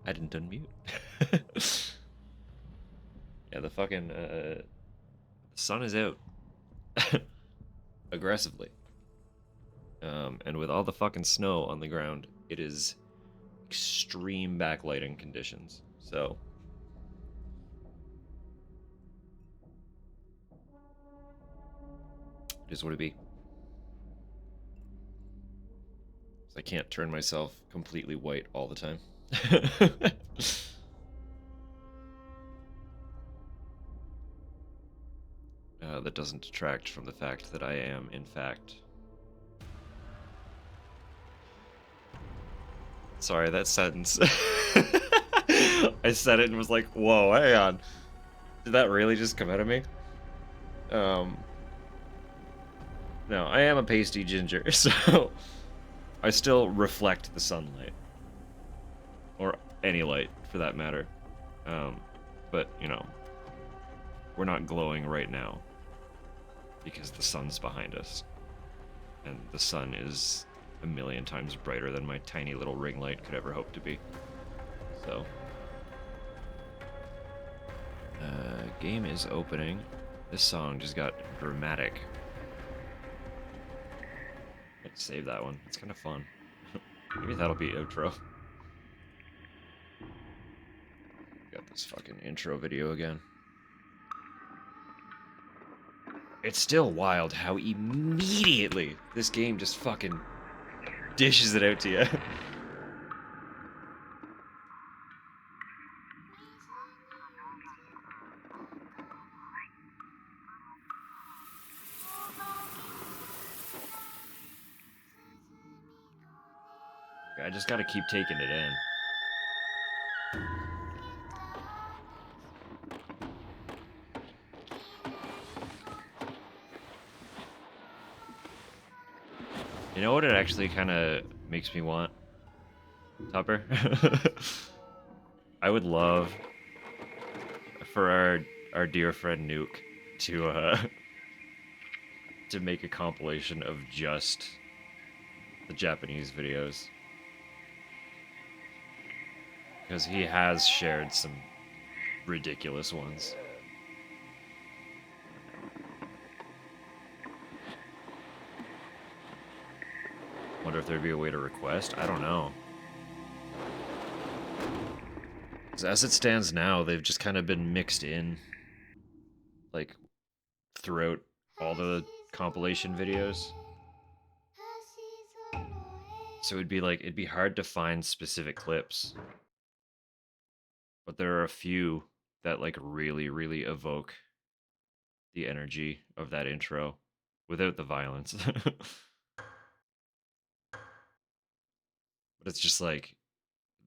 I didn't unmute. Yeah, the fucking the sun is out aggressively. And with all the fucking snow on the ground, it is extreme backlighting conditions. So it is what it be. So I can't turn myself completely white all the time. That doesn't detract from the fact that I am, in fact. Sorry, that sentence. I said it and was like, whoa, hang on. Did that really just come out of me? Um, no, I am a pasty ginger, so I still reflect the sunlight. Or any light, for that matter. But, you know, we're not glowing right now because the sun's behind us. And the sun is a million times brighter than my tiny little ring light could ever hope to be. So, game is opening. This song just got dramatic. Let's save that one. It's kind of fun. Maybe that'll be outro. Got this fucking intro video again. It's still wild how immediately this game just fucking dishes it out to you. I just gotta keep taking it in. You know what it actually kind of makes me want, Tupper? I would love for our dear friend Nuke to make a compilation of just the Japanese videos, because he has shared some ridiculous ones. Wonder if there'd be a way to request? I don't know. 'Cause as it stands now, they've just kind of been mixed in, like, throughout all the compilation videos. So it'd be hard to find specific clips. But there are a few that, like, really, really evoke the energy of that intro without the violence. But it's just like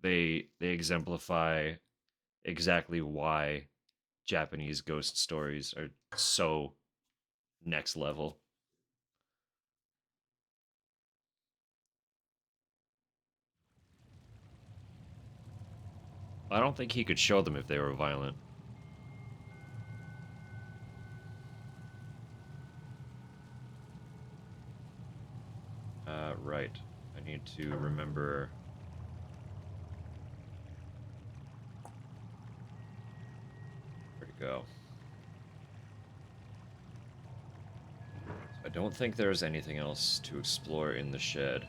they exemplify exactly why Japanese ghost stories are so next level. I don't think he could show them if they were violent. Right. I need to remember. Where to go? I don't think there's anything else to explore in the shed.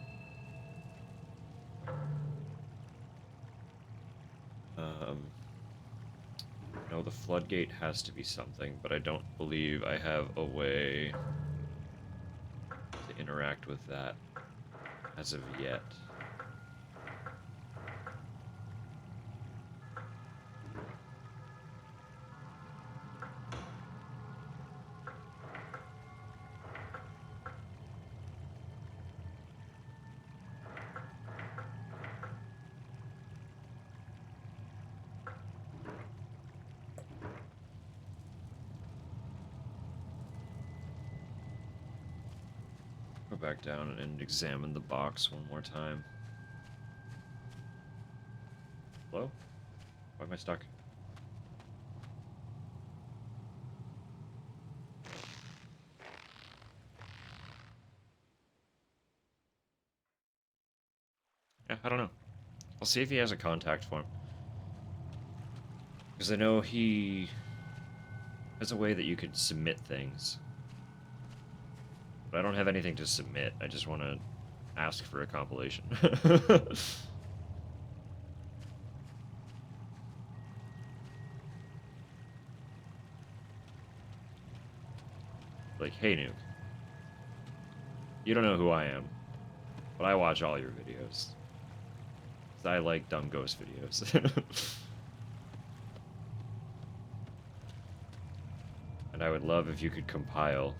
No, the floodgate has to be something, but I don't believe I have a way to interact with that as of yet. Go back down and examine the box one more time. Hello? Why am I stuck? Yeah, I don't know. I'll see if he has a contact form. Because I know he has a way that you could submit things. But I don't have anything to submit. I just want to ask for a compilation. Like, hey, Nuke. You don't know who I am, but I watch all your videos. 'Cause I like dumb ghost videos. And I would love if you could compile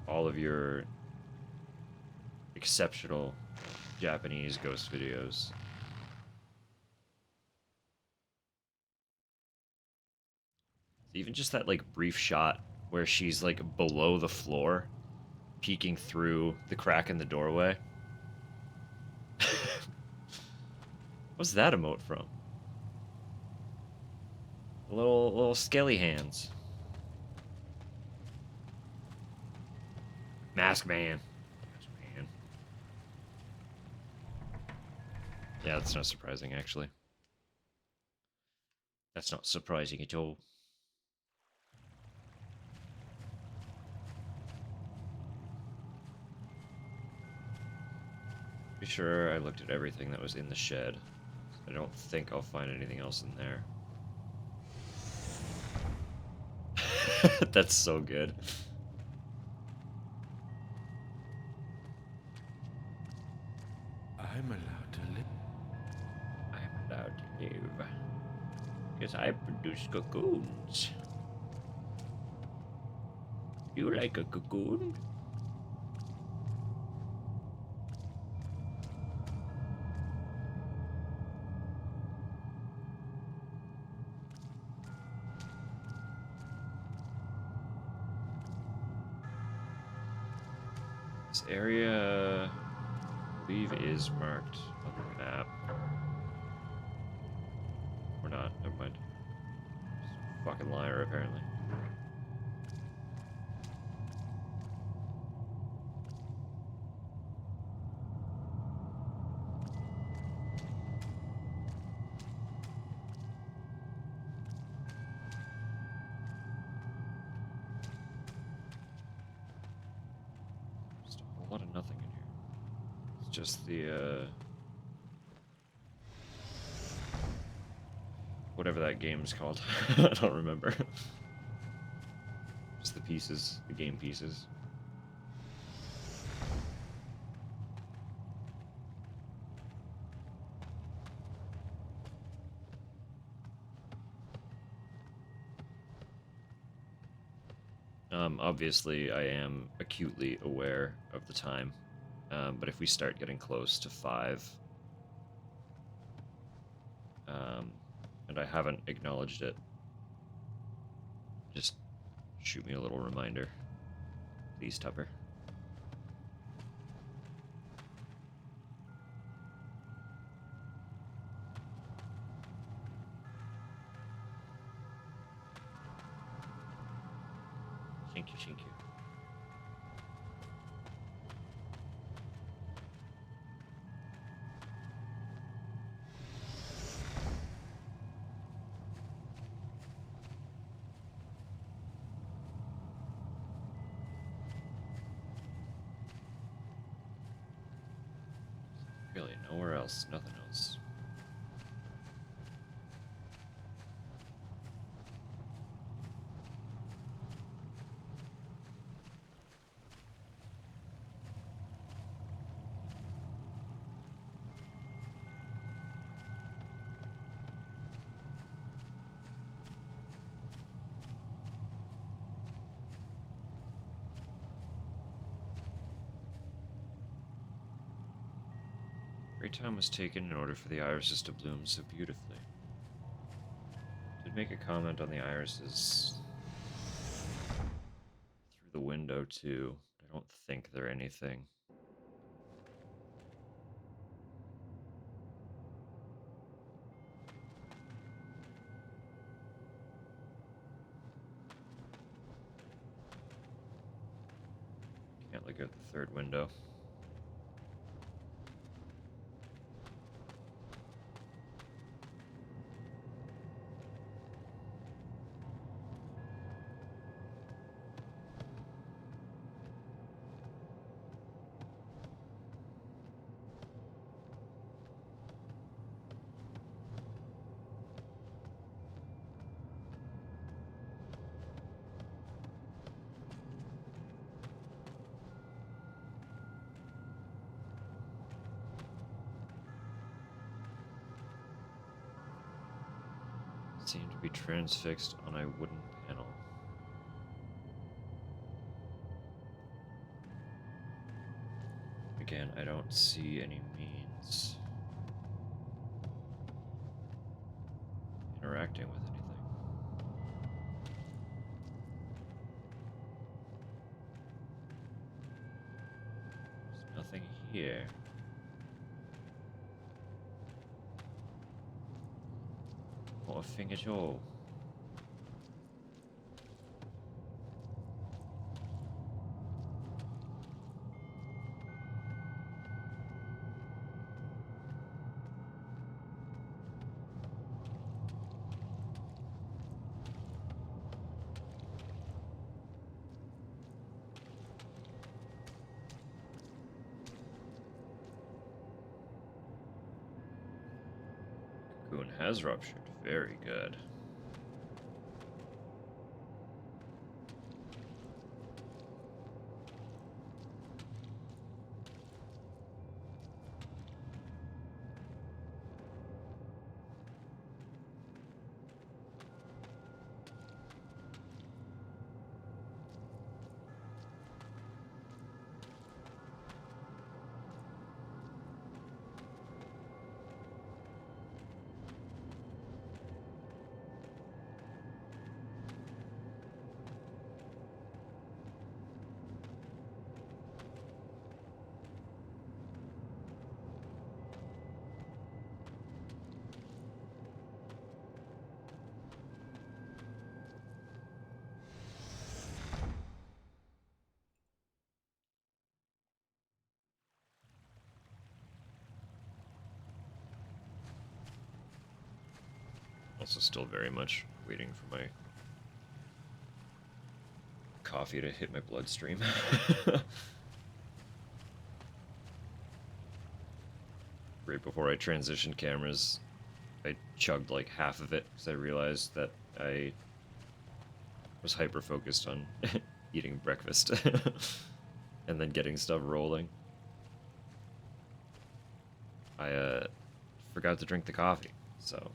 all of your exceptional Japanese ghost videos. Even just that like brief shot where she's like below the floor, peeking through the crack in the doorway. What's that emote from? Little skelly hands. Mask man. Mask man. Yeah, that's not surprising actually. That's not surprising at all. Be sure I looked at everything that was in the shed. I don't think I'll find anything else in there. That's so good. I'm allowed to live. I'm allowed to live. Because I produce cocoons. You like a cocoon? This area, I believe, is marked on the map. Or not, never mind. Just a fucking liar, apparently. Just a whole lot of nothing in here. It's just the, whatever that game's called. I don't remember. Just the pieces, the game pieces. Obviously, I am acutely aware of the time, but if we start getting close to 5, and I haven't acknowledged it, just shoot me a little reminder. Please, Tupper. Thank you, thank you. Really, nowhere else, nothing else. Great time was taken in order for the irises to bloom so beautifully. Did make a comment on the irises through the window too. I don't think they're anything. Can't look out the third window. seem to be transfixed on a wooden panel. Again, I don't see any means interacting with anything. There's nothing here. Not a thing at all. Kuon has ruptured. Very good. Also still very much waiting for my coffee to hit my bloodstream. Right before I transitioned cameras, I chugged like half of it because I realized that I was hyper-focused on eating breakfast and then getting stuff rolling. I forgot to drink the coffee, so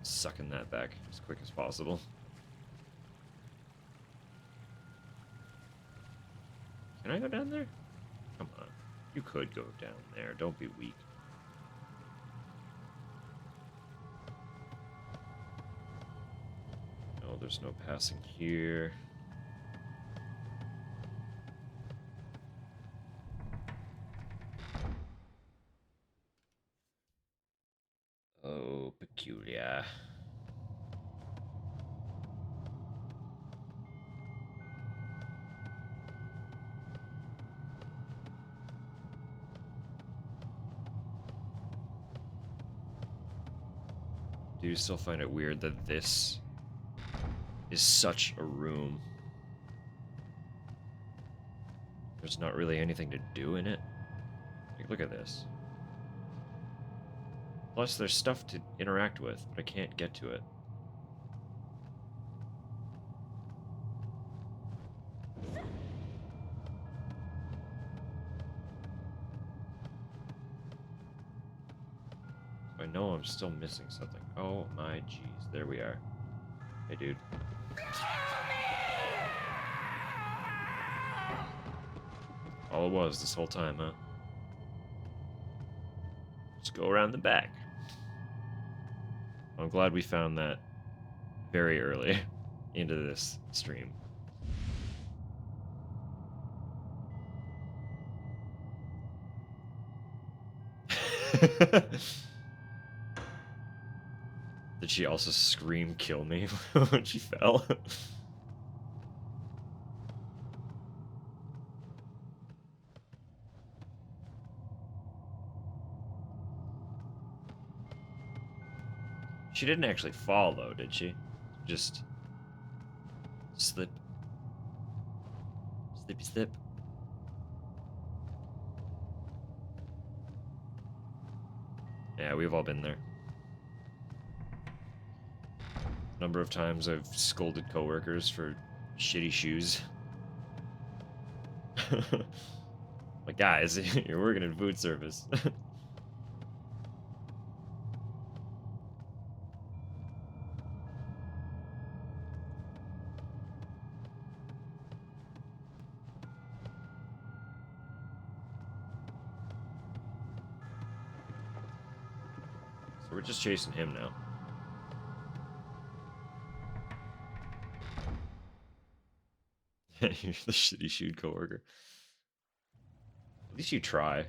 sucking that back as quick as possible. Can I go down there? Come on. You could go down there. Don't be weak. No, there's no passing here. Oh, peculiar. Do you still find it weird that this is such a room? There's not really anything to do in it. Like, look at this. Plus, there's stuff to interact with, but I can't get to it. I know I'm still missing something. Oh my jeez, there we are. Hey, dude. All it was this whole time, huh? Let's go around the back. I'm glad we found that very early into this stream. Did she also scream kill me when she fell? She didn't actually fall though, did she? Just slip. Slippy slip. Yeah, we've all been there. Number of times I've scolded coworkers for shitty shoes. Like, guys, you're working in food service. So we're just chasing him now. You're the shitty shoot coworker. At least you try.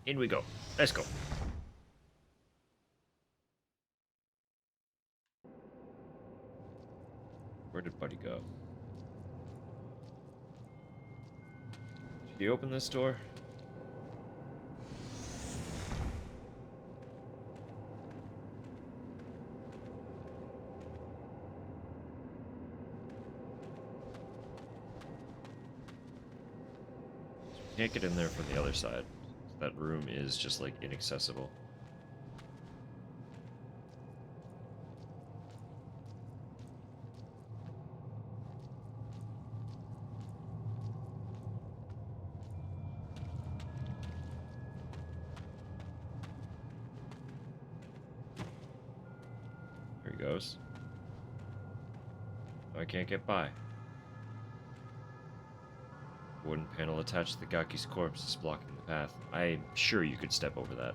In we go. Let's go. Where did Buddy go? Did he open this door? Can't get in there from the other side. That room is just like inaccessible. There he goes. I can't get by. Wooden panel attached to the Gaki's corpse is blocking the path. I'm sure you could step over that.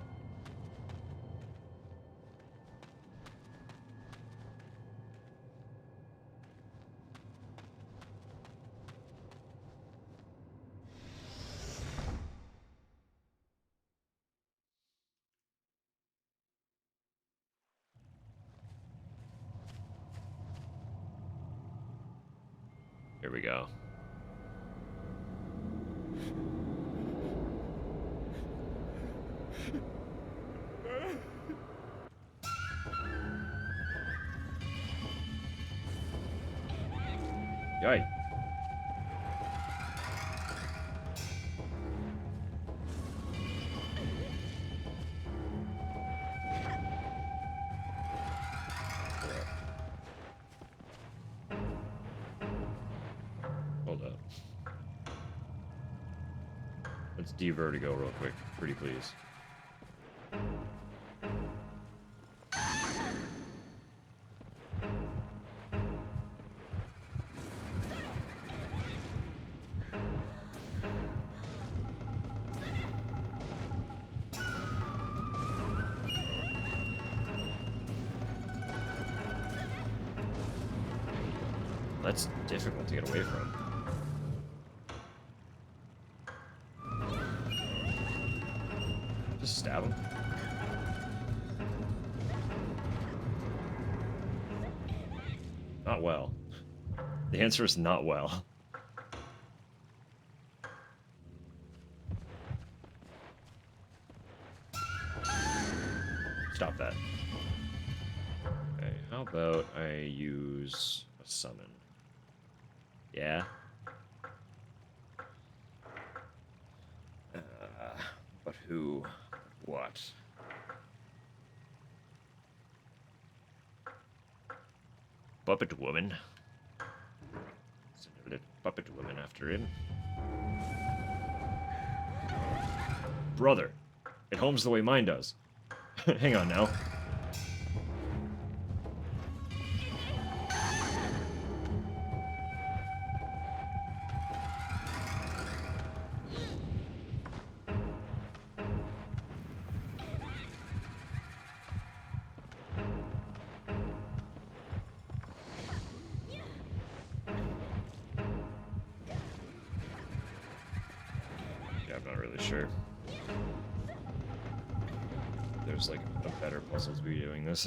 Here we go. Yay. Hold up. Let's de-vertigo real quick. Pretty please. That's difficult to get away from. Just stab him. Not well. The answer is not well. Stop that. Okay, how about I use a summon? Yeah. But who? What? Puppet woman. Send a little puppet woman after him. Brother, it homes the way mine does. Hang on now. I'm not really sure. There's like a better puzzle to be doing this.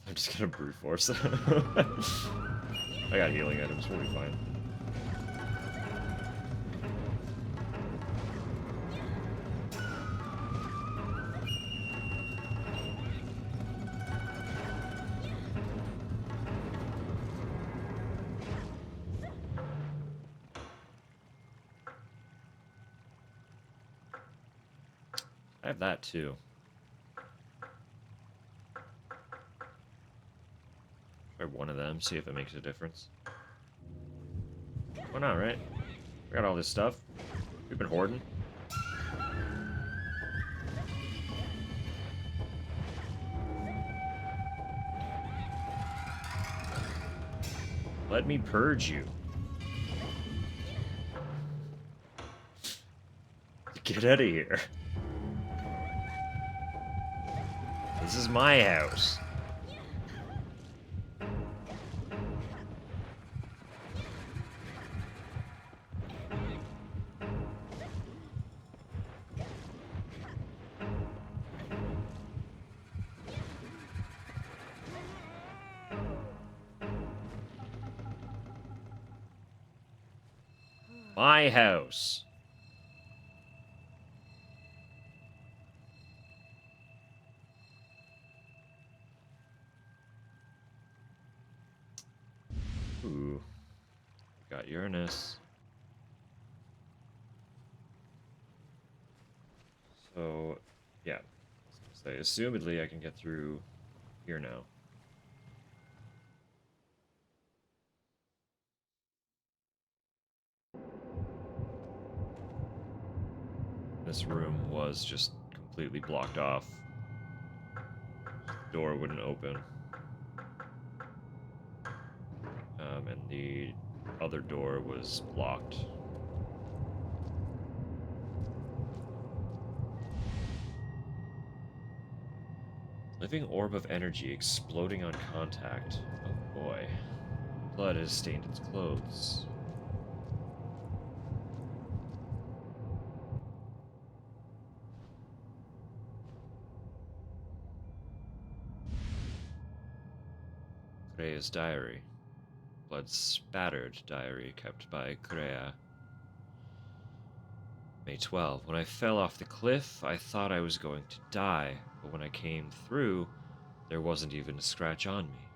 I'm just gonna brute force. I got healing items, we'll be fine. I have that too. Try one of them, see if it makes a difference. Why not, right? We got all this stuff. We've been hoarding. Let me purge you. Get out of here. This is my house. My house. Ooh. Got Uranus. So, yeah. So, assumedly, I can get through here now. This room was just completely blocked off. The door wouldn't open. And the other door was blocked. Living orb of energy exploding on contact. Oh boy. Blood has stained its clothes. Krea's diary. Blood-spattered diary kept by Krea. May 12. When I fell off the cliff, I thought I was going to die, but when I came through, there wasn't even a scratch on me.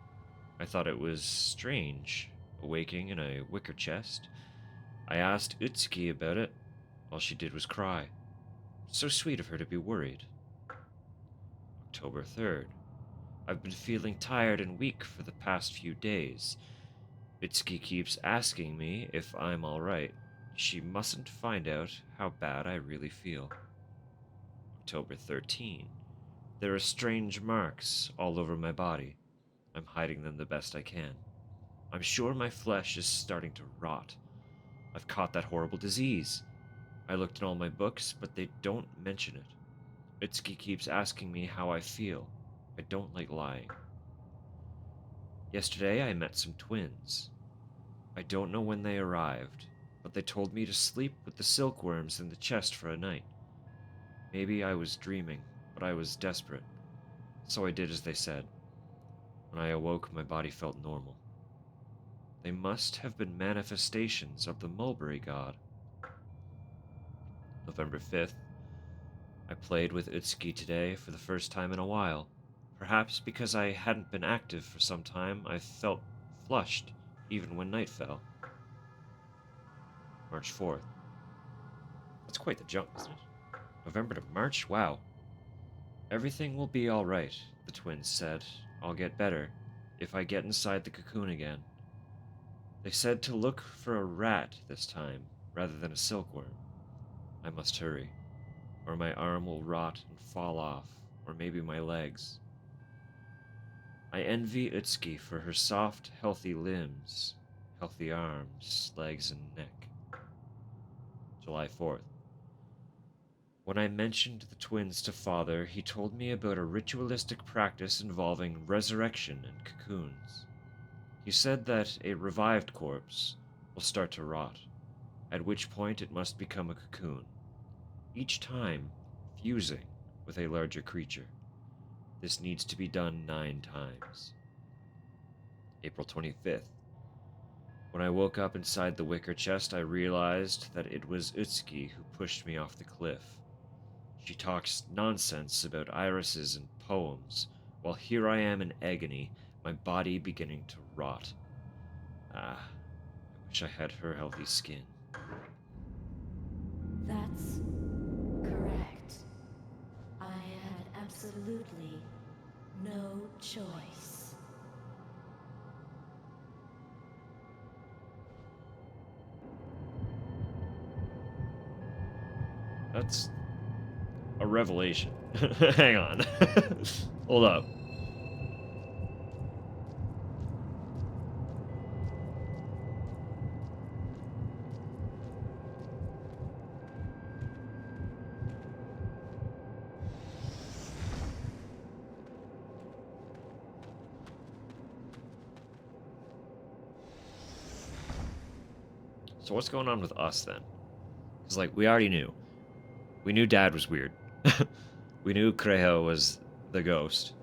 I thought it was strange, awaking in a wicker chest. I asked Utsuki about it. All she did was cry. So sweet of her to be worried. October 3rd. I've been feeling tired and weak for the past few days. Itsuki keeps asking me if I'm alright. She mustn't find out how bad I really feel. October 13. There are strange marks all over my body. I'm hiding them the best I can. I'm sure my flesh is starting to rot. I've caught that horrible disease. I looked in all my books, but they don't mention it. Itsuki keeps asking me how I feel. I don't like lying. Yesterday I met some twins. I don't know when they arrived, but they told me to sleep with the silkworms in the chest for a night. Maybe I was dreaming, but I was desperate, so I did as they said. When I awoke, my body felt normal. They must have been manifestations of the mulberry god. November 5th. I played with Utsuki today for the first time in a while. Perhaps because I hadn't been active for some time, I felt flushed, even when night fell. March 4th. That's quite the jump, isn't it? November to March? Wow. Everything will be alright, the twins said. I'll get better, if I get inside the cocoon again. They said to look for a rat this time, rather than a silkworm. I must hurry, or my arm will rot and fall off, or maybe my legs. I envy Utsuki for her soft, healthy limbs, healthy arms, legs, and neck. July 4th. When I mentioned the twins to Father, he told me about a ritualistic practice involving resurrection and cocoons. He said that a revived corpse will start to rot, at which point it must become a cocoon, each time fusing with a larger creature. This needs to be done 9 times. April 25th. When I woke up inside the wicker chest, I realized that it was Utsuki who pushed me off the cliff. She talks nonsense about irises and poems, while here I am in agony, my body beginning to rot. Ah, I wish I had her healthy skin. That's correct. absolutely no choice. That's a revelation. Hang on. Hold up. So what's going on with us then? Because, like, we already knew. We knew Dad was weird. We knew Crejo was the ghost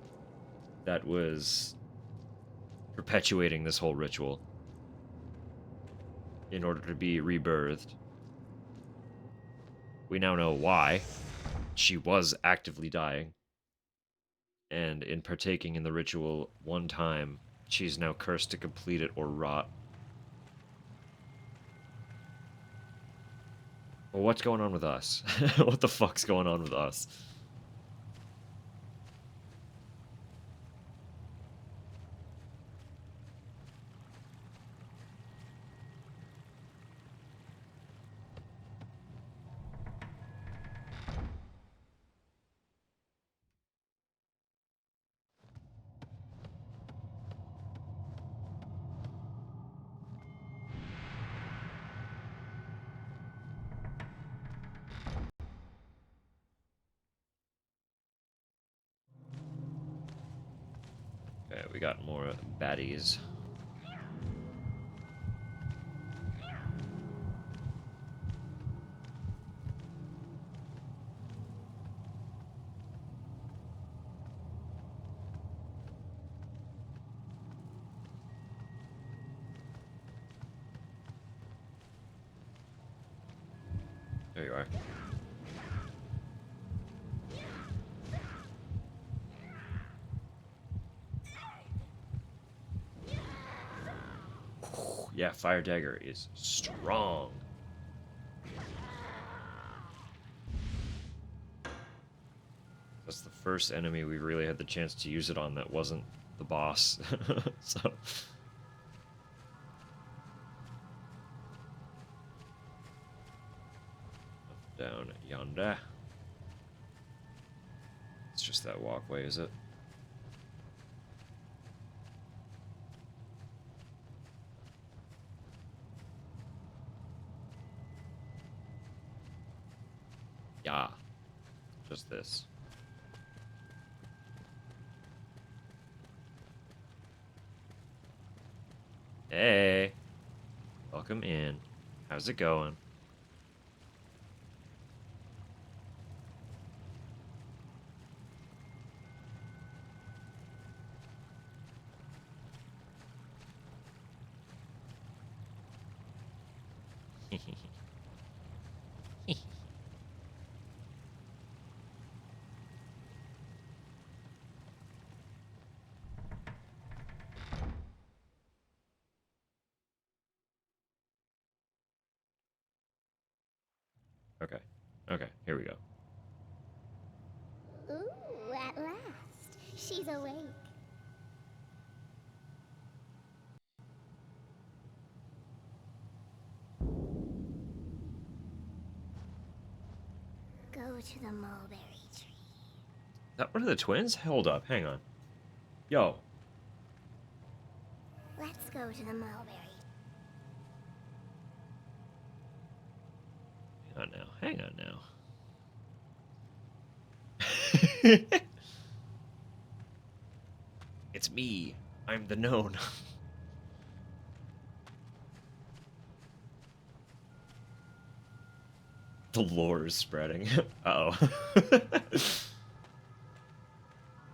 that was perpetuating this whole ritual in order to be rebirthed. We now know why. She was actively dying. And in partaking in the ritual one time, she's now cursed to complete it or rot. Well, what's going on with us? What the fuck's going on with us? Okay, we got more baddies. There you are. Yeah, Fire Dagger is strong. That's the first enemy we really had the chance to use it on that wasn't the boss. So down yonder. It's just that walkway, is it? Yeah. Just this. Hey. Welcome in. How's it going? Okay. Okay, here we go. Ooh, at last. She's awake. Go to the mulberry tree. Is that one of the twins? Hold up, hang on. Yo. Let's go to the mulberry. Hang on now. Hang on now. It's me. I'm the known. The lore is spreading. Uh-oh.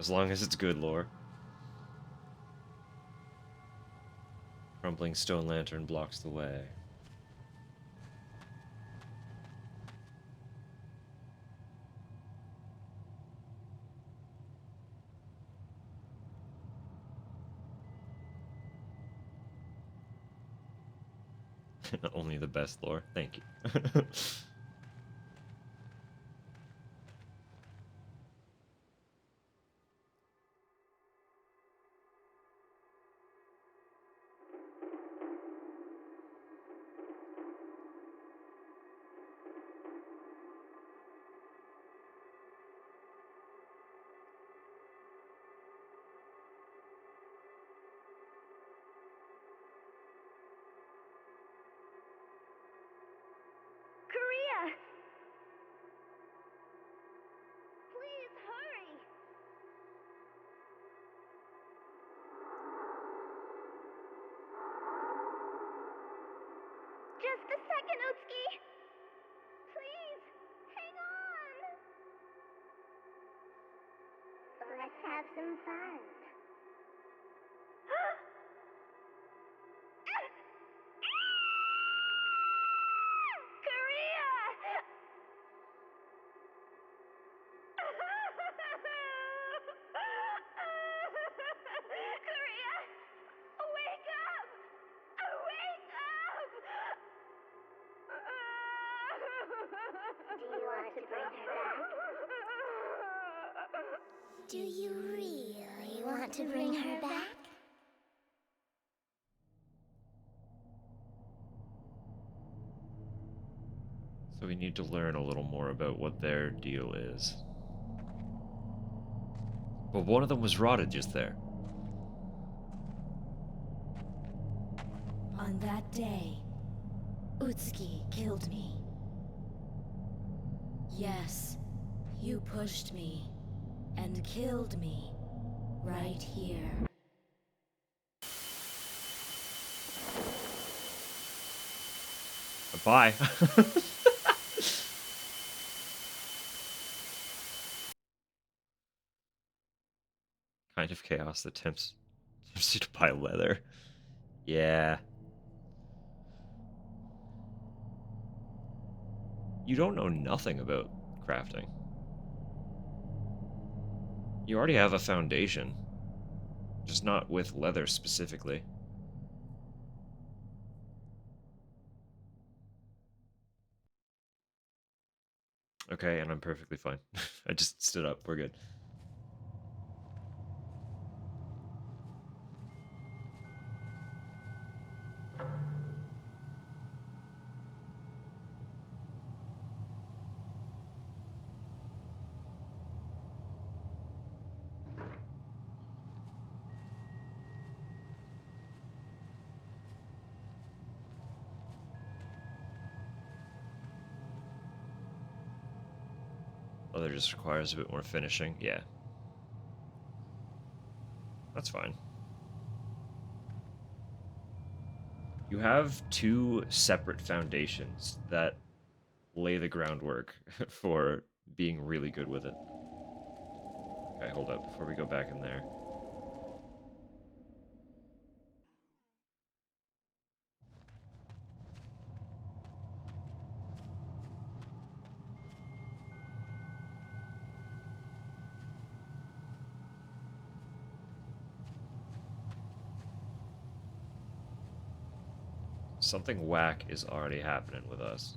As long as it's good lore. Crumbling stone lantern blocks the way. Only the best lore. Thank you. Utsuki! Please, hang on! Let's have some fun. Korea! Korea! Wake up! Wake up! Do you want to bring her back? Do you really want to bring her back? So we need to learn a little more about what their deal is. But one of them was rotted just there. On that day, Utsuki killed me. Yes, you pushed me and killed me right here. Bye. Kind of chaos that tempts you to buy leather. Yeah. You don't know nothing about crafting. You already have a foundation. Just not with leather specifically. Okay, and I'm perfectly fine. I just stood up. We're good. Leather just requires a bit more finishing. Yeah. That's fine. You have two separate foundations that lay the groundwork for being really good with it. Okay, hold up before we go back in there. Something whack is already happening with us.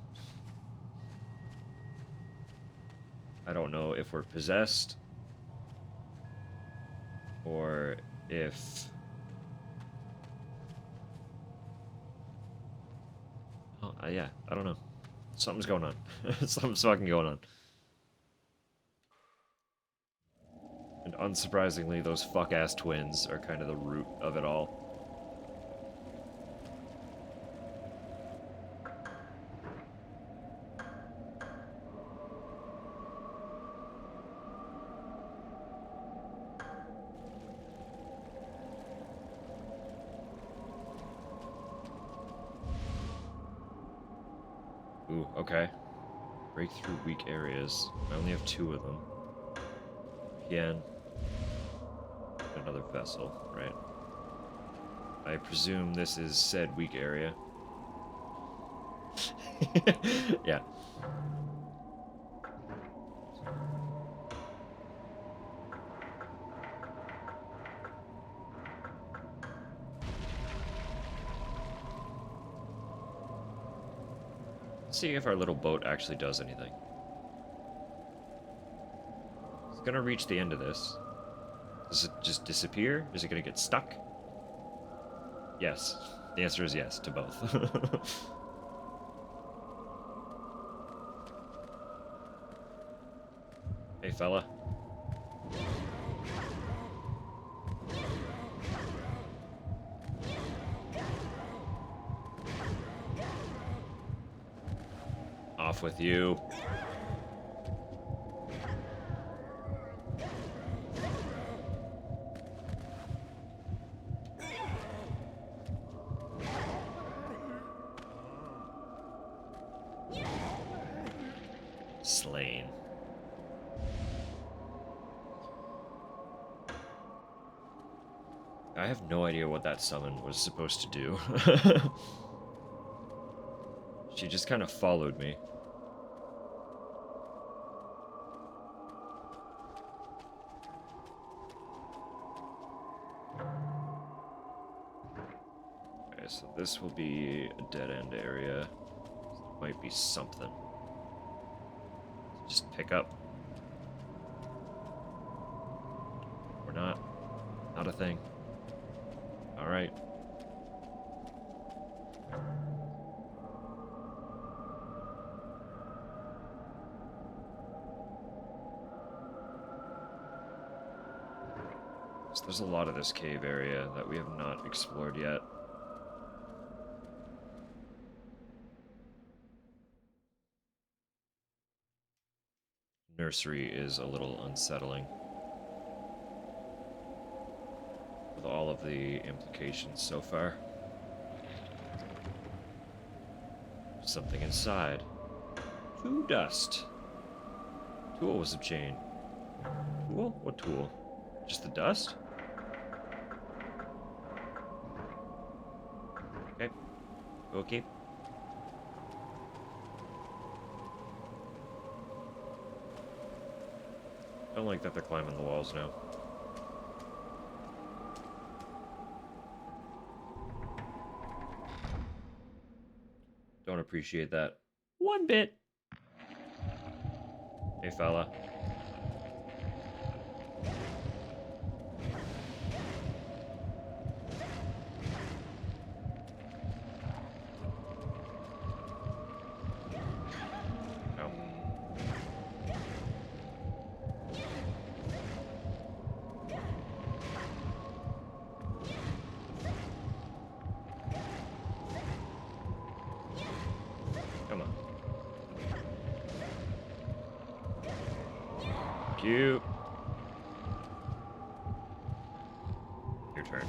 I don't know if we're possessed or if... Oh, yeah, I don't know. Something's going on. Something's fucking going on. And unsurprisingly, those fuck-ass twins are kind of the root of it all. Ooh, okay. Break through weak areas. I only have 2 of them. Kuon. Another vessel, right? I presume this is said weak area. Yeah. Let's see if our little boat actually does anything. It's gonna reach the end of this. Does it just disappear? Is it gonna get stuck? Yes. The answer is yes to both. Hey, fella. Off with you. Slain. I have no idea what that summon was supposed to do. She just kind of followed me. Okay, so this will be a dead-end area. Might be something. Just pick up. Or not. Not a thing. Alright. So there's a lot of this cave area that we have not explored yet. Nursery is a little unsettling. With all of the implications so far. Something inside. Two dust. Tool was obtained. Tool? What tool? Just the dust? Okay. Okay. I don't like that they're climbing the walls now. Don't appreciate that. One bit. Hey, fella. No. Come on. Cute. Your turn.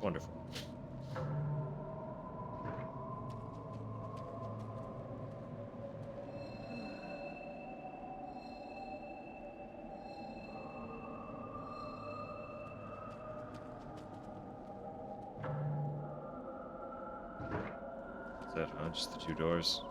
Wonderful. Is that, huh? Just the two doors?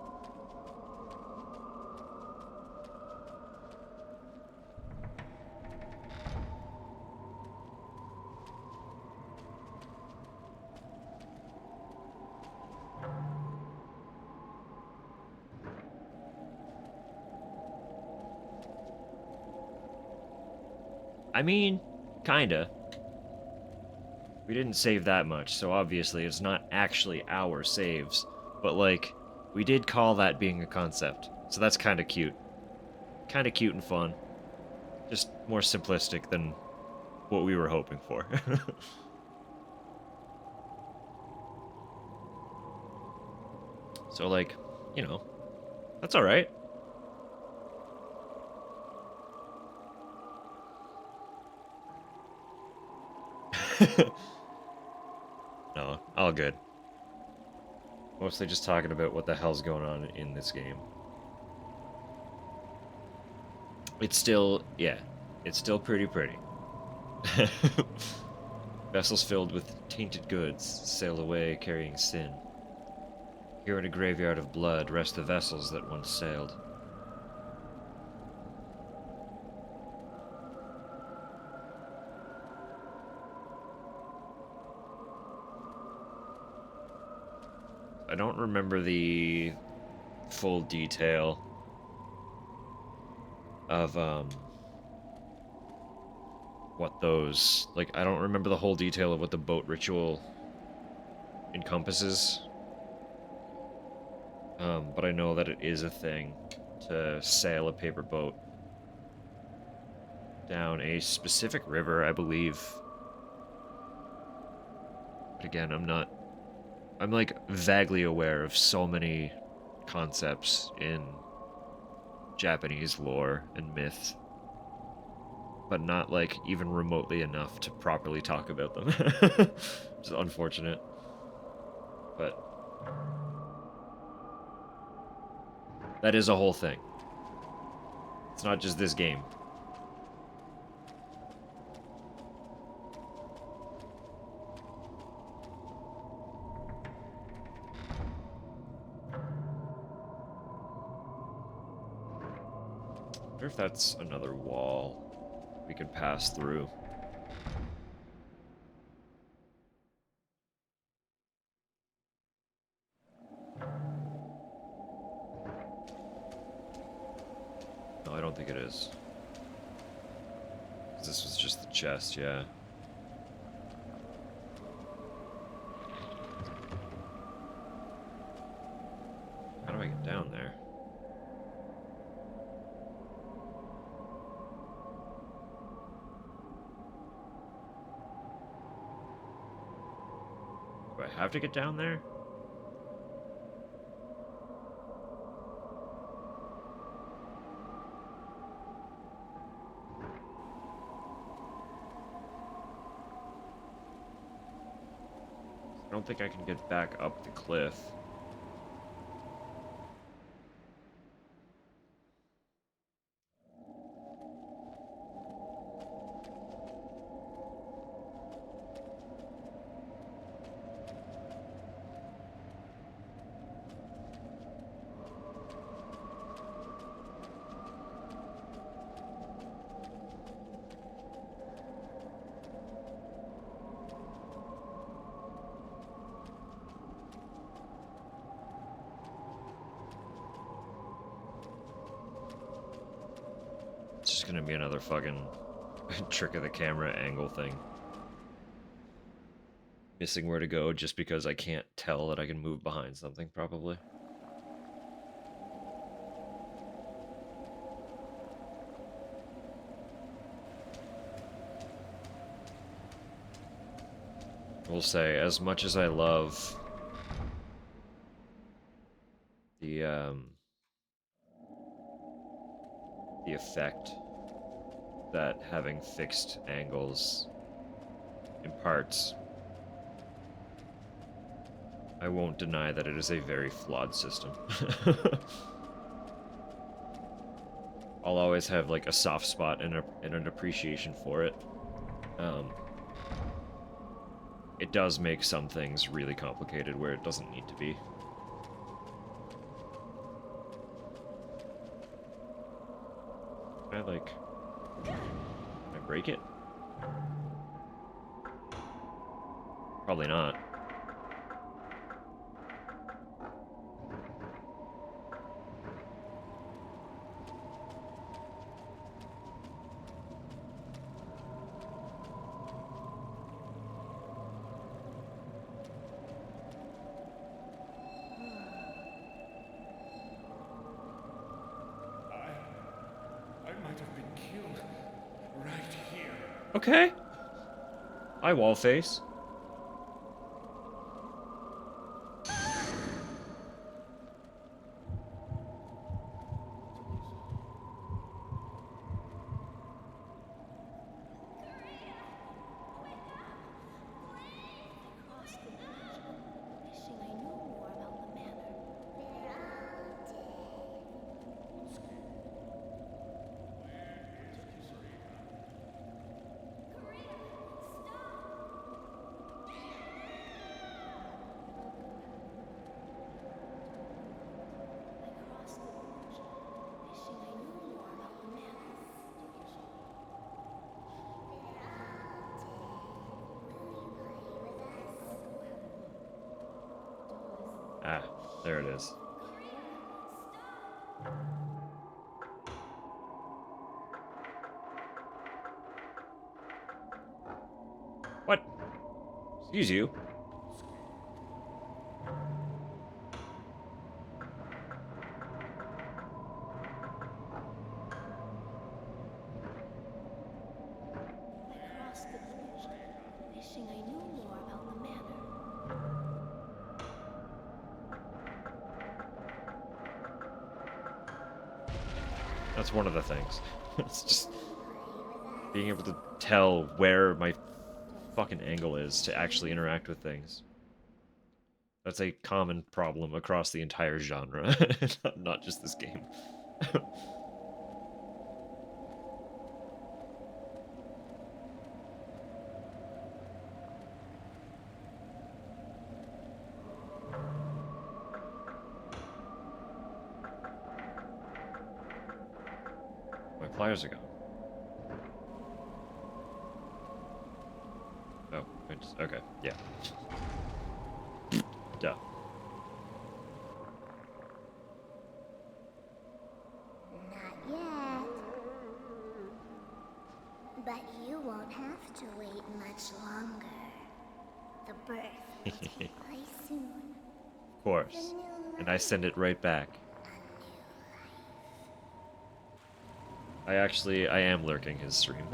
I mean, kinda. We didn't save that much, so obviously it's not actually our saves. But, like, we did call that being a concept. So that's kinda cute. Kinda cute and fun. Just more simplistic than what we were hoping for. So, like, you know, that's alright. No, all good. Mostly just talking about what the hell's going on in this game. It's still, yeah, it's still pretty. Vessels filled with tainted goods sail away carrying sin. Here in a graveyard of blood rest the vessels that once sailed. I don't remember the full detail of what those, like, I don't remember the whole detail of what the boat ritual encompasses. But I know that it is a thing to sail a paper boat down a specific river, I believe. But again, I'm like vaguely aware of so many concepts in Japanese lore and myth. but not like even remotely enough to properly talk about them. Which is unfortunate. But that is a whole thing. It's not just this game. I wonder if that's another wall we could pass through. No, I don't think it is. This was just the chest, yeah. How do I get down there? Do I have to get down there? I don't think I can get back up the cliff. It's just gonna be another fucking trick of the camera angle thing. Missing where to go just because I can't tell that I can move behind something, probably. I will say, as much as I love the effect that having fixed angles imparts, I won't deny that it is a very flawed system. I'll always have like a soft spot and an appreciation for it. It does make some things really complicated where it doesn't need to be. Can I break it? Probably not. Okay. Hi, Wallface. Ah, there it is. What? Excuse you. That's one of the things. It's just being able to tell where my fucking angle is to actually interact with things. That's a common problem across the entire genre, not just this game. My pliers are gone. Oh, okay, yeah. Duh. Not yet. But you won't have to wait much longer. The birth will take place soon. Of course. And I send it right back. I am lurking his stream.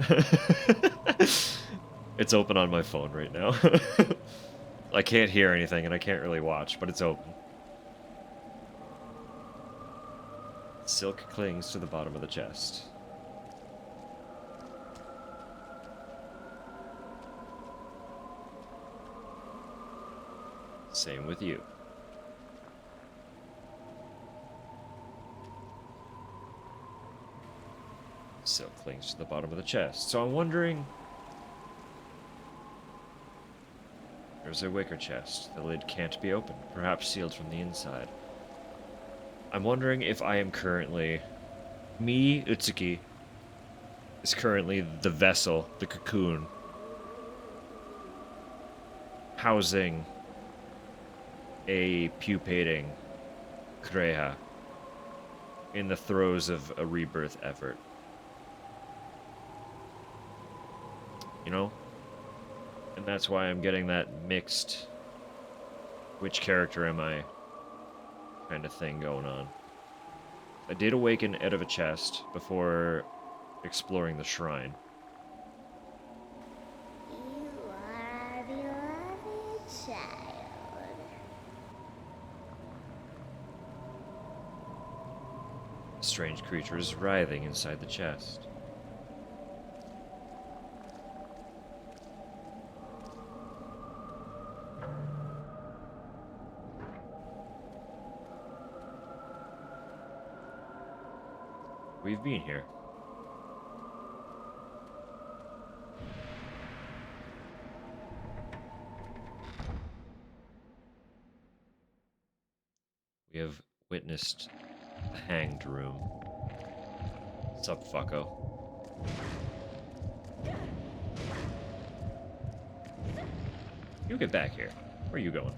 It's open on my phone right now. I can't hear anything and I can't really watch, but it's open. Silk clings to the bottom of the chest. Same with you. Silk clings to the bottom of the chest. So I'm wondering... There's a wicker chest. The lid can't be opened, perhaps sealed from the inside. I'm wondering if I am currently... Me, Utsuki, is currently the vessel, the cocoon, housing a pupating Kureha in the throes of a rebirth effort. You know? And that's why I'm getting that mixed which character am I kind of thing going on. I did awaken out of a chest before exploring the shrine. You are our beloved child. A strange creature is writhing inside the chest. We've been here. We have witnessed the hanged room. Sup, fucko? You get back here. Where are you going?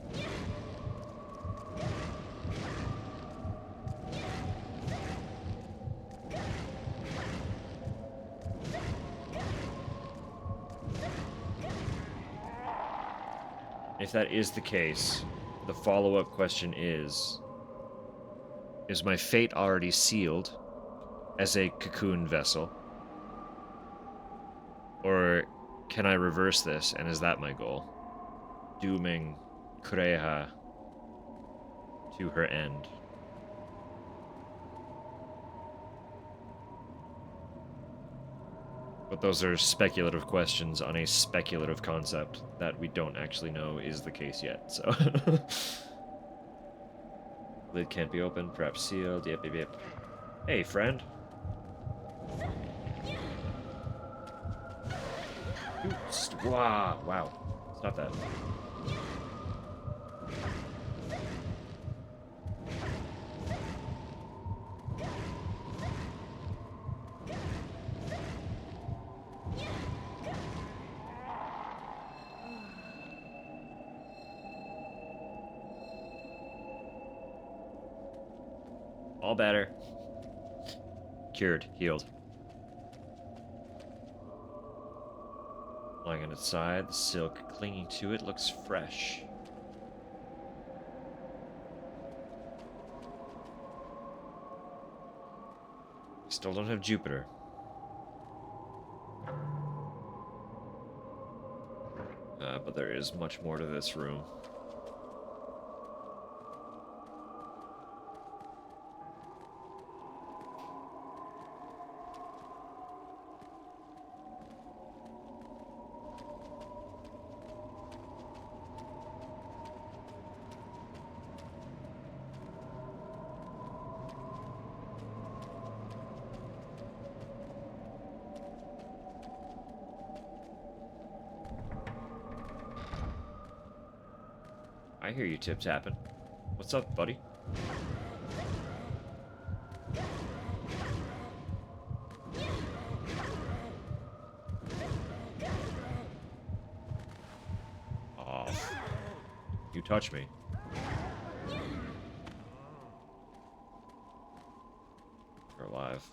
If that is the case, the follow-up question is my fate already sealed as a cocoon vessel? Or can I reverse this, and is that my goal? Dooming Kureha to her end. But those are speculative questions on a speculative concept that we don't actually know is the case yet, so... Lid can't be opened, perhaps sealed, yep. Hey, friend. Wow. Stop that. All better. Cured. Healed. Lying on its side, the silk clinging to it looks fresh. Still don't have Jupiter. But there is much more to this room. I hear you tip-tapping. What's up, buddy? Aw. You touch me. You're alive.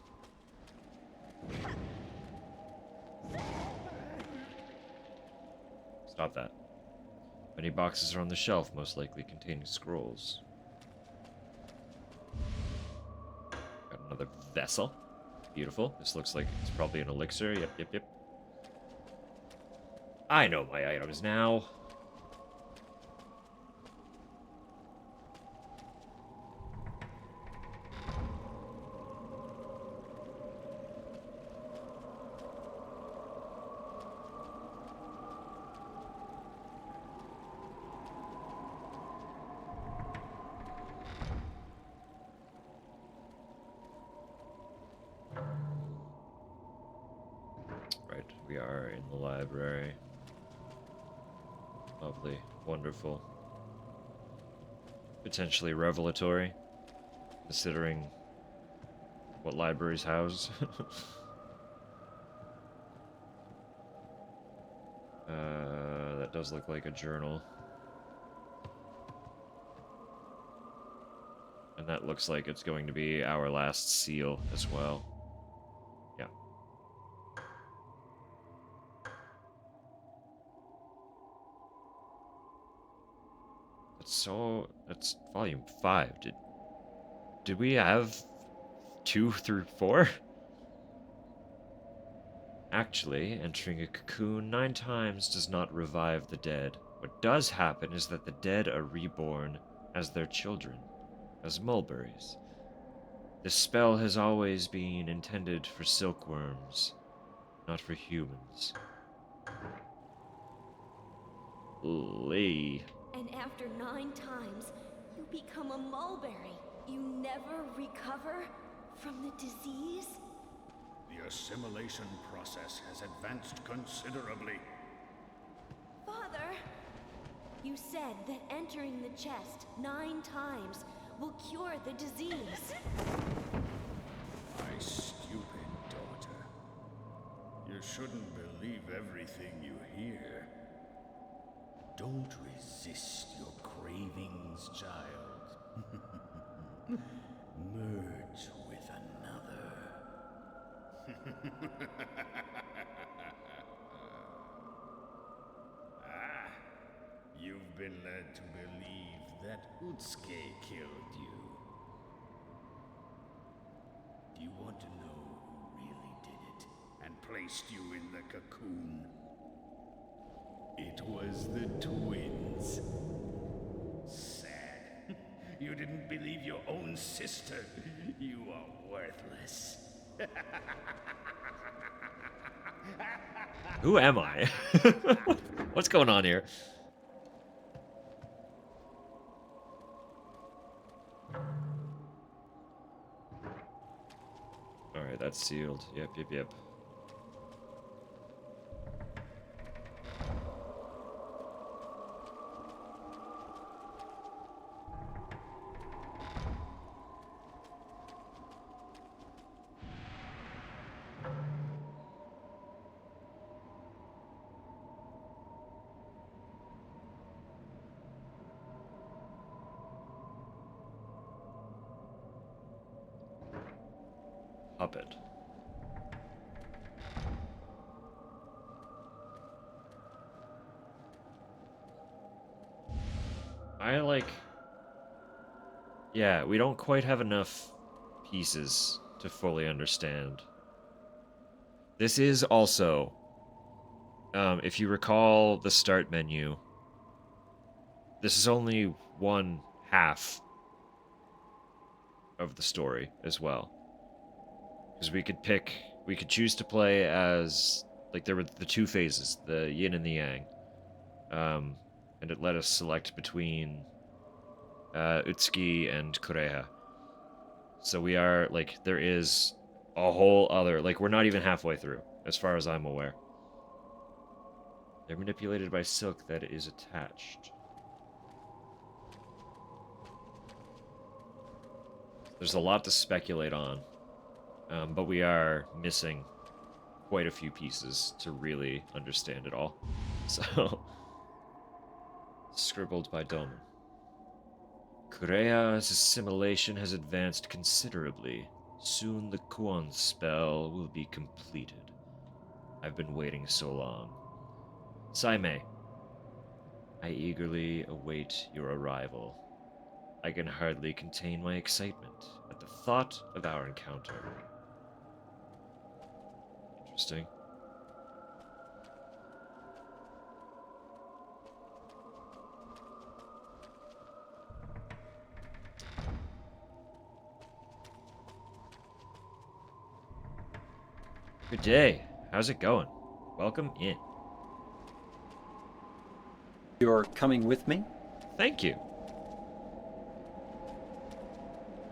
Stop that. Many boxes are on the shelf, most likely containing scrolls. Got another vessel. Beautiful. This looks like it's probably an elixir. Yep, yep, yep. I know my items now. Right, we are in the library. Lovely, wonderful. Potentially revelatory, considering what libraries house. That does look like a journal. And that looks like it's going to be our last seal as well. Yeah. That's volume 5. Did we have 2 through 4? Actually, entering a cocoon 9 times does not revive the dead. What does happen is that the dead are reborn as their children, as mulberries. This spell has always been intended for silkworms, not for humans. Lee. And after 9 times, you become a mulberry. You never recover from the disease? The assimilation process has advanced considerably. Father, you said that entering the chest 9 times will cure the disease. My stupid daughter. You shouldn't believe everything you hear. Don't resist your cravings, child. Merge with another. You've been led to believe that Utsuke killed you. Do you want to know who really did it and placed you in the cocoon? It was the twins. Sad. You didn't believe your own sister. You are worthless. Who am I? What's going on here? Alright, that's sealed. Yep, yep, yep. Puppet. Yeah, we don't quite have enough pieces to fully understand. This is also, if you recall the start menu, this is only one half of the story as well. Because we could choose to play as, like, there were the 2 phases, the yin and the yang. And it let us select between Utsuki and Kureha. So we are, like, there is a whole other, like, we're not even halfway through, as far as I'm aware. They're manipulated by silk that is attached. there's a lot to speculate on, but we are missing quite a few pieces to really understand it all. So, scribbled by Doman. Kurea's assimilation has advanced considerably. Soon the Kuon spell will be completed. I've been waiting so long. Saime, I eagerly await your arrival. I can hardly contain my excitement at the thought of our encounter. Interesting. Good day. How's it going? Welcome in. You're coming with me? Thank you.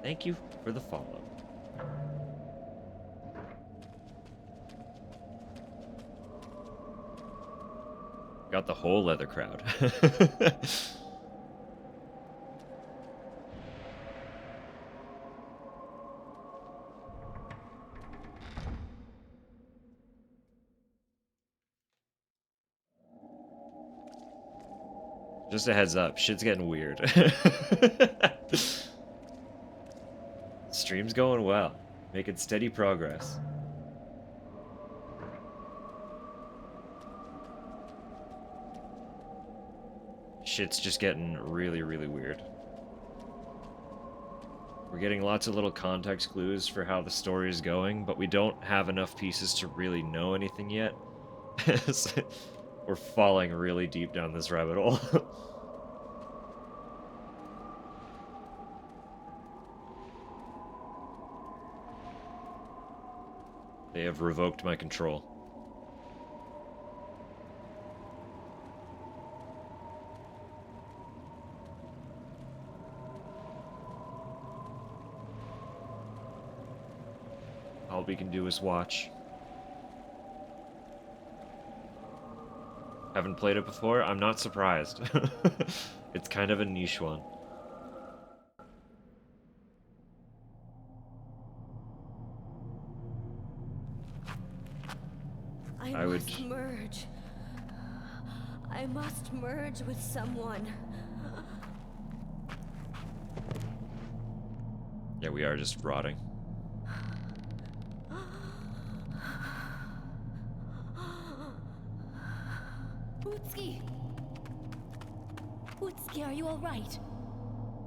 Thank you for the follow. Got the whole leather crowd. Just a heads up, shit's getting weird. Stream's going well, making steady progress. Shit's just getting really, really weird. We're getting lots of little context clues for how the story is going, but we don't have enough pieces to really know anything yet. We're falling really deep down this rabbit hole. They have revoked my control. All we can do is watch. Haven't played it before? I'm not surprised. It's kind of a niche one. I would- must merge. I must merge with someone. Yeah, we are just rotting. Utsuki! Utsuki, are you alright?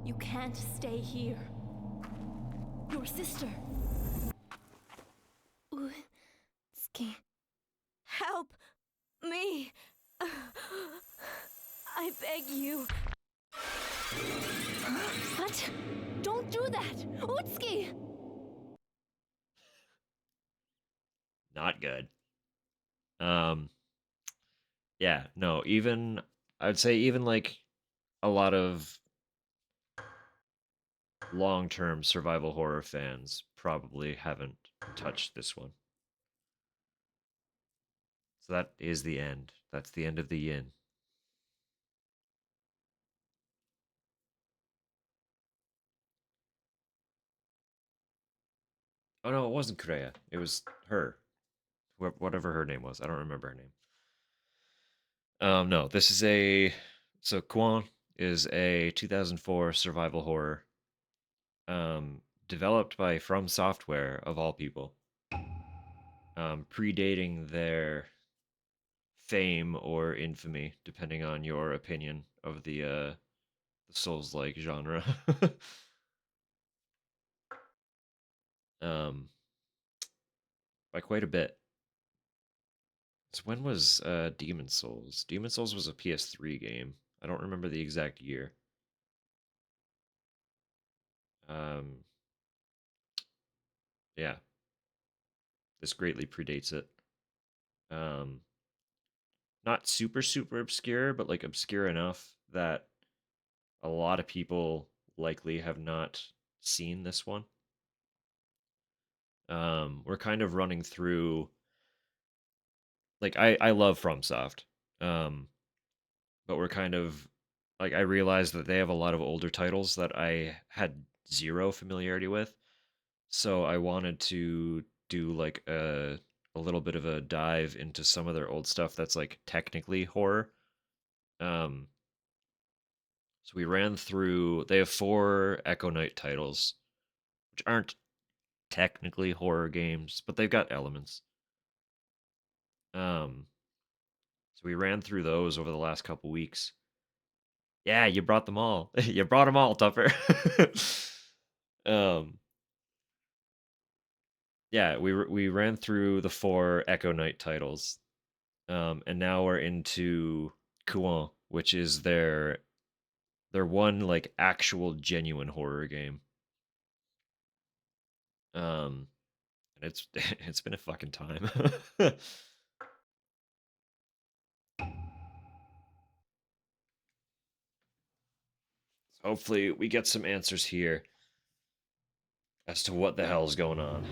You can't stay here. Your sister. Utsuki. Help me! I beg you. What? Don't do that! Utsuki! Not good. Yeah, no, even I'd say even like a lot of long-term survival horror fans probably haven't touched this one. So that is the end. That's the end of the yin. Oh no, it wasn't Kureya. It was her. Whatever her name was. I don't remember her name. No, this is so Kuon is a 2004 survival horror developed by From Software of all people. Predating their fame or infamy, depending on your opinion of the Souls-like genre. um, by quite a bit. So when was Demon Souls? Demon Souls was a PS3 game. I don't remember the exact year. Um, yeah, this greatly predates it. Um, not super super obscure, but like obscure enough that a lot of people likely have not seen this one. We're kind of running through like I love FromSoft. But we're kind of like I realized that they have a lot of older titles that I had zero familiarity with. So I wanted to do like a little bit of a dive into some of their old stuff that's like technically horror. Um, so we ran through. They have 4 Echo Knight titles, which aren't technically horror games, but they've got elements. Um, so we ran through those over the last couple weeks. Yeah, you brought them all. You brought them all, Tupper. um, yeah, we ran through the 4 Echo Knight titles, and now we're into Kuon, which is their one like actual genuine horror game. And it's it's been a fucking time. Hopefully, we get some answers here as to what the hell's going on.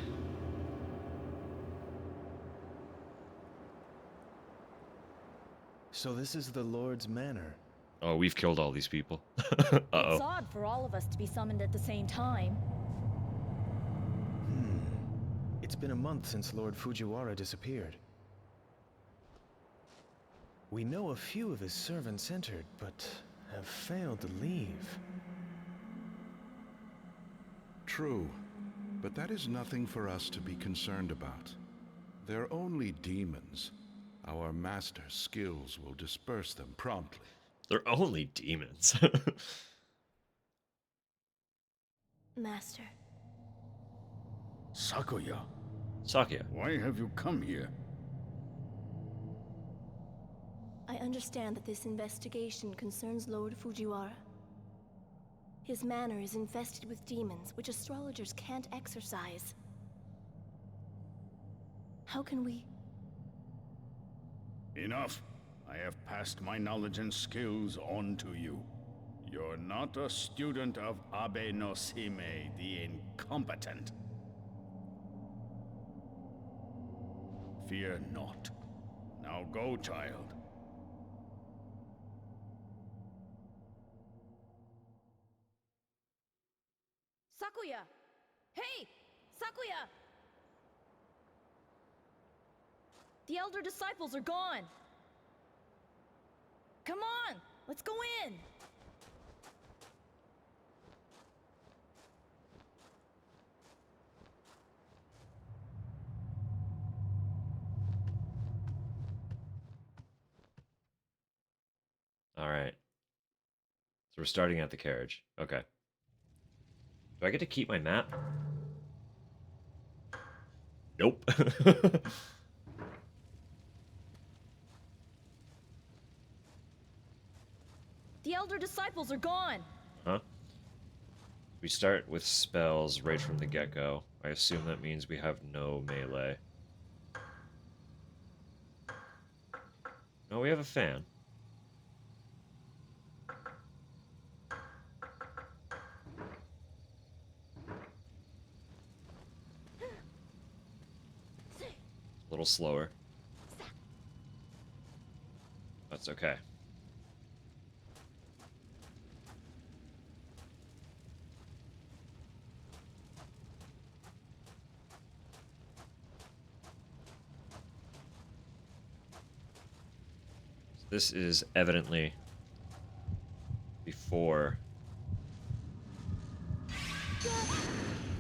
So this is the Lord's Manor. Oh, we've killed all these people. It's Uh-oh. odd for all of us to be summoned at the same time. It's been a month since Lord Fujiwara disappeared. We know a few of his servants entered, but have failed to leave. True, but that is nothing for us to be concerned about. They're only demons. Our master's skills will disperse them promptly. They're only demons. Master. Sakuya, Sakia. why have you come here? I understand that this investigation concerns Lord Fujiwara. His manor is infested with demons, which astrologers can't exorcise. How can we... Enough. I have passed my knowledge and skills on to you. You're not a student of Abe no Sime, the incompetent. Fear not. Now go, child. Sakuya! Hey! Sakuya! The elder disciples are gone! Come on! Let's go in! All right. So we're starting at the carriage. Okay. Do I get to keep my map? Nope. The elder disciples are gone! Huh? We start with spells right from the get-go. I assume that means we have no melee. No, we have a fan. A little slower. That's okay. This is evidently before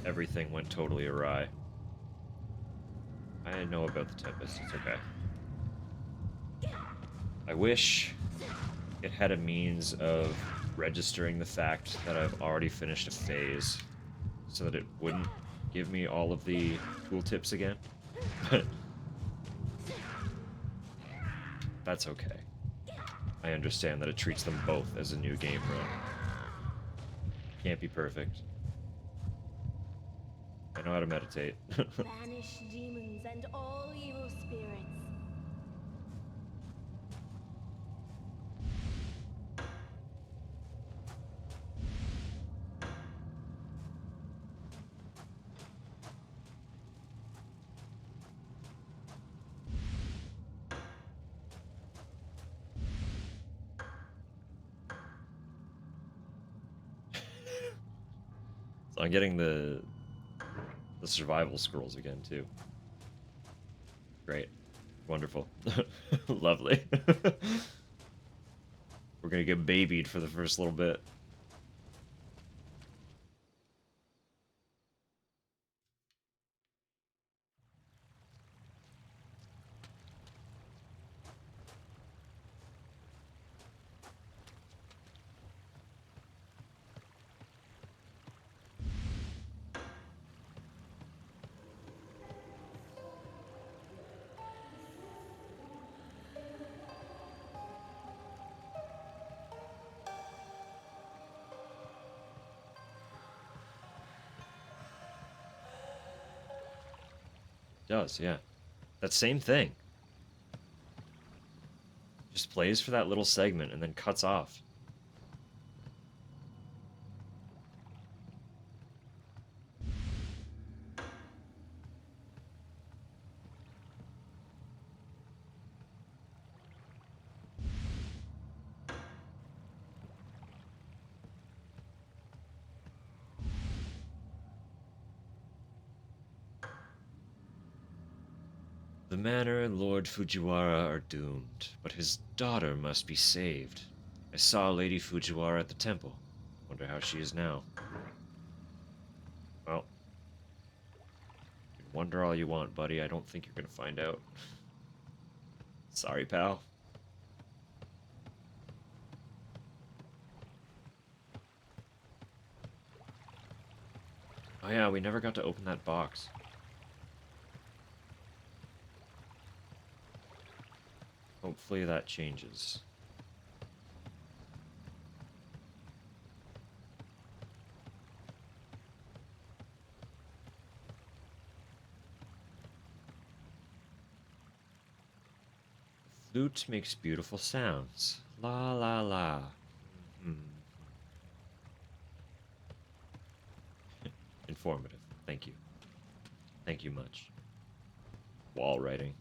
everything went totally awry. I know about the Tempest, it's okay. I wish it had a means of registering the fact that I've already finished a phase so that it wouldn't give me all of the tooltips again. But that's okay. I understand that it treats them both as a new game run. Can't be perfect. I know how to meditate. Banish demons and all evil spirits. So I'm getting the survival scrolls again too. Great. Wonderful. Lovely. We're gonna get babied for the first little bit. Does, yeah. That same thing. Just plays for that little segment and then cuts off. The manor and Lord Fujiwara are doomed, but his daughter must be saved. I saw Lady Fujiwara at the temple. Wonder how she is now. Well, you can wonder all you want, buddy. I don't think you're gonna find out. Sorry, pal. Oh yeah, we never got to open that box. Hopefully that changes. The flute makes beautiful sounds. La la la. Hmm. Informative. Thank you. Thank you much. Wall writing.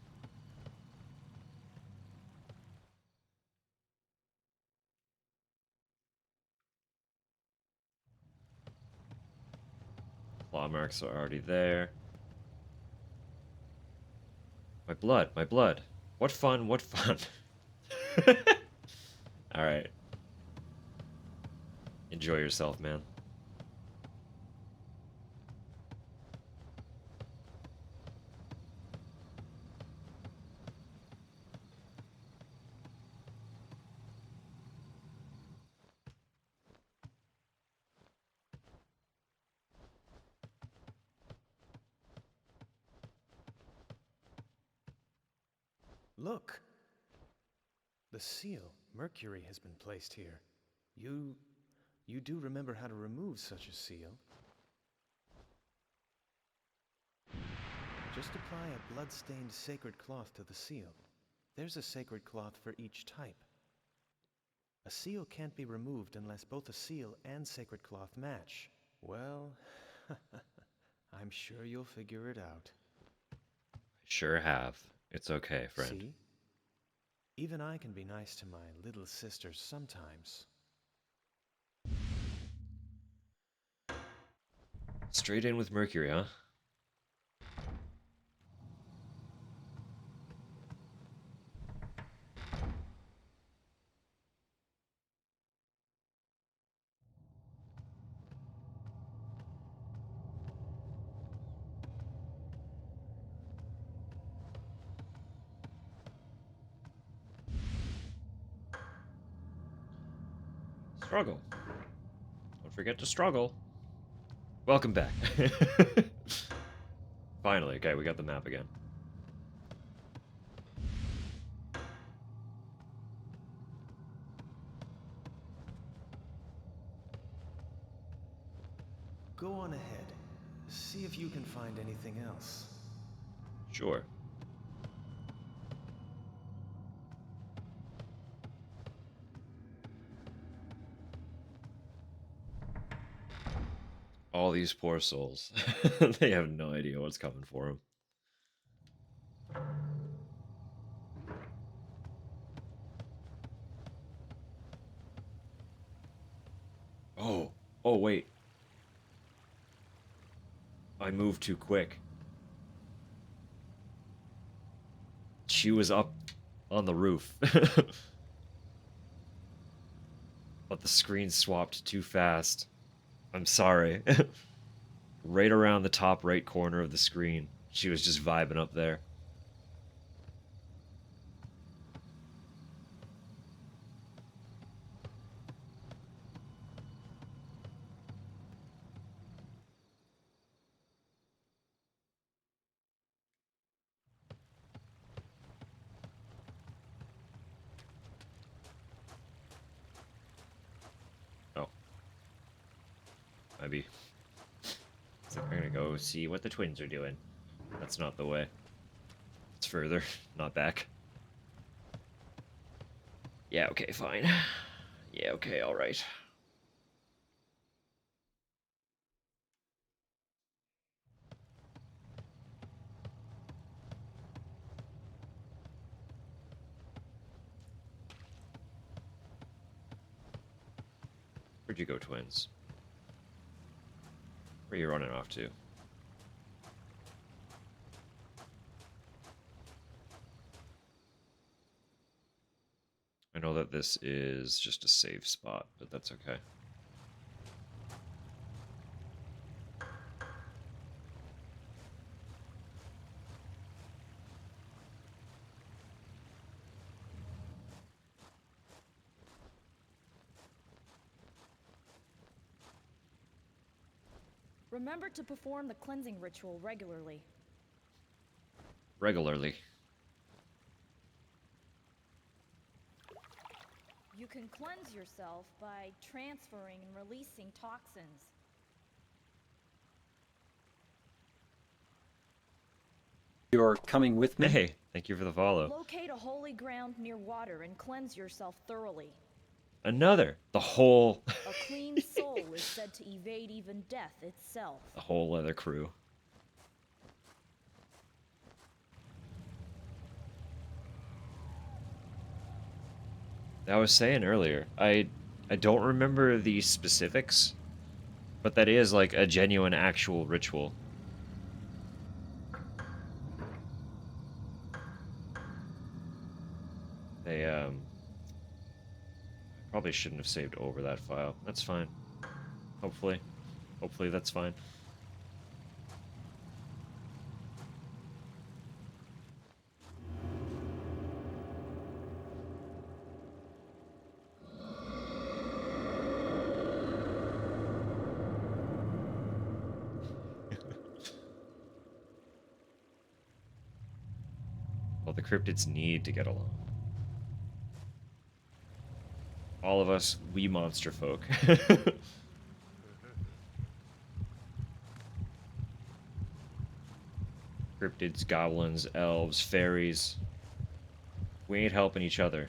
Claw marks are already there. My blood, my blood. What fun, what fun. Alright. Enjoy yourself, man. Look! The seal, Mercury, has been placed here. You do remember how to remove such a seal? Just apply a blood-stained sacred cloth to the seal. There's a sacred cloth for each type. A seal can't be removed unless both a seal and sacred cloth match. Well, I'm sure you'll figure it out. Sure have. It's okay, friend. See? Even I can be nice to my little sisters sometimes. Straight in with Mercury, huh? Struggle. Don't forget to struggle. Welcome back. Finally, okay, we got the map again. Go on ahead. See if you can find anything else. Sure. All these poor souls. They have no idea what's coming for them. Oh. Oh, wait. I moved too quick. She was up on the roof. But the screen swapped too fast. I'm sorry. Right around the top right corner of the screen. She was just vibing up there. Oh. Maybe. So I'm gonna go see what the twins are doing. That's not the way. It's further, not back. Yeah, okay, fine. Yeah, okay, alright. Where'd you go, twins? Where are you running off to? I know that this is just a save spot, but that's okay. Remember to perform the cleansing ritual regularly. Regularly. You can cleanse yourself by transferring and releasing toxins. You're coming with me? Hey, thank you for the follow. Locate a holy ground near water and cleanse yourself thoroughly. Another. The whole... A clean soul is said to evade even death itself. the whole other crew. I was saying earlier, I don't remember the specifics, but that is like a genuine actual ritual. They probably shouldn't have saved over that file. That's fine. Hopefully that's fine. Well, the cryptids need to get along. All of us, we monster folk. Cryptids, goblins, elves, fairies. We ain't helping each other.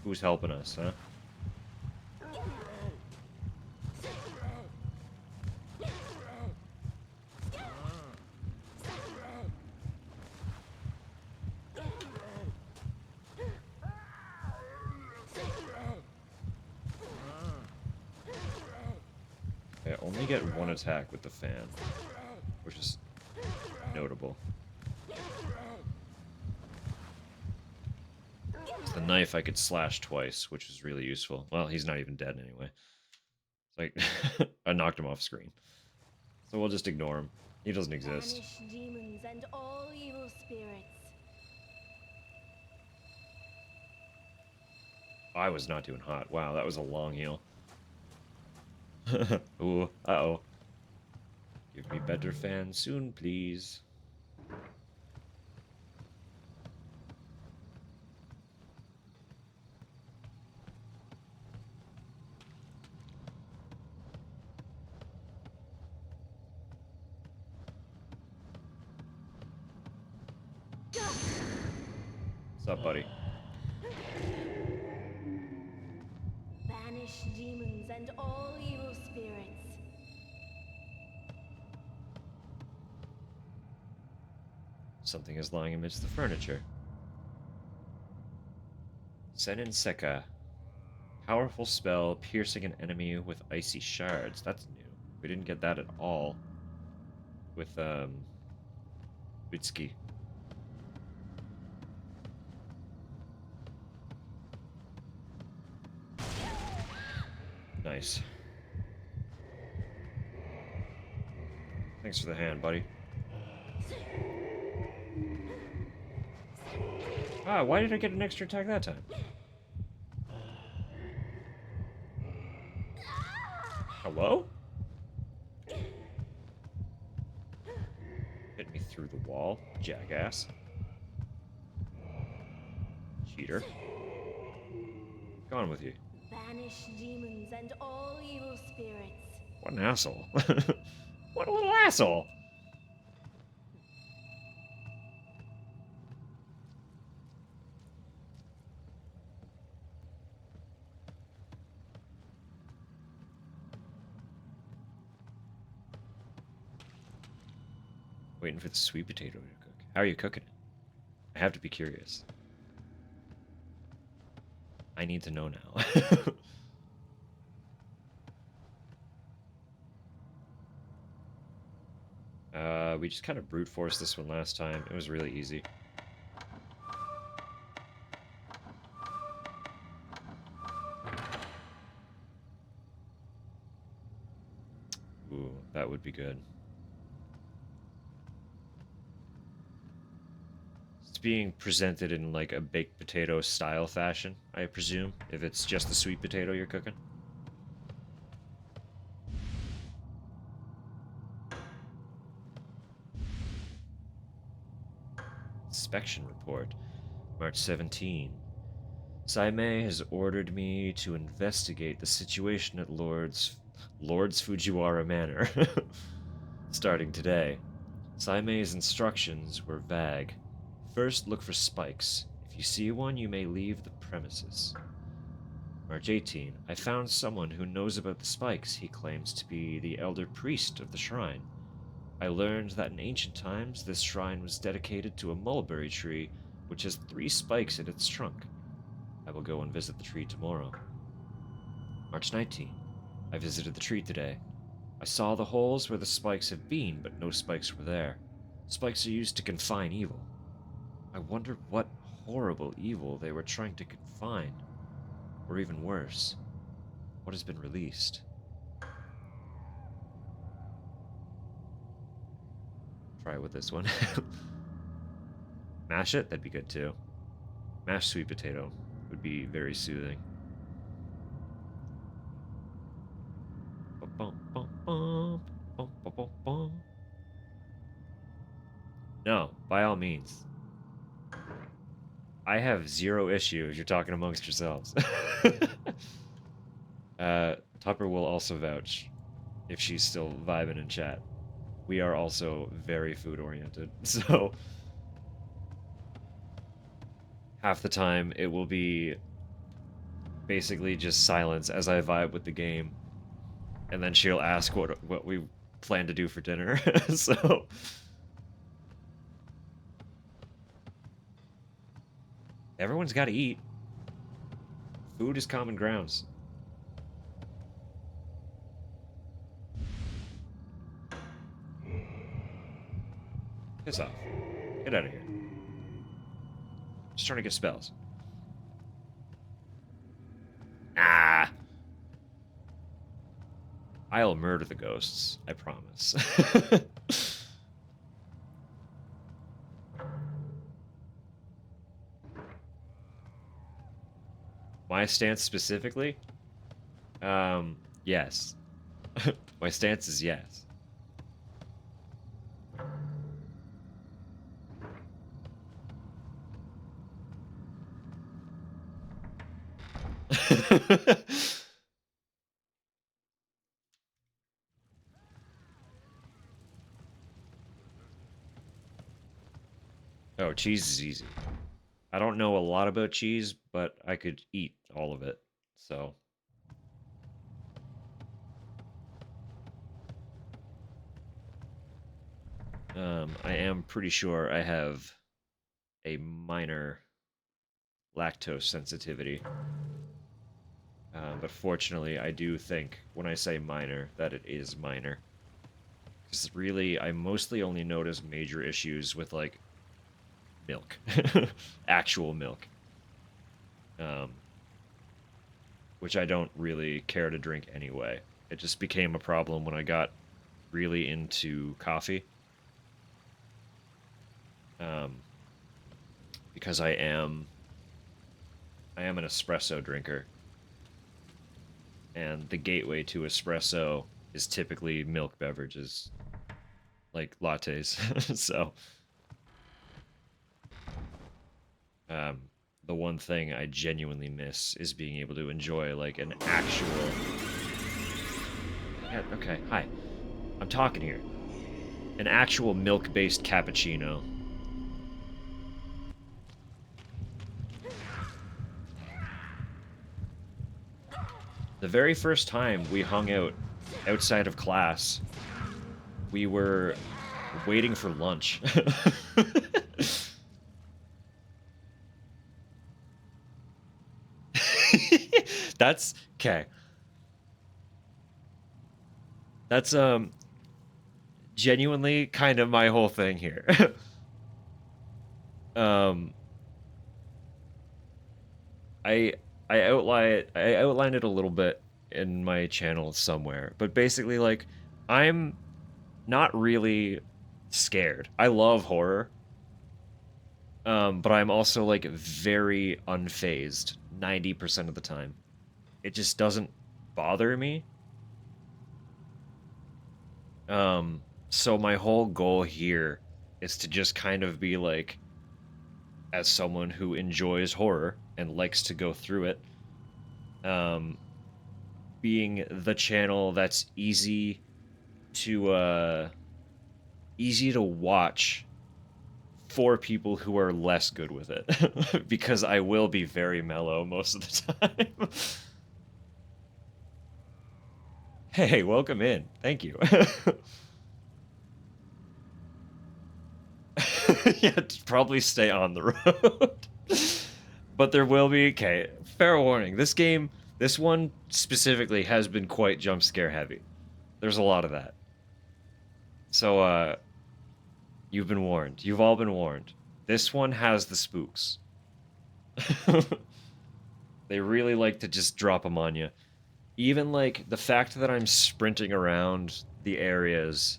Who's helping us, huh? I only get one attack with the fan, which is notable. With the knife, I could slash twice, which is really useful. Well, he's not even dead anyway. It's like, I knocked him off screen. So we'll just ignore him. He doesn't exist. Banish demons and all evil spirits. I was not doing hot. Wow, that was a long heal. Ooh, uh-oh. Give me better fans soon, please. What's up, buddy? Banish demons and all evil spirits. Something is lying amidst the furniture. Senin Seka. Powerful spell, piercing an enemy with icy shards. That's new. We didn't get that at all. with Witski. Nice. Thanks for the hand, buddy. Ah, why did I get an extra attack that time? Hello? Hit me through the wall, jackass. Cheater. Gone with you. Banish demons and all evil spirits. What an asshole. What a little asshole. Waiting for the sweet potato to cook. How are you cooking it? I have to be curious. I need to know now. We just kind of brute forced this one last time. It was really easy. Ooh, that would be good. It's being presented in like a baked potato style fashion, I presume, if it's just the sweet potato you're cooking. Inspection report, March 17. Saimei has ordered me to investigate the situation at Lord's Fujiwara Manor. Starting today. Saimei's instructions were vague. First, look for spikes. If you see one, you may leave the premises. March 18. I found someone who knows about the spikes. He claims to be the elder priest of the shrine. I learned that in ancient times, this shrine was dedicated to a mulberry tree, which has 3 spikes in its trunk. I will go and visit the tree tomorrow. March 19. I visited the tree today. I saw the holes where the spikes have been, but no spikes were there. Spikes are used to confine evil. I wonder what horrible evil they were trying to confine. Or even worse, what has been released? Try it with this one. Mash it? That'd be good too. Mashed sweet potato would be very soothing. No, by all means. I have 0 issue if you're talking amongst yourselves. Tupper will also vouch if she's still vibing in chat. We are also very food oriented, so half the time it will be basically just silence as I vibe with the game, and then she'll ask what we plan to do for dinner. So everyone's got to eat. Food is common grounds. Piss off. Get out of here. Just trying to get spells. Ah. I'll murder the ghosts, I promise. My stance specifically? Yes. My stance is yes. Oh, cheese is easy. I don't know a lot about cheese, but I could eat all of it, so. I am pretty sure I have a minor lactose sensitivity. But fortunately, I do think when I say minor that it is minor. Because really, I mostly only notice major issues with, like, milk. Actual milk. Which I don't really care to drink anyway. It just became a problem when I got really into coffee. Because I am an espresso drinker. And the gateway to espresso is typically milk beverages. Like lattes. So the one thing I genuinely miss is being able to enjoy like an actual... Yeah, okay, hi. I'm talking here. An actual milk-based cappuccino. The very first time we hung out outside of class, we were waiting for lunch. That's okay. That's genuinely kind of my whole thing here. I outlined it a little bit in my channel somewhere, but basically like I'm not really scared. I love horror. But I'm also like very unfazed 90% of the time. It just doesn't bother me. So my whole goal here is to just kind of be like, as someone who enjoys horror and likes to go through it, being the channel that's easy to watch for people who are less good with it. Because I will be very mellow most of the time. Hey, welcome in. Thank you. Yeah, probably stay on the road. But there will be... Okay, fair warning. This one specifically has been quite jump scare heavy. There's a lot of that. So, you've been warned. You've all been warned. This one has the spooks. They really like to just drop them on you. Even, like, the fact that I'm sprinting around the areas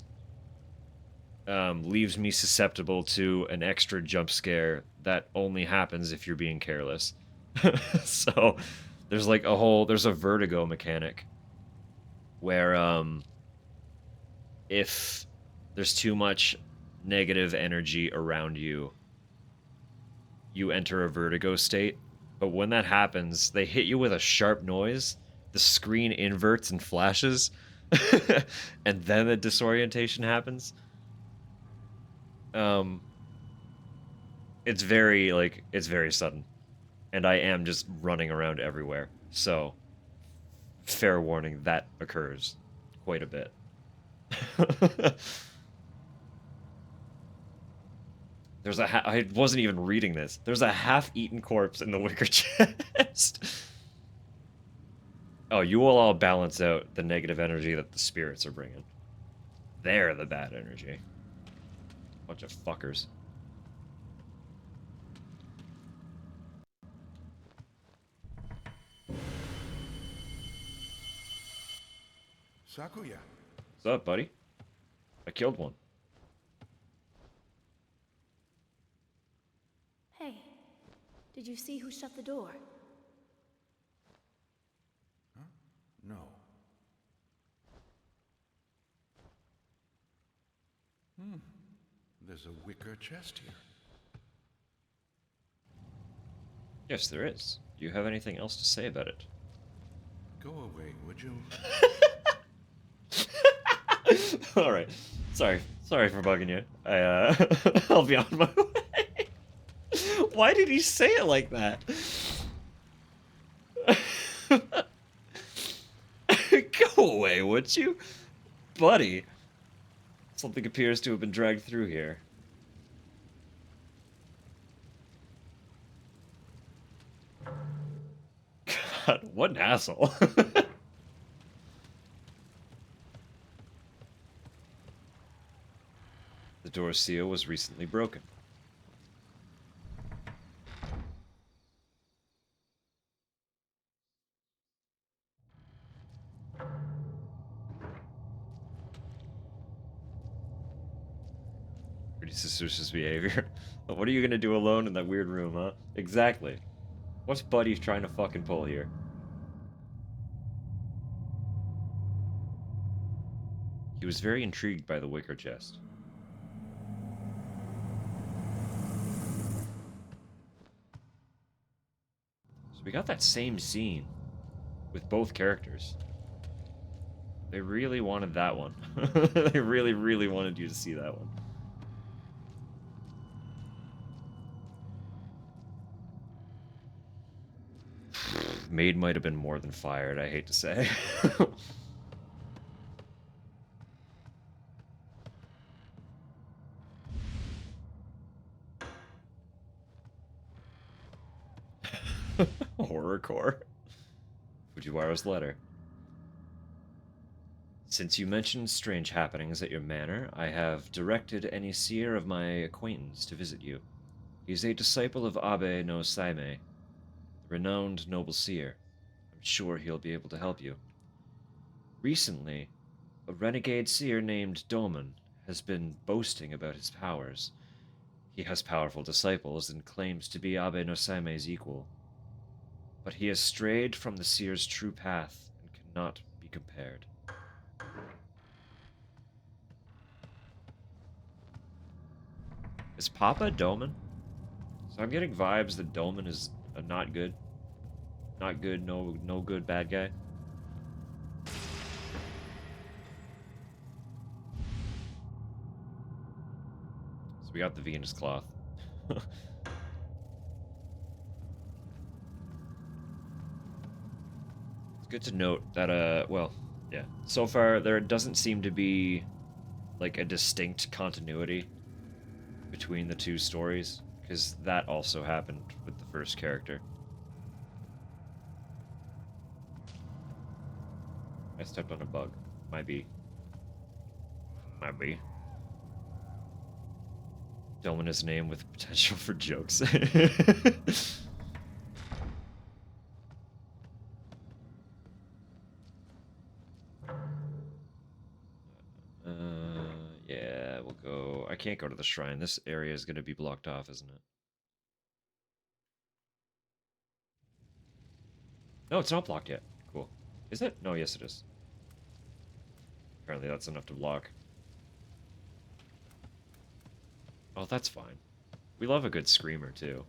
leaves me susceptible to an extra jump scare that only happens if you're being careless. So, there's, like, there's a vertigo mechanic where, if there's too much negative energy around you, you enter a vertigo state. But when that happens, they hit you with a sharp noise, the screen inverts and flashes, and then the disorientation happens. It's very sudden. And I am just running around everywhere. So, fair warning, that occurs quite a bit. I wasn't even reading this. There's a half-eaten corpse in the wicker chest. Oh, you will all balance out the negative energy that the spirits are bringing. They're the bad energy. Bunch of fuckers. Sakuya, What's up, buddy? I killed one. Hey, did you see who shut the door? no. There's a wicker chest here. Yes, there is. Do you have anything else to say about it? Go away, would you? All right. Sorry for bugging you. I'll be on my way. Why did he say it like that? Go away, would you? Buddy. Something appears to have been dragged through here. God, what an asshole. door seal was recently broken. Pretty suspicious behavior. What are you gonna do alone in that weird room, huh? Exactly. What's Buddy trying to fucking pull here? He was very intrigued by the wicker chest. So we got that same scene with both characters. They really wanted that one. They really, really wanted you to see that one. Maid might have been more than fired, I hate to say. Horrorcore. Fujiwara's letter. Since you mentioned strange happenings at your manor, I have directed any seer of my acquaintance to visit you. He is a disciple of Abe no Saime, the renowned noble seer. I'm sure he'll be able to help you. Recently, a renegade seer named Doman has been boasting about his powers. He has powerful disciples and claims to be Abe no Saime's equal. But he has strayed from the seer's true path and cannot be compared. Is Papa Doman? So I'm getting vibes that Doman is a not good, no good bad guy. So we got the Venus cloth. It's good to note that, well, yeah. So far, there doesn't seem to be, like, a distinct continuity between the two stories, because that also happened with the first character. I stepped on a bug. Might be. Doman is a name with potential for jokes. Yeah, we'll go. I can't go to the shrine. This area is going to be blocked off, isn't it? No, it's not blocked yet. Cool. Is it? No, yes it is. Apparently that's enough to block. Oh, that's fine. We love a good screamer, too.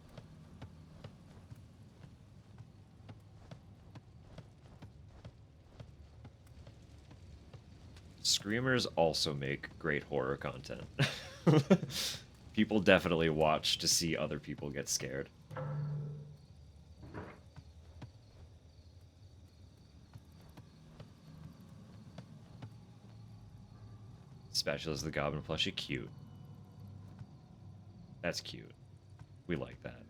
Screamers also make great horror content. People definitely watch to see other people get scared. Spatula's the goblin plushie. Cute. That's cute. We like that.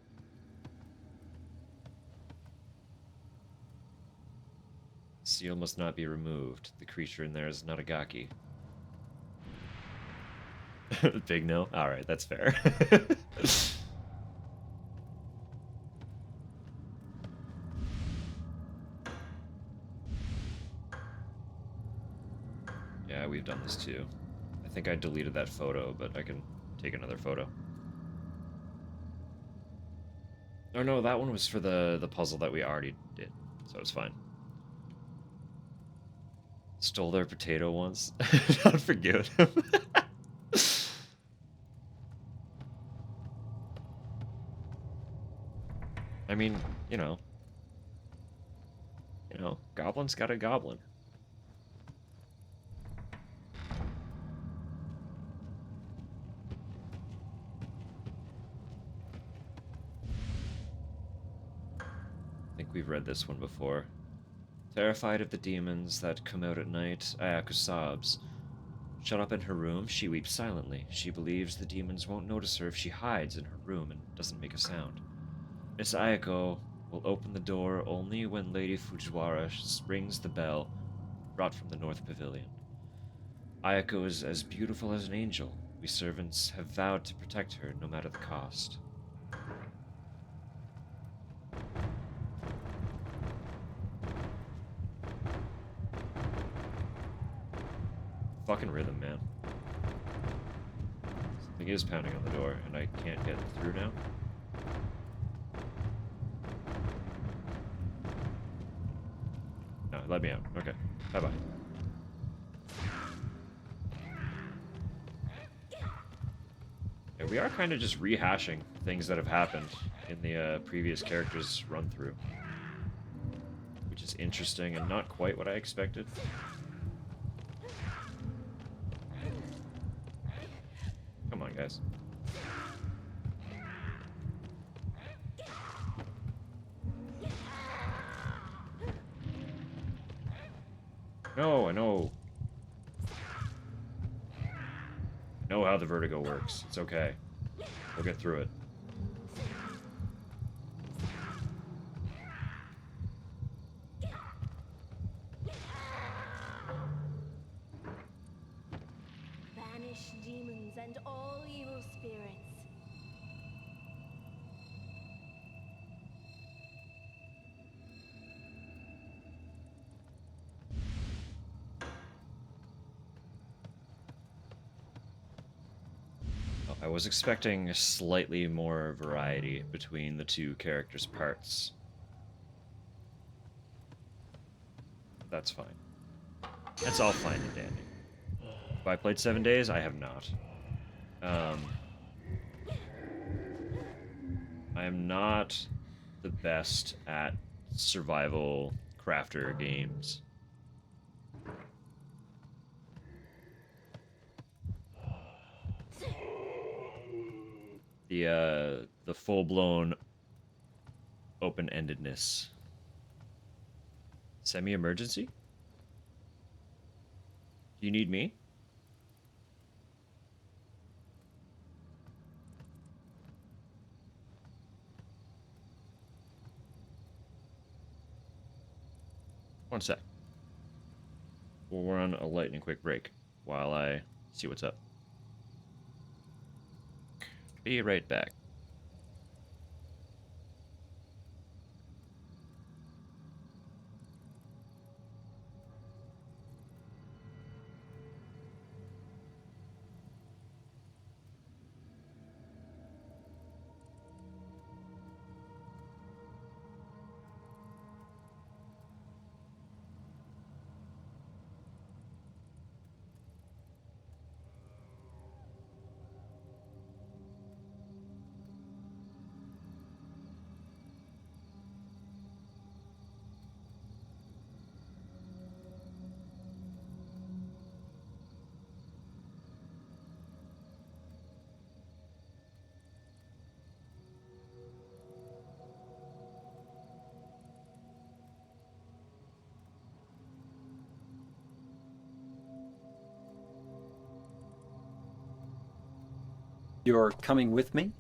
Seal must not be removed. The creature in there is not a gaki. Big no? Alright, that's fair. Yeah, we've done this too. I think I deleted that photo, but I can take another photo. Oh no, that one was for the puzzle that we already did, so it's fine. Stole their potato once. Don't forgive him. I mean, you know, goblin's got a goblin. I think we've read this one before. Terrified of the demons that come out at night, Ayako sobs. Shut up in her room, she weeps silently. She believes the demons won't notice her if she hides in her room and doesn't make a sound. Miss Ayako will open the door only when Lady Fujiwara rings the bell brought from the North Pavilion. Ayako is as beautiful as an angel, We servants have vowed to protect her no matter the cost. Fucking rhythm, man. Something is pounding on the door, and I can't get through now. No, let me out. Okay. Bye-bye. Yeah, we are kind of just rehashing things that have happened in the previous characters' run-through. Which is interesting and not quite what I expected. Come on, guys. No, I know. I know how the vertigo works. It's okay. We'll get through it. Banish demons and all evil spirits. I was expecting slightly more variety between the two characters' parts. That's fine. That's all fine and dandy. Have I played 7 days? I have not. I am not the best at survival crafter games. The full-blown open-endedness. Semi-emergency? Do you need me? One sec. We'll run a lightning quick break while I see what's up. Be right back. You're coming with me?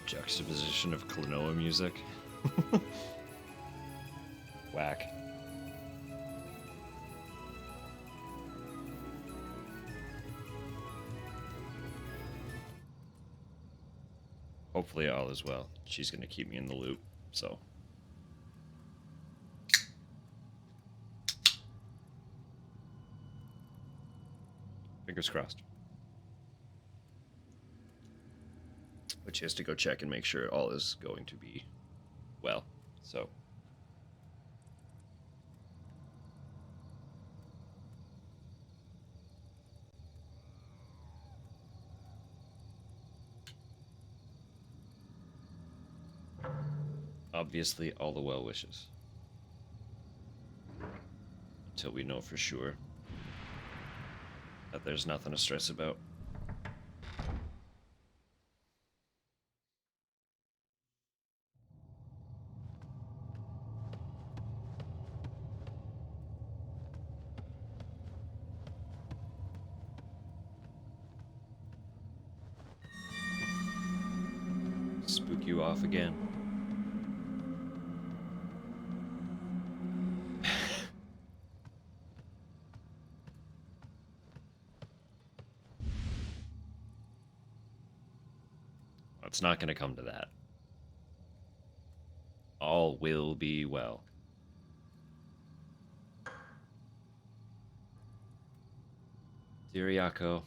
Juxtaposition of Klonoa music. Whack. Hopefully all is well. She's gonna keep me in the loop, so. Fingers crossed. But she has to go check and make sure all is going to be well, so. Obviously, all the well wishes. Until we know for sure that there's nothing to stress about. Spook you off again. It's not going to come to that. All will be well. Dear Yako,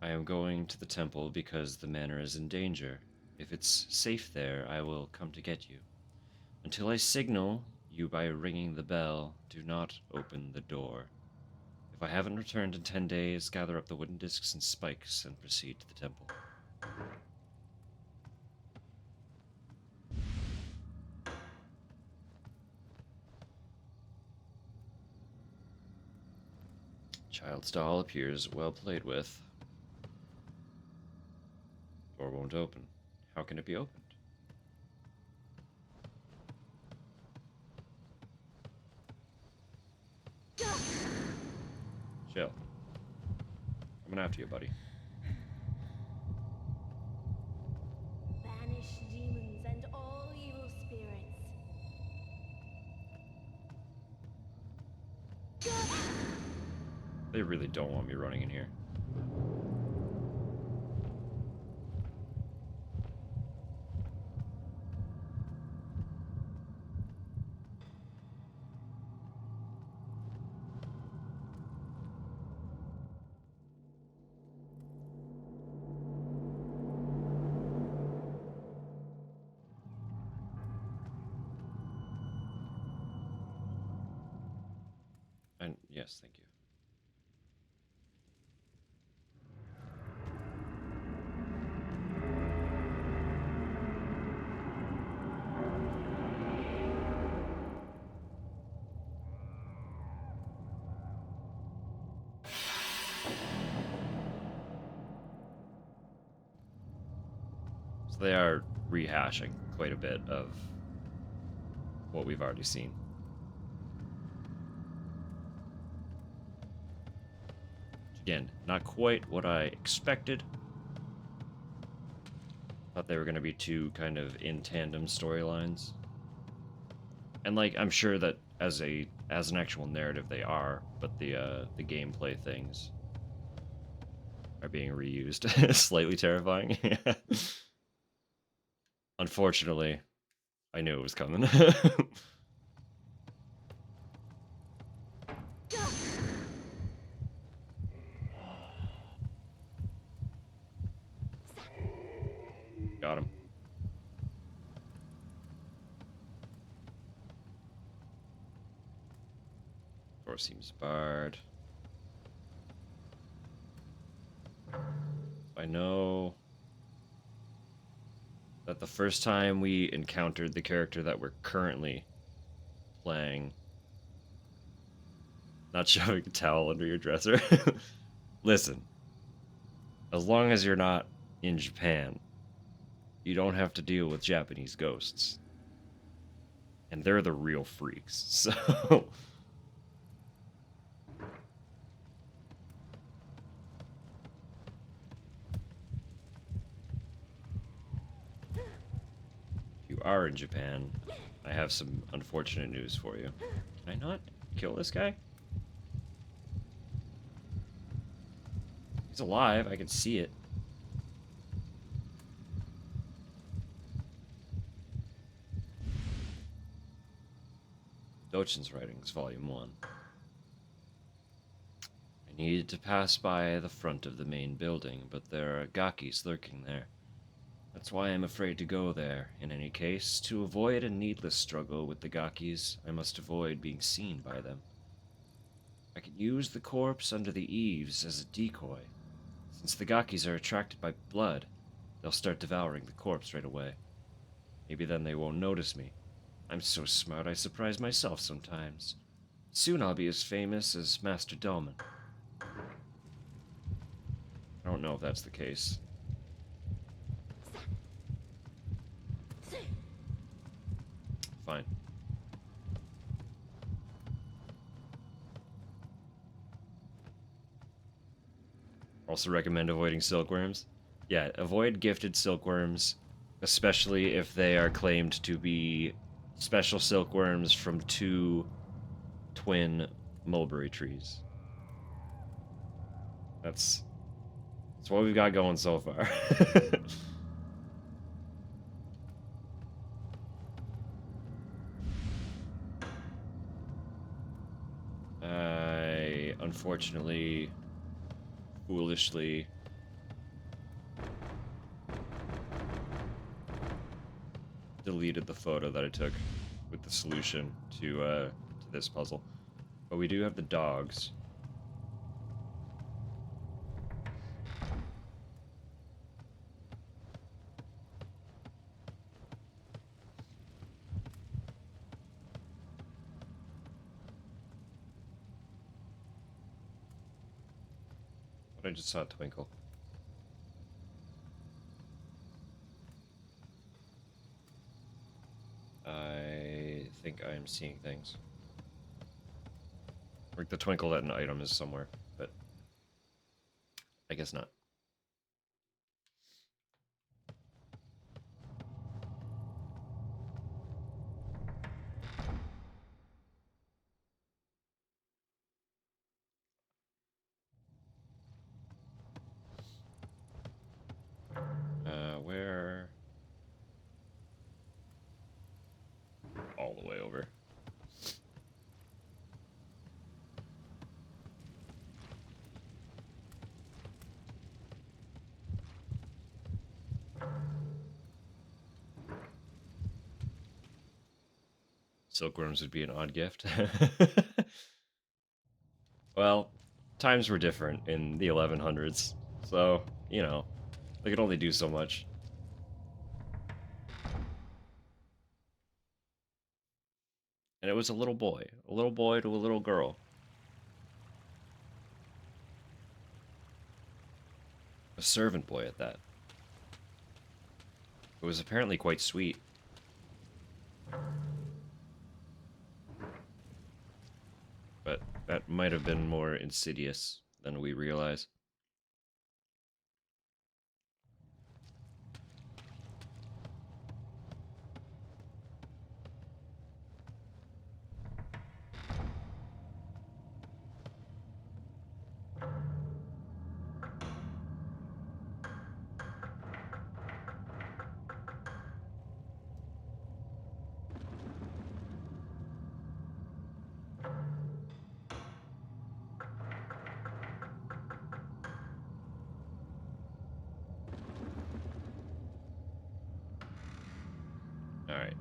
I am going to the temple because the manor is in danger. If it's safe there, I will come to get you. Until I signal you by ringing the bell, do not open the door. If I haven't returned in 10 days, gather up the wooden discs and spikes and proceed to the temple. Child's doll appears well played with. Door won't open. How can it be opened? Chill. Coming after you, buddy. Banish demons and all evil spirits. They really don't want me running in here. And yes, thank you. So they are rehashing quite a bit of what we've already seen. Again, not quite what I expected. Thought they were going to be two kind of in tandem storylines. And like, I'm sure that as an actual narrative they are, but the gameplay things are being reused. Slightly terrifying. Unfortunately, I knew it was coming. Got him. Door seems barred. I know that the first time we encountered the character that we're currently playing, not shoving a towel under your dresser. Listen, as long as you're not in Japan, you don't have to deal with Japanese ghosts. And they're the real freaks, so... are in Japan, I have some unfortunate news for you. Can I not kill this guy? He's alive, I can see it. Dochin's Writings, Volume 1. I needed to pass by the front of the main building, but there are Gakis lurking there. That's why I'm afraid to go there. In any case, to avoid a needless struggle with the Gakis, I must avoid being seen by them. I can use the corpse under the eaves as a decoy. Since the Gakis are attracted by blood, they'll start devouring the corpse right away. Maybe then they won't notice me. I'm so smart I surprise myself sometimes. Soon I'll be as famous as Master Dolman. I don't know if that's the case. Fine. Also recommend avoiding silkworms. Yeah, avoid gifted silkworms, especially if they are claimed to be special silkworms from 2 twin mulberry trees. That's what we've got going so far. I unfortunately, foolishly, deleted the photo that I took with the solution to this puzzle. But we do have the dogs. But I just saw a twinkle. I think I am seeing things. Like the twinkle that an item is somewhere, but I guess not. Where? All the way over. Silkworms would be an odd gift. Well, times were different in the 1100s, so, you know, they could only do so much. And it was a little boy to a little girl. A servant boy at that. It was apparently quite sweet. But that might have been more insidious than we realize. Alright.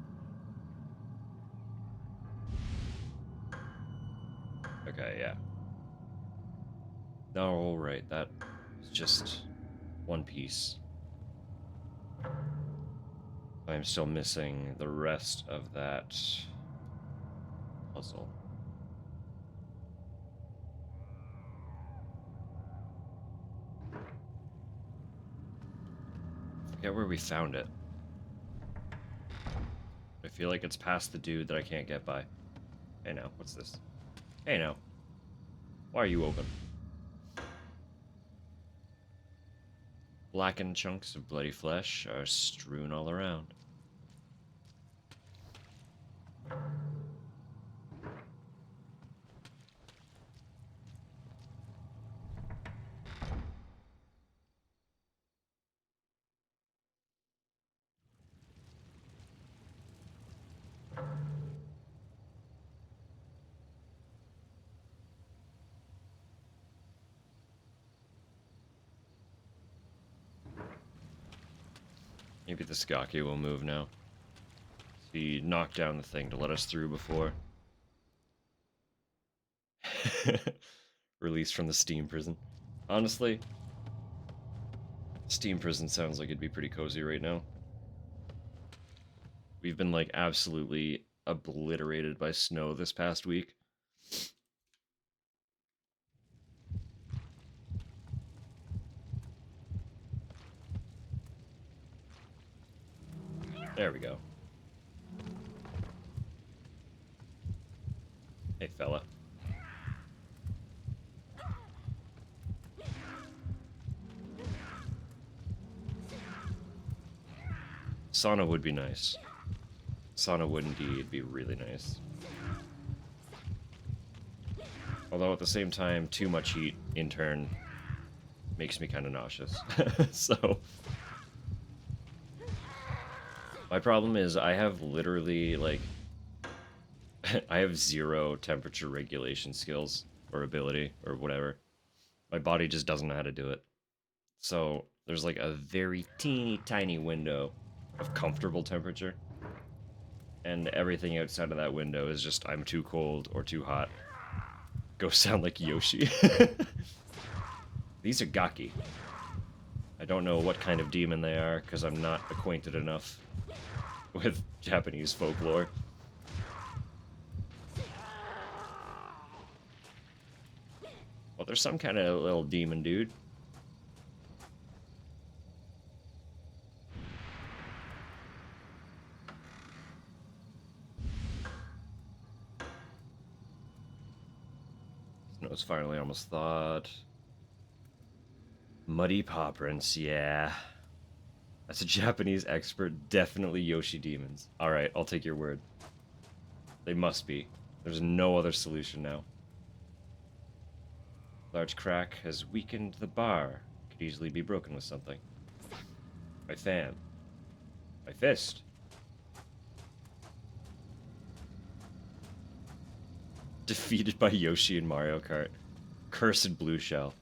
Okay, yeah. No, right, that is just one piece. I'm still missing the rest of that puzzle. Forget where we found it. I feel like it's past the dude that I can't get by. Hey now, what's this? Hey now. Why are you open? Blackened chunks of bloody flesh are strewn all around. Maybe the Skaki will move now. He knocked down the thing to let us through before. Released from the Steam prison. Honestly, Steam prison sounds like it'd be pretty cozy right now. We've been like absolutely obliterated by snow this past week. There we go. Hey, fella. Sauna would be nice. Sauna would indeed be really nice. Although at the same time, too much heat, in turn, makes me kind of nauseous. So... my problem is I have literally, like... I have 0 temperature regulation skills, or ability, or whatever. My body just doesn't know how to do it. So, there's like a very teeny tiny window of comfortable temperature. And everything outside of that window is just, I'm too cold or too hot. Go sound like Yoshi. These are Gaki. I don't know what kind of demon they are, because I'm not acquainted enough with Japanese folklore. Well, there's some kind of little demon dude. Snow's finally almost thawed. Muddy paw prints, yeah. That's a Japanese expert, definitely Yoshi demons. Alright, I'll take your word. They must be. There's no other solution now. Large crack has weakened the bar. Could easily be broken with something. My fan. My fist. Defeated by Yoshi in Mario Kart. Cursed blue shell.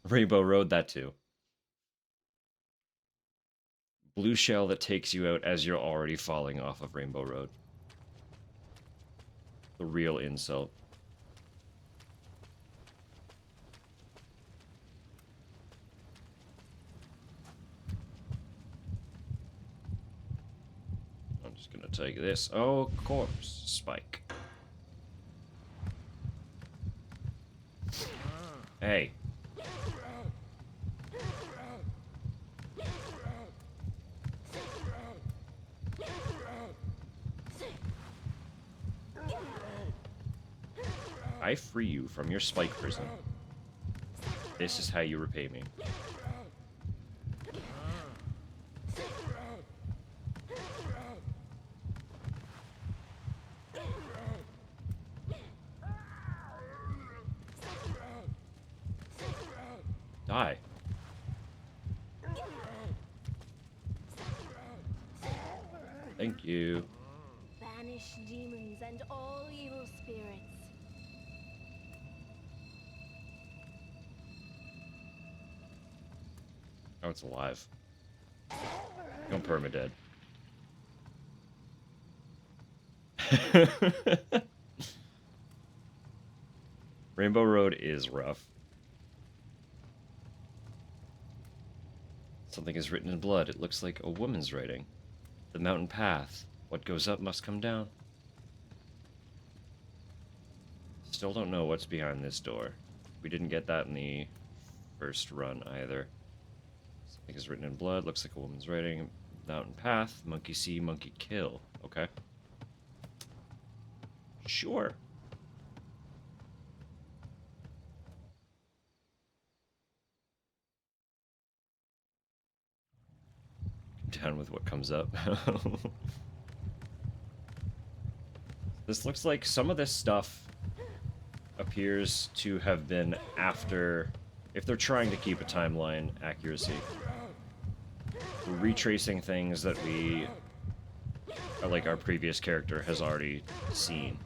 Rainbow Road, that too. Blue shell that takes you out as you're already falling off of Rainbow Road. The real insult. I'm just gonna take this. Oh, corpse spike. Hey. I free you from your spike prison. This is how you repay me. Die. Thank you. Banish demons and all evil spirits. Oh, it's alive. Go permadead. Rainbow Road is rough. Something is written in blood. It looks like a woman's writing. The mountain path. What goes up must come down. Still don't know what's behind this door. We didn't get that in the first run either. Something is written in blood. Looks like a woman's writing. Mountain path. Monkey see, monkey kill. Okay. Sure. down with what comes up. This looks like some of this stuff appears to have been after, if they're trying to keep a timeline accuracy. We're retracing things that we, like our previous character has already seen.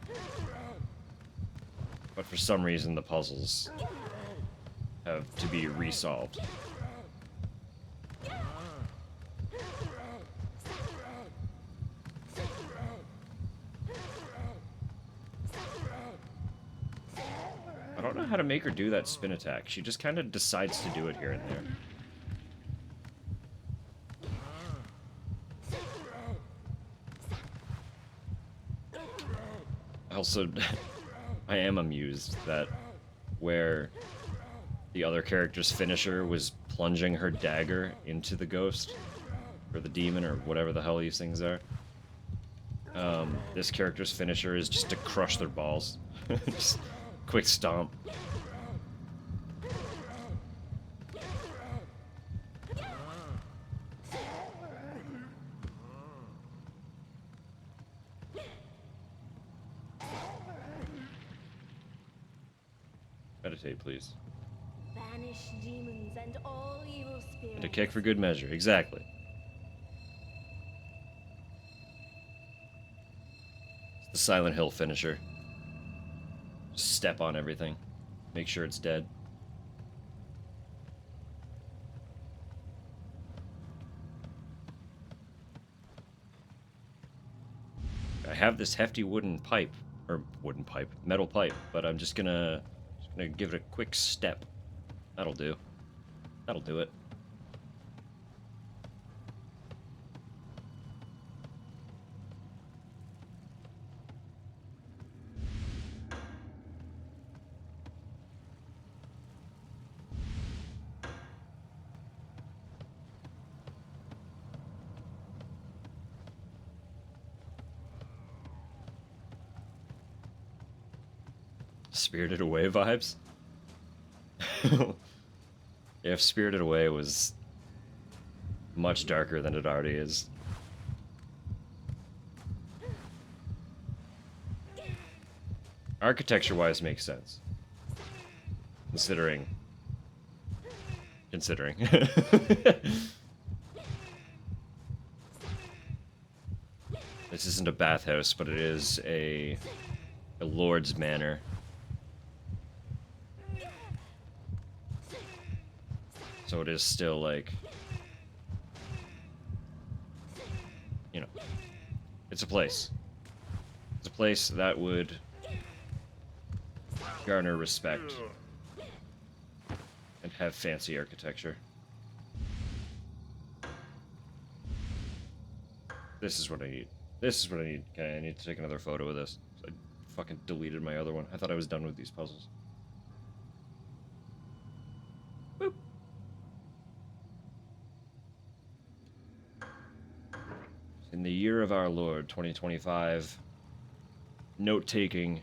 But for some reason the puzzles have to be resolved. I don't know how to make her do that spin attack. She just kind of decides to do it here and there. Also, I am amused that where the other character's finisher was plunging her dagger into the ghost, or the demon, or whatever the hell these things are, this character's finisher is just to crush their balls. Just quick stomp. Meditate, please. Banish demons and all evil spirits. And a kick for good measure, exactly. It's the Silent Hill finisher. Just step on everything. Make sure it's dead. I have this hefty wooden pipe, or metal pipe, but I'm just gonna give it a quick step. That'll do. That'll do it. Spirited Away vibes? If Spirited Away was much darker than it already is. Architecture-wise makes sense. Considering. This isn't a bathhouse, but it is a lord's manor. So it is still like, you know, it's a place. It's a place that would garner respect and have fancy architecture. This is what I need. This is what I need. Okay, I need to take another photo of this. I fucking deleted my other one. I thought I was done with these puzzles. Boop. In the year of our Lord, 2025, note-taking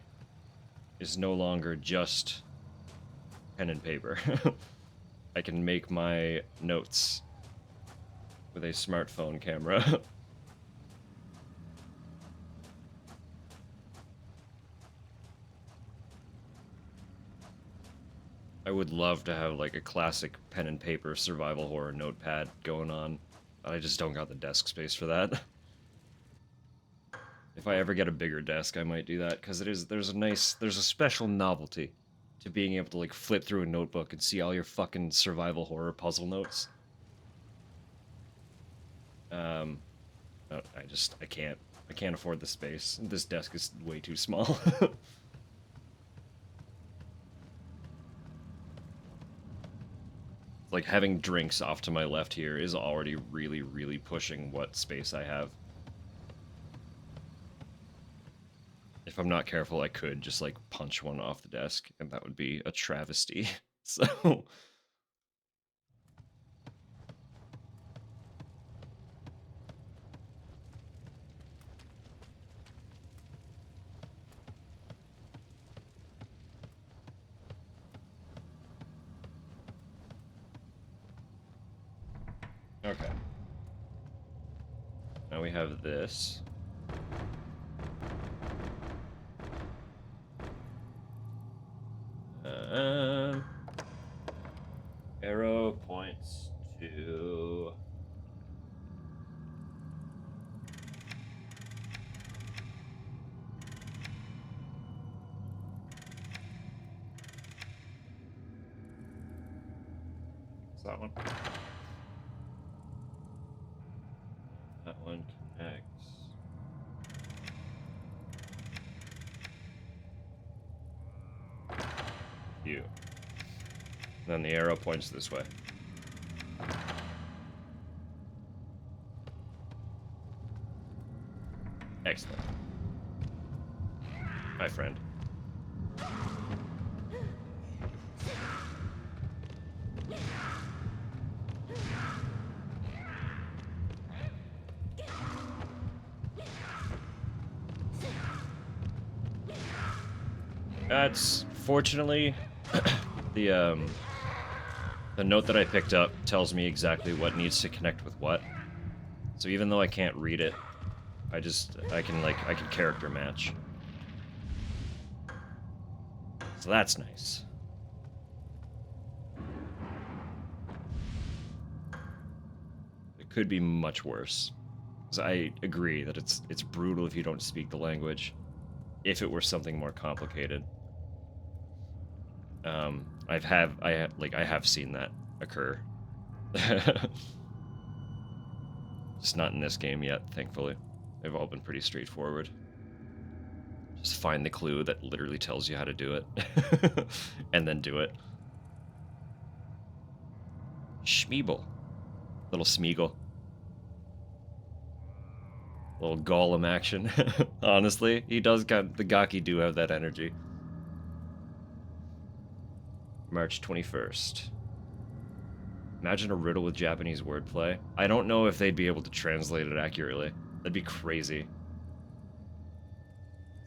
is no longer just pen and paper. I can make my notes with a smartphone camera. I would love to have like a classic pen and paper survival horror notepad going on. I just don't got the desk space for that. If I ever get a bigger desk, I might do that, because there's a special novelty to being able to like flip through a notebook and see all your fucking survival horror puzzle notes. I can't afford the space. This desk is way too small. Like having drinks off to my left here is already really, really pushing what space I have. If I'm not careful, I could just like punch one off the desk, and that would be a travesty. So okay. Now we have this. Arrow points to... What's that one? That one connects. You. Then the arrow points this way. Excellent. My friend. That's fortunately the note that I picked up tells me exactly what needs to connect with what. So even though I can't read it, I can character match. So that's nice. It could be much worse. 'Cause I agree that it's brutal if you don't speak the language. If it were something more complicated. I have seen that occur. Just not in this game yet, thankfully. They've all been pretty straightforward. Just find the clue that literally tells you how to do it. And then do it. Schmeeble. Little Smeagol. Little Golem action. Honestly, he does the Gaki do have that energy. March 21st. Imagine a riddle with Japanese wordplay. I don't know if they'd be able to translate it accurately. That'd be crazy.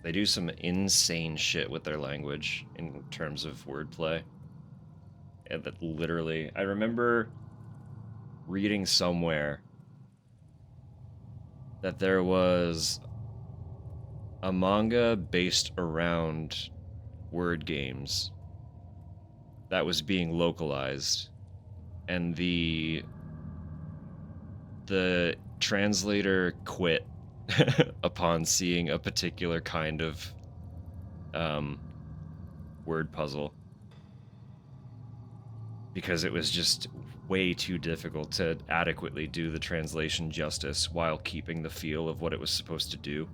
They do some insane shit with their language in terms of wordplay. And that literally... I remember reading somewhere that there was a manga based around word games that was being localized, and the translator quit upon seeing a particular kind of word puzzle because it was just way too difficult to adequately do the translation justice while keeping the feel of what it was supposed to do.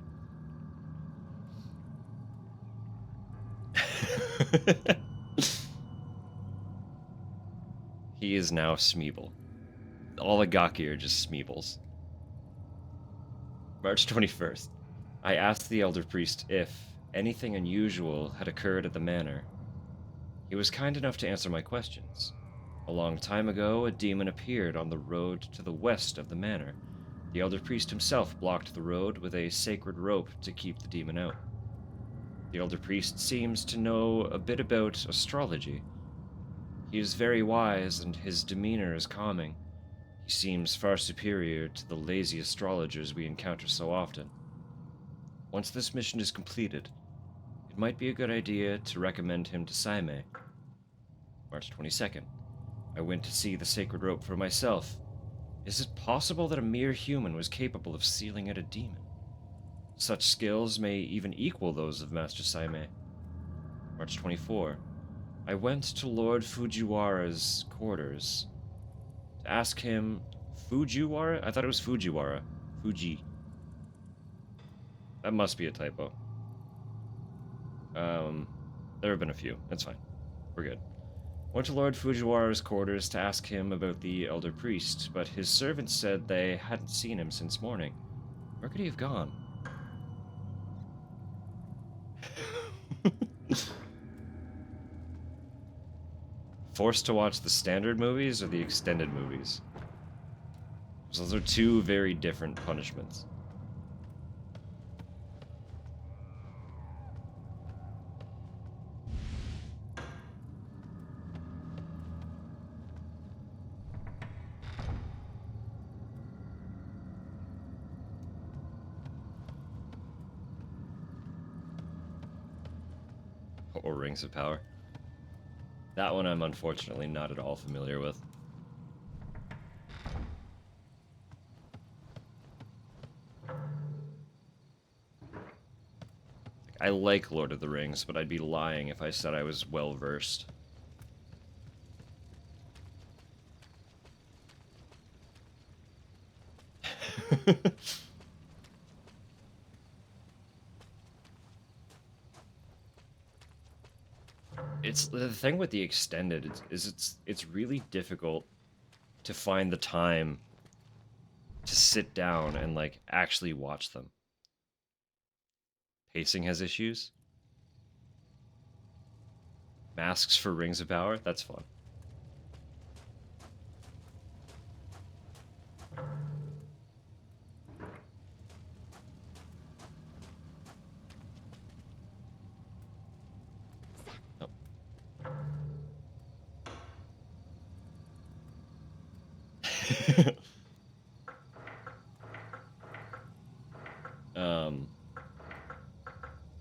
He is now Smeeble. All the Gaki are just Smeebles. March 21st. I asked the Elder Priest if anything unusual had occurred at the manor. He was kind enough to answer my questions. A long time ago, a demon appeared on the road to the west of the manor. The Elder Priest himself blocked the road with a sacred rope to keep the demon out. The Elder Priest seems to know a bit about astrology. He is very wise, and his demeanor is calming. He seems far superior to the lazy astrologers we encounter so often. Once this mission is completed, it might be a good idea to recommend him to Saime. March 22nd. I went to see the sacred rope for myself. Is it possible that a mere human was capable of sealing out a demon? Such skills may even equal those of Master Saime. March 24. I went to Lord Fujiwara's quarters to ask him... Fujiwara? I thought it was Fujiwara. Fuji. That must be a typo. There have been a few. That's fine. We're good. Went to Lord Fujiwara's quarters to ask him about the Elder Priest, but his servants said they hadn't seen him since morning. Where could he have gone? Forced to watch the standard movies or the extended movies? So those are two very different punishments. or Rings of Power. That one I'm unfortunately not at all familiar with. I like Lord of the Rings, but I'd be lying if I said I was well-versed. It's the thing with the extended it's really difficult to find the time to sit down and like actually watch them. Pacing has issues. Masks for Rings of Power, that's fun.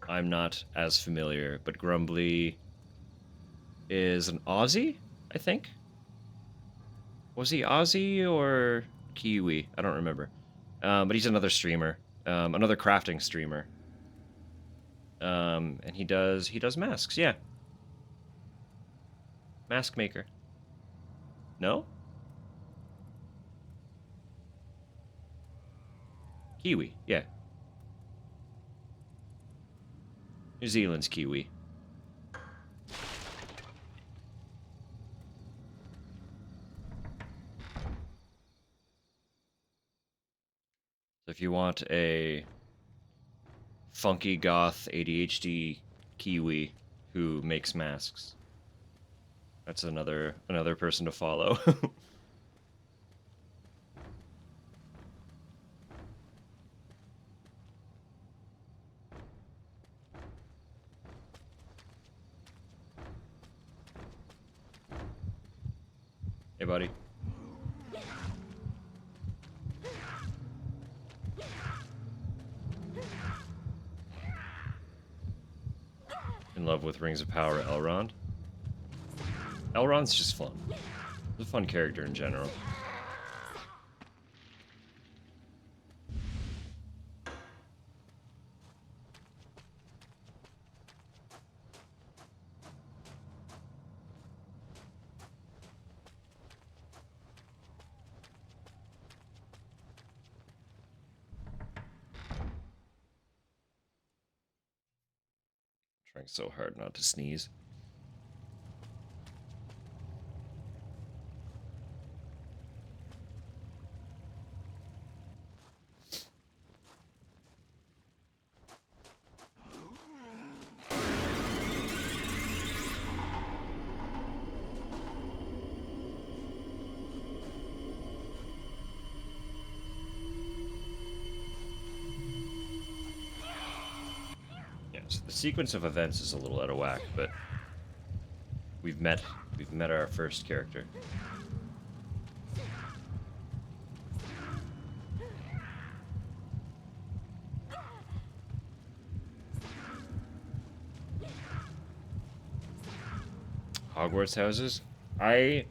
I'm not as familiar, but Grumbly is an Aussie, I think. Was he Aussie or Kiwi? I don't remember. But he's another streamer, another crafting streamer. And he does masks, yeah. Mask maker. No? Kiwi, yeah. New Zealand's Kiwi. So if you want a funky goth ADHD Kiwi who makes masks, that's another person to follow. Hey, buddy. In love with Rings of Power, Elrond. Elrond's just fun. He's a fun character in general. Trying so hard not to sneeze. So the sequence of events is a little out of whack, but we've met our first character. Hogwarts houses? I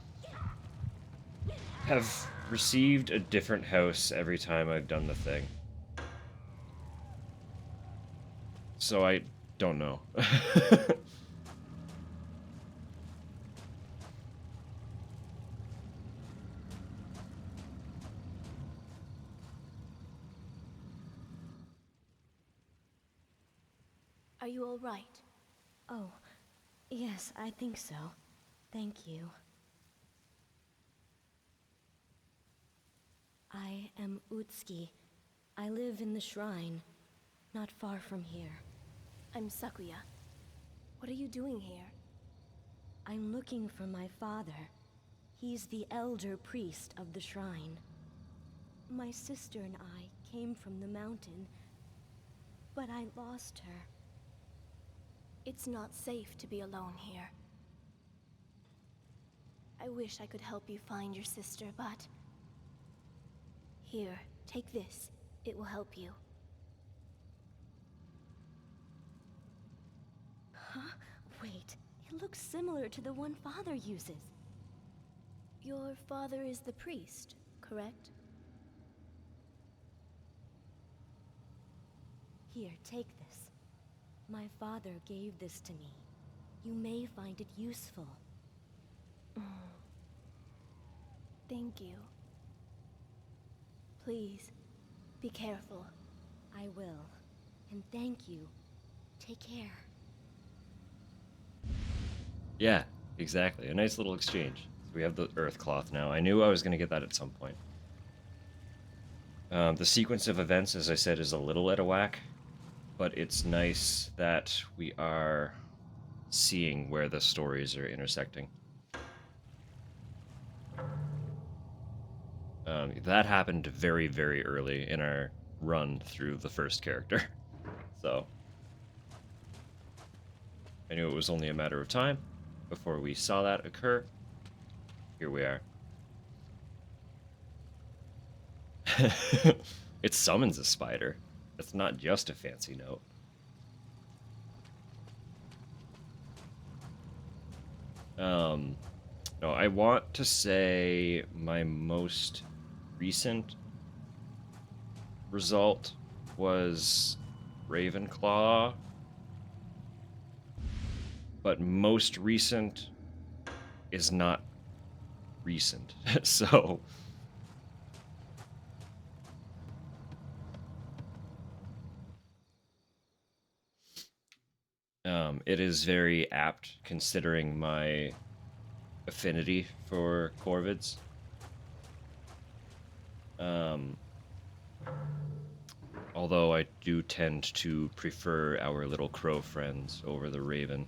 have received a different house every time I've done the thing. So I don't know. Are you all right? Oh, yes, I think so. Thank you. I am Utsuki. I live in the shrine, not far from here. I'm Sakuya. What are you doing here? I'm looking for my father. He's the elder priest of the shrine. My sister and I came from the mountain, but I lost her. It's not safe to be alone here. I wish I could help you find your sister, but... Here, take this. It will help you. Huh? Wait. It looks similar to the one Father uses. Your father is the priest, correct? Here, take this. My father gave this to me. You may find it useful. Thank you. Please, be careful. I will. And thank you. Take care. Yeah, exactly. A nice little exchange. So we have the earth cloth now. I knew I was going to get that at some point. The sequence of events, as I said, is a little out of whack, but it's nice that we are seeing where the stories are intersecting. That happened very, very early in our run through the first character. So I knew it was only a matter of time before we saw that occur. Here we are. It summons a spider. It's not just a fancy note. No, I want to say my most recent result was Ravenclaw, but most recent is not recent. So it is very apt considering my affinity for corvids. Although I do tend to prefer our little crow friends over the raven.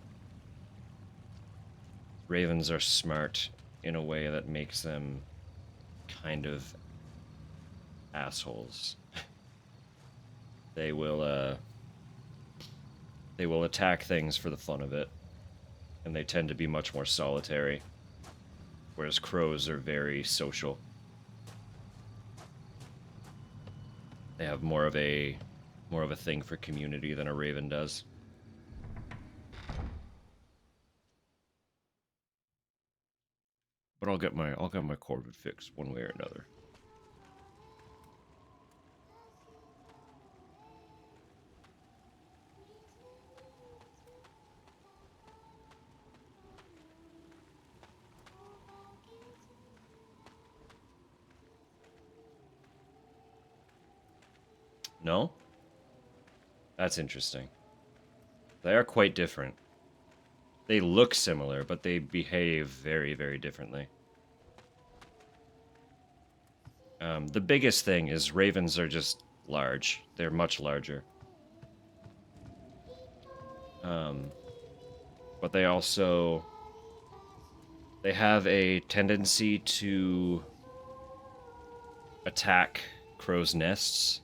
Ravens are smart in a way that makes them kind of assholes. They will attack things for the fun of it, and they tend to be much more solitary, whereas crows are very social. They have more of a thing for community than a raven does. But I'll get my corvid fixed one way or another. No? That's interesting. They are quite different. They look similar, but they behave very, very differently. The biggest thing is ravens are just large. They're much larger. But they also... They have a tendency to attack crows' nests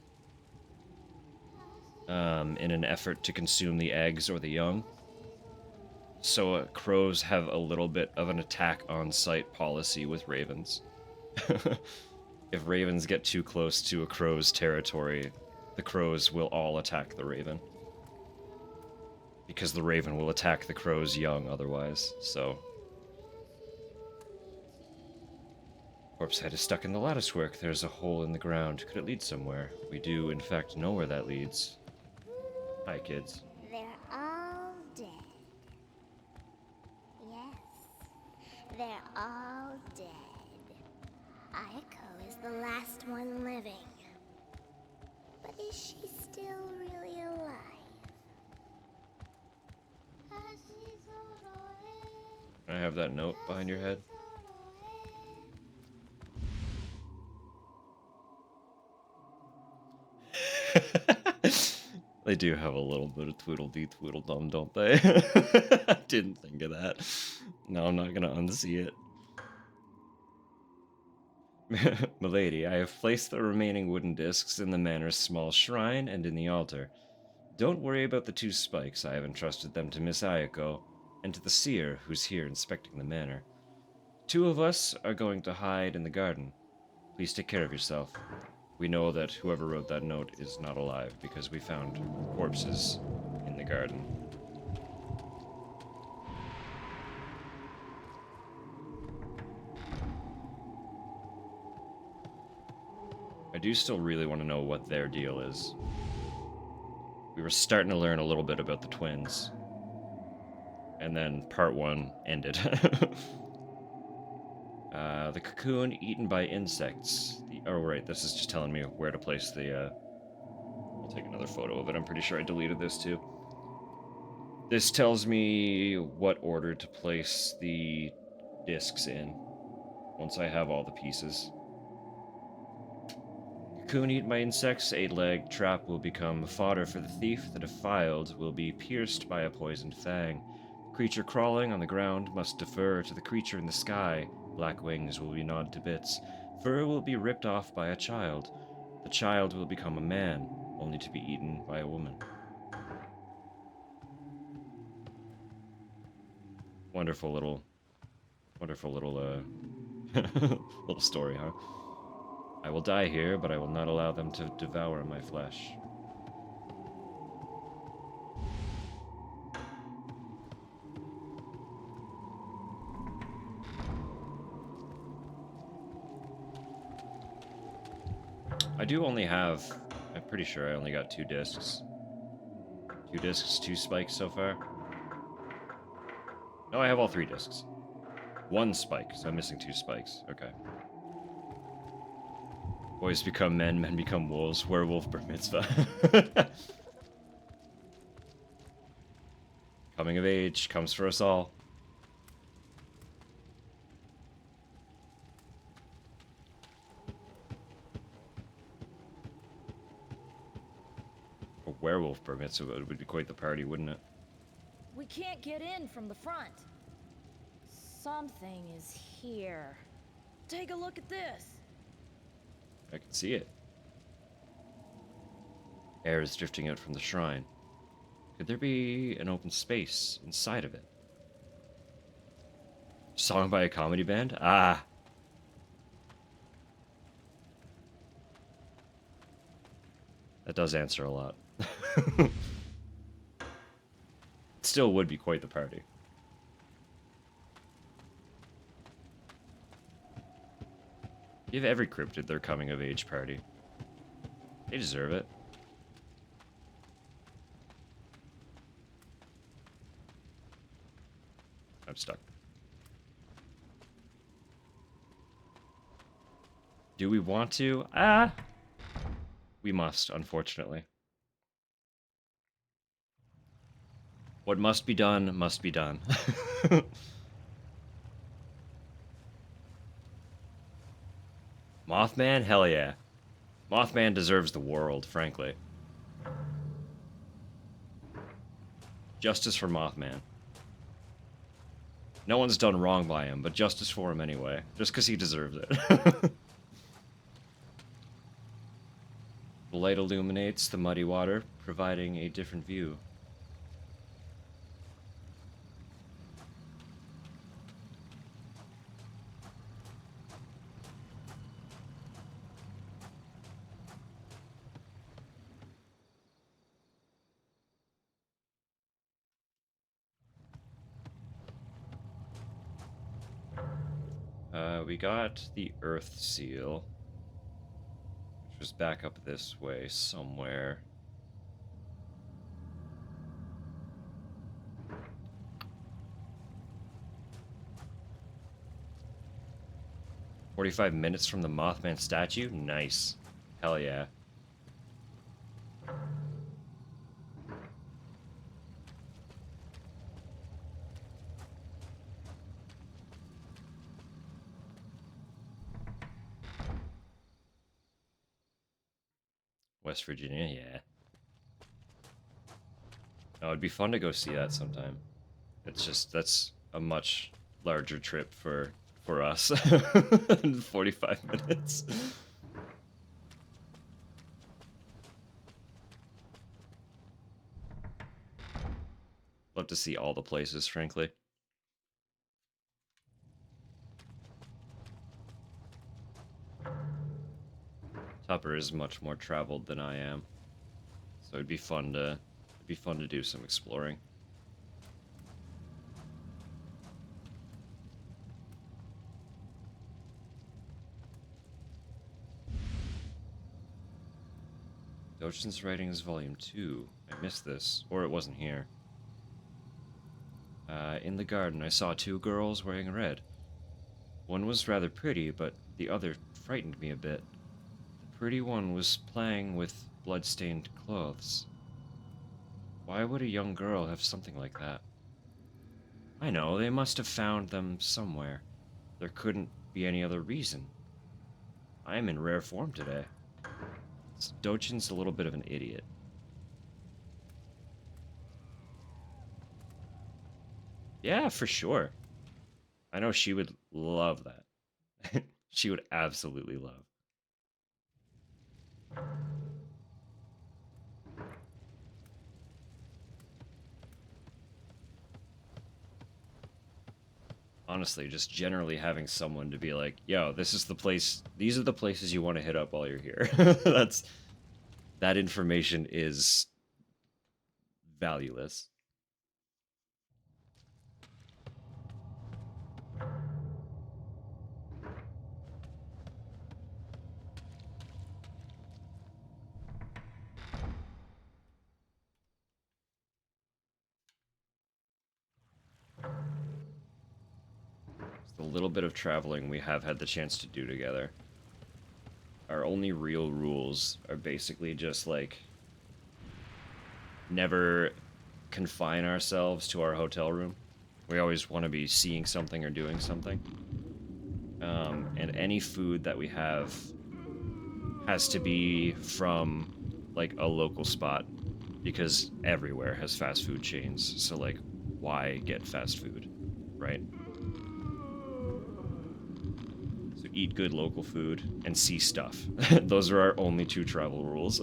in an effort to consume the eggs or the young. So crows have a little bit of an attack on sight policy with ravens. If ravens get too close to a crow's territory, the crows will all attack the raven. Because the raven will attack the crow's young otherwise, so... Corpse head is stuck in the latticework. There's a hole in the ground. Could it lead somewhere? We do, in fact, know where that leads. Hi, kids. They're all dead. Yes, they're all dead. Ayako is the last one living. But is she still really alive? Can I have that note behind your head? They do have a little bit of tweedledee-tweedledum, don't they? I didn't think of that. No, I'm not gonna unsee it. Milady, I have placed the remaining wooden discs in the manor's small shrine and in the altar. Don't worry about the 2 spikes. I have entrusted them to Miss Ayako and to the seer who's here inspecting the manor. 2 of us are going to hide in the garden. Please take care of yourself. We know that whoever wrote that note is not alive because we found corpses in the garden. do still really want to know what their deal is. We were starting to learn a little bit about the twins. And then part 1 ended. The cocoon eaten by insects. Oh, right, this is just telling me where to place the, I'll take another photo of it. I'm pretty sure I deleted this too. This tells me what order to place the discs in once I have all the pieces. Cocoon eaten by insects, 8-leg trap will become fodder for the thief. The defiled will be pierced by a poisoned fang. Creature crawling on the ground must defer to the creature in the sky. Black wings will be gnawed to bits. Fur will be ripped off by a child. The child will become a man, only to be eaten by a woman. Wonderful little, little story, huh? I will die here, but I will not allow them to devour my flesh. I do only have... I'm pretty sure I only got 2 discs. 2 discs, 2 spikes so far. No, I have all 3 discs. 1 spike, so I'm missing 2 spikes. Okay. Boys become men, men become wolves. Werewolf bar mitzvah. Coming of age comes for us all. A werewolf bar mitzvah would be quite the party, wouldn't it? We can't get in from the front. Something is here. Take a look at this. I can see it. Air is drifting out from the shrine. Could there be an open space inside of it? Song by a comedy band? Ah! That does answer a lot. It still would be quite the party. Give every cryptid their coming of age party. They deserve it. I'm stuck. Do we want to? Ah! We must, unfortunately. What must be done, must be done. Mothman? Hell yeah. Mothman deserves the world, frankly. Justice for Mothman. No one's done wrong by him, but justice for him anyway. Just because he deserves it. The light illuminates the muddy water, providing a different view. We got the Earth Seal, which was back up this way somewhere. "45 minutes from the Mothman statue? Nice. Hell yeah. West Virginia, yeah. Oh, it'd be fun to go see that sometime. It's just, that's a much larger trip for us. 45 minutes. Love to see all the places, frankly. Tupper is much more traveled than I am, so it'd be fun to do some exploring. Dochin's Writings Volume 2. I missed this, or it wasn't here. In the garden, I saw two girls wearing red. One was rather pretty, but the other frightened me a bit. The pretty one was playing with blood-stained clothes. Why would a young girl have something like that? I know, they must have found them somewhere. There couldn't be any other reason. I am in rare form today. Dochin's a little bit of an idiot. Yeah, for sure. I know she would love that. She would absolutely love. Honestly, just generally having someone to be like, yo, this is the place, these are the places you want to hit up while you're here. That information is valueless. The little bit of traveling we have had the chance to do together. Our only real rules are basically just like never confine ourselves to our hotel room. We always want to be seeing something or doing something. And any food that we have has to be from like a local spot because everywhere has fast food chains. So like, why get fast food, right? So eat good local food and see stuff. Those are our only two travel rules.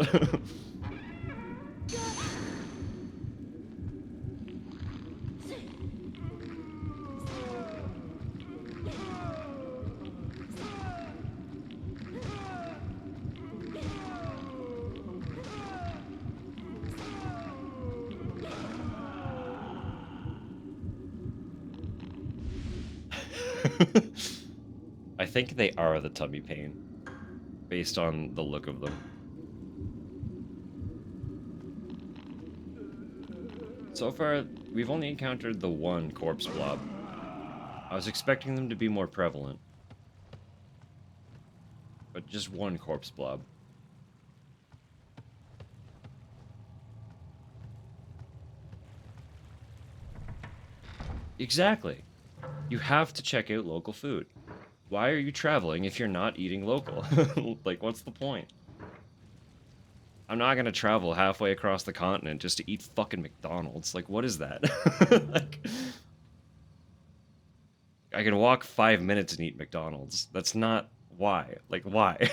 I think they are the tummy pain, based on the look of them. So far, we've only encountered the one corpse blob. I was expecting them to be more prevalent. But just one corpse blob. Exactly. You have to check out local food. Why are you traveling if you're not eating local? Like, what's the point? I'm not gonna travel halfway across the continent just to eat fucking McDonald's. Like, what is that? Like, I can walk 5 minutes and eat McDonald's. That's not why. Like, why?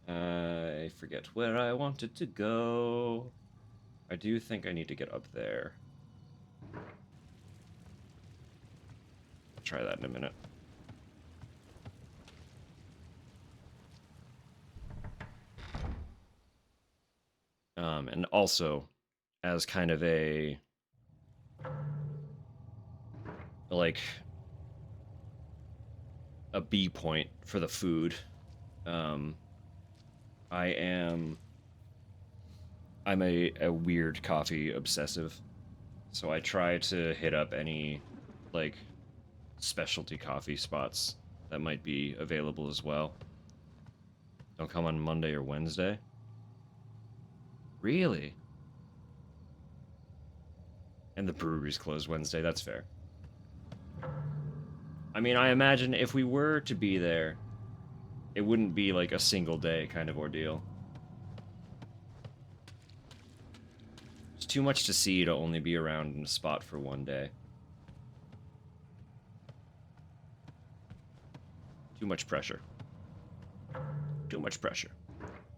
I forget where I wanted to go. I do think I need to get up there. I'll try that in a minute. And also, as kind of a, like, a B point for the food, I'm a weird coffee obsessive, so I try to hit up any, like, specialty coffee spots that might be available as well. Don't come on Monday or Wednesday. Really? And the brewery's closed Wednesday, that's fair. I mean, I imagine if we were to be there, it wouldn't be like a single day kind of ordeal. It's too much to see to only be around in a spot for one day. Too much pressure. Too much pressure.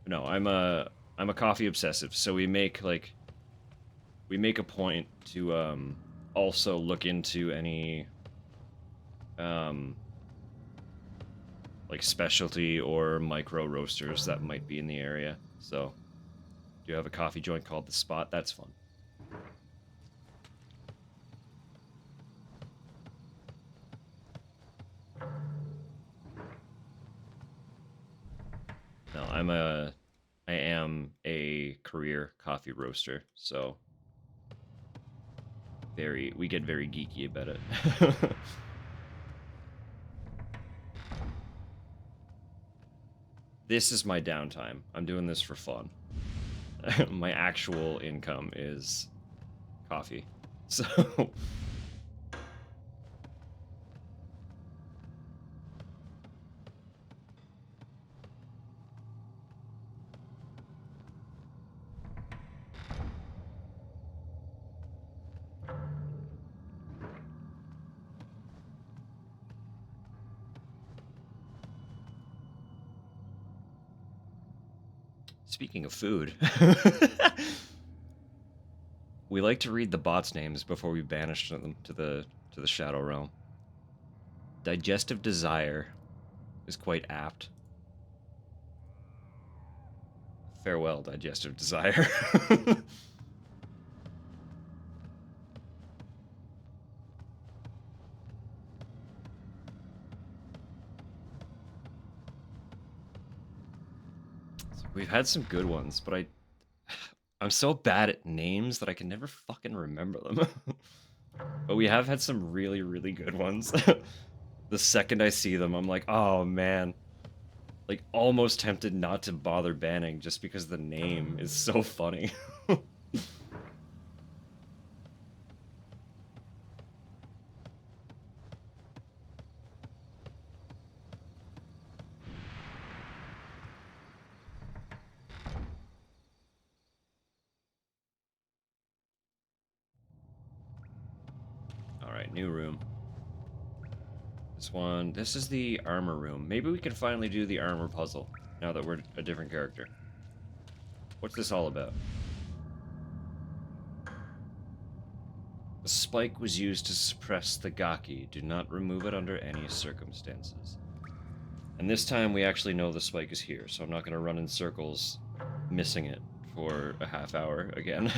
No, I'm a coffee obsessive, so we make a point to also look into any like specialty or micro roasters that might be in the area. So, do you have a coffee joint called The Spot? That's fun. I am a career coffee roaster, so we get very geeky about it. This is my downtime. I'm doing this for fun. My actual income is coffee. So speaking of food, we like to read the bots' names before we banish them to the Shadow Realm. Digestive Desire is quite apt. Farewell, Digestive Desire. We've had some good ones, but I'm so bad at names that I can never fucking remember them. But we have had some really, really good ones. The second I see them, I'm like, oh man. Like, almost tempted not to bother banning just because the name is so funny. Alright, new room. This is the armor room. Maybe we can finally do the armor puzzle, now that we're a different character. What's this all about? The spike was used to suppress the Gaki. Do not remove it under any circumstances. And this time we actually know the spike is here, so I'm not going to run in circles missing it for a half hour again.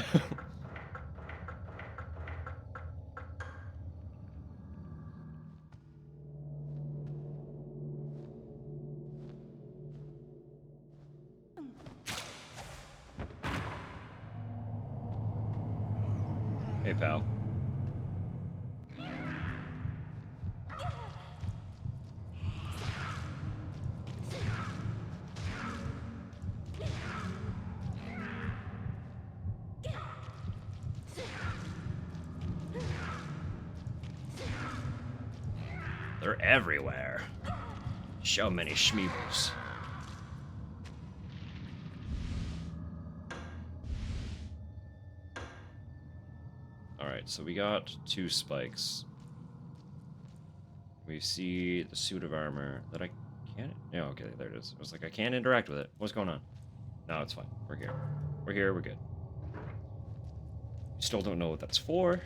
Hey, pal. They're everywhere. So many schmeebles. Alright, so we got 2 spikes. We see the suit of armor that I can't... Yeah, okay, there it is. I was like, I can't interact with it. What's going on? No, it's fine. We're here. We're here, we're good. We still don't know what that's for.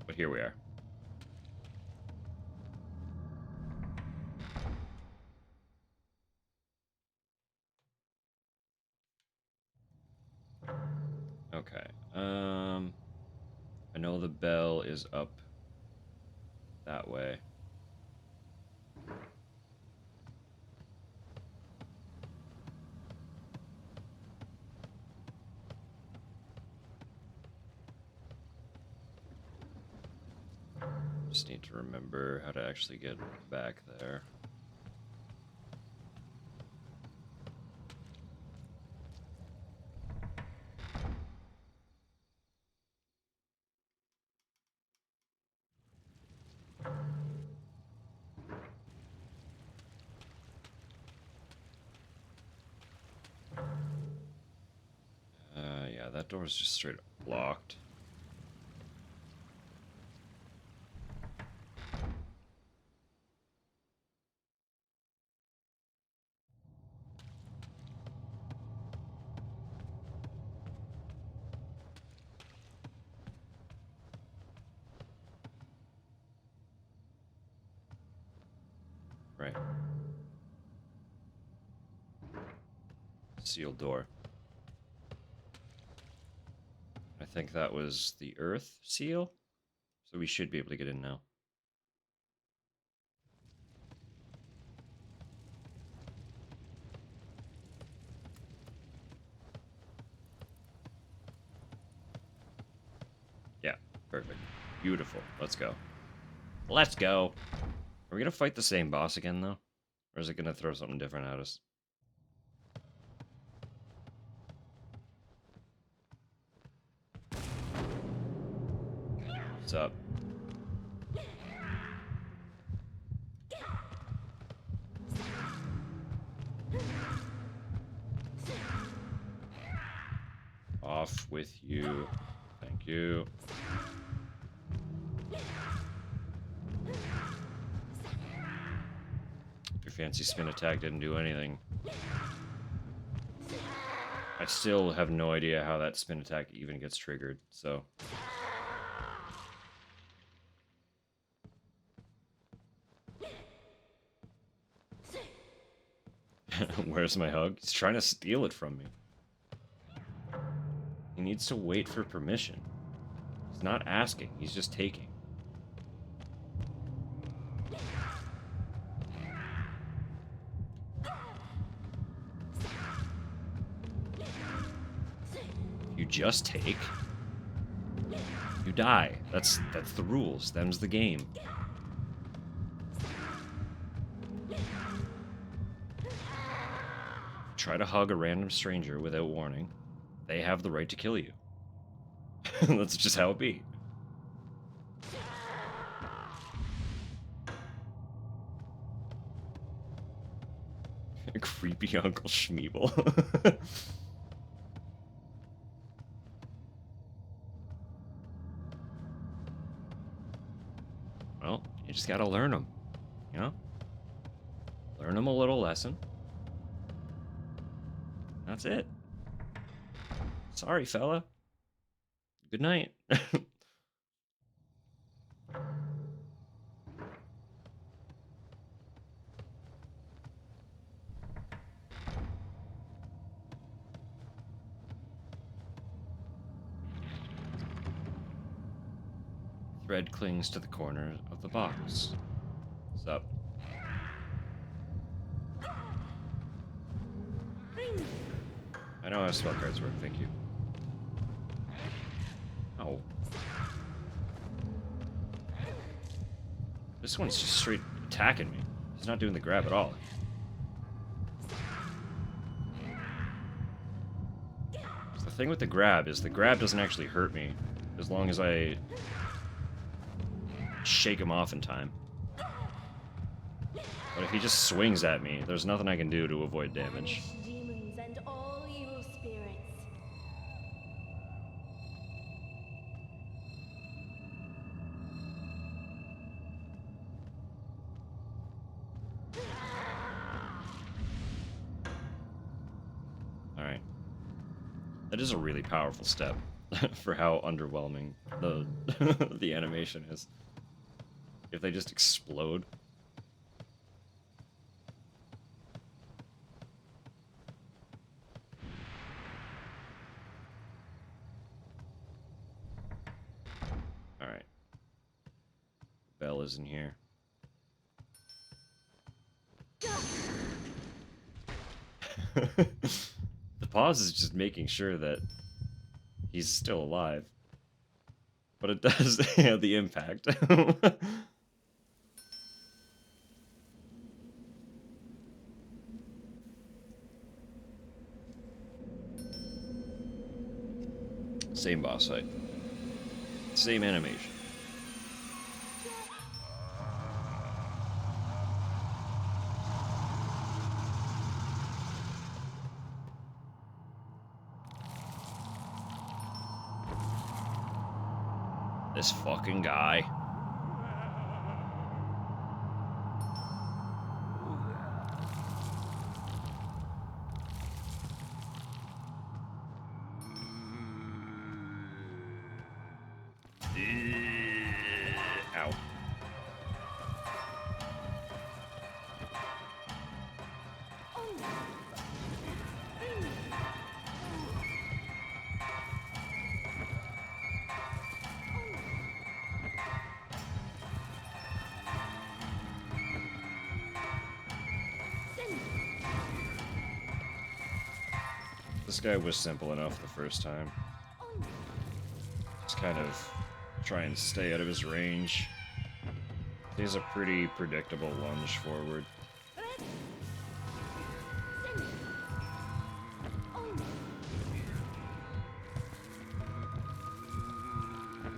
But here we are. Okay. I know the bell is up that way. Just need to remember how to actually get back there. Yeah, that door is just straight up blocked. Right. Sealed door. I think that was the Earth seal, so we should be able to get in now. Perfect. Beautiful. Let's go. Let's go. Are we gonna fight the same boss again, though? Or is it gonna throw something different at us? What's up? Off with you. Thank you. Your fancy spin attack didn't do anything. I still have no idea how that spin attack even gets triggered, so... Where's my hug? He's trying to steal it from me. He needs to wait for permission. He's not asking, he's just taking. You just take, you die. That's the rules. Them's the game. Try to hug a random stranger without warning. They have the right to kill you. That's just how it be. Creepy Uncle Schmeeble. Well, you just gotta learn them, you know? Learn them a little lesson. That's it. Sorry, fella. Good night. Thread clings to the corner of the box. What's up? I know how spell cards work, thank you. Oh. This one's just straight attacking me. He's not doing the grab at all. So the thing with the grab is the grab doesn't actually hurt me as long as I shake him off in time. But if he just swings at me, there's nothing I can do to avoid damage. Demons and all evil spirits. Alright. That is a really powerful step for how underwhelming the the animation is. If they just explode. Alright. Bell is in here. The pause is just making sure that he's still alive. But it does have the impact. Same boss fight. Same animation. This fucking guy. Ow. This guy was simple enough the first time. Just kind of Try and stay out of his range. He has a pretty predictable lunge forward.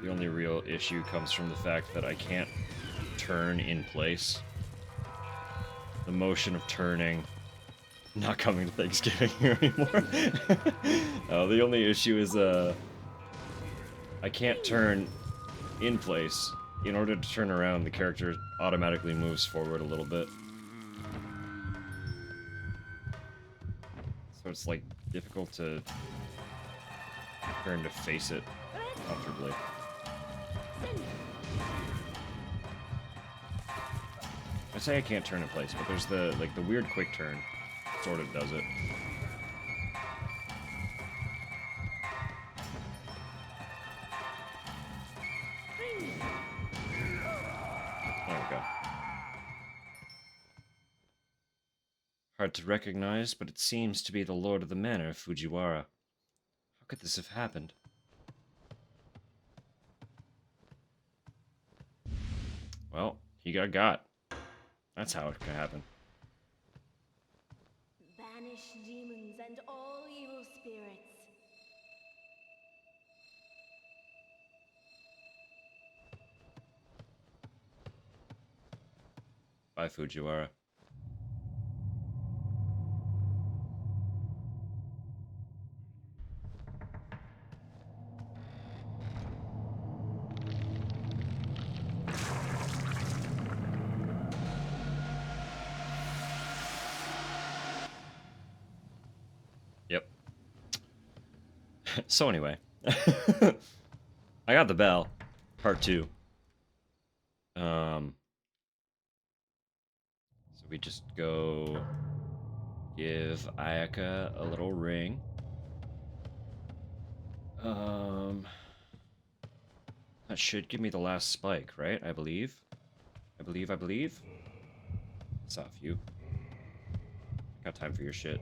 The only real issue comes from the fact that I can't turn in place. The motion of turning, not coming to Thanksgiving here anymore. The only issue is I can't turn in place. In order to turn around, the character automatically moves forward a little bit. So it's like difficult to turn to face it comfortably. I say I can't turn in place, but there's the weird quick turn sort of does it. There we go. Hard to recognize, but it seems to be the Lord of the Manor, Fujiwara. How could this have happened? Well, he got. That's how it could happen. Banish demons and all evil spirits. Bye, Fujiwara. Yep. So anyway, I got the bell, part 2. So we just go give Ayaka a little ring. That should give me the last spike, right? I believe. I believe. It's off you. Got time for your shit.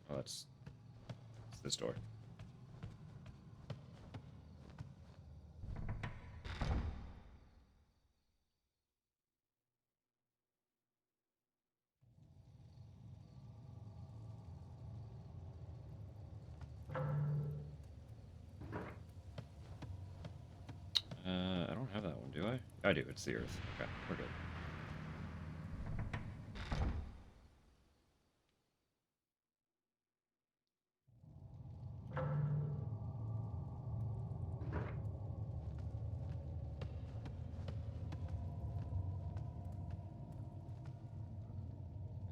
Oh, it's this door. I don't have that one, do I? I do, it's the earth. Okay, we're good.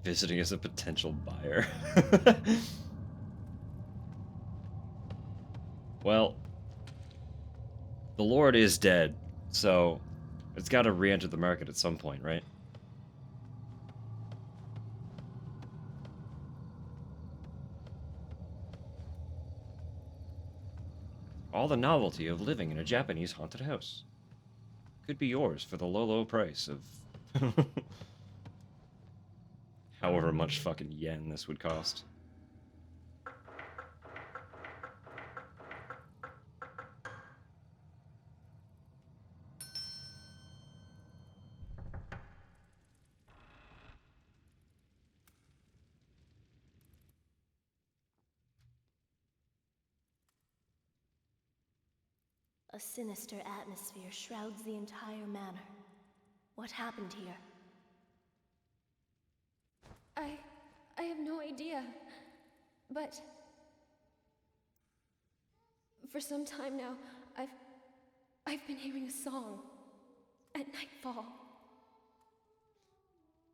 Visiting as a potential buyer. Well, the Lord is dead, so it's got to re-enter the market at some point, right? All the novelty of living in a Japanese haunted house could be yours for the low, low price of however much fucking yen this would cost. A sinister atmosphere shrouds the entire manor. What happened here? I have no idea. But for some time now, I've been hearing a song at nightfall.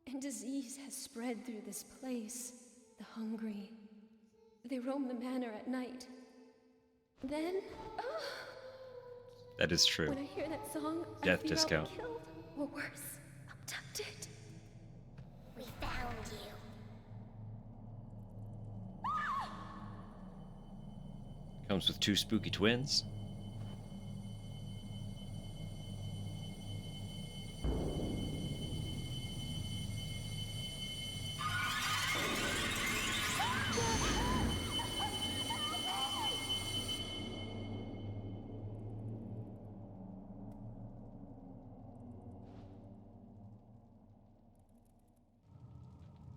And disease has spread through this place. The hungry, they roam the manor at night. Then, That is true. when I hear that song, Death I feel discount. killed, or worse, abducted. We found you. Comes with 2 spooky twins.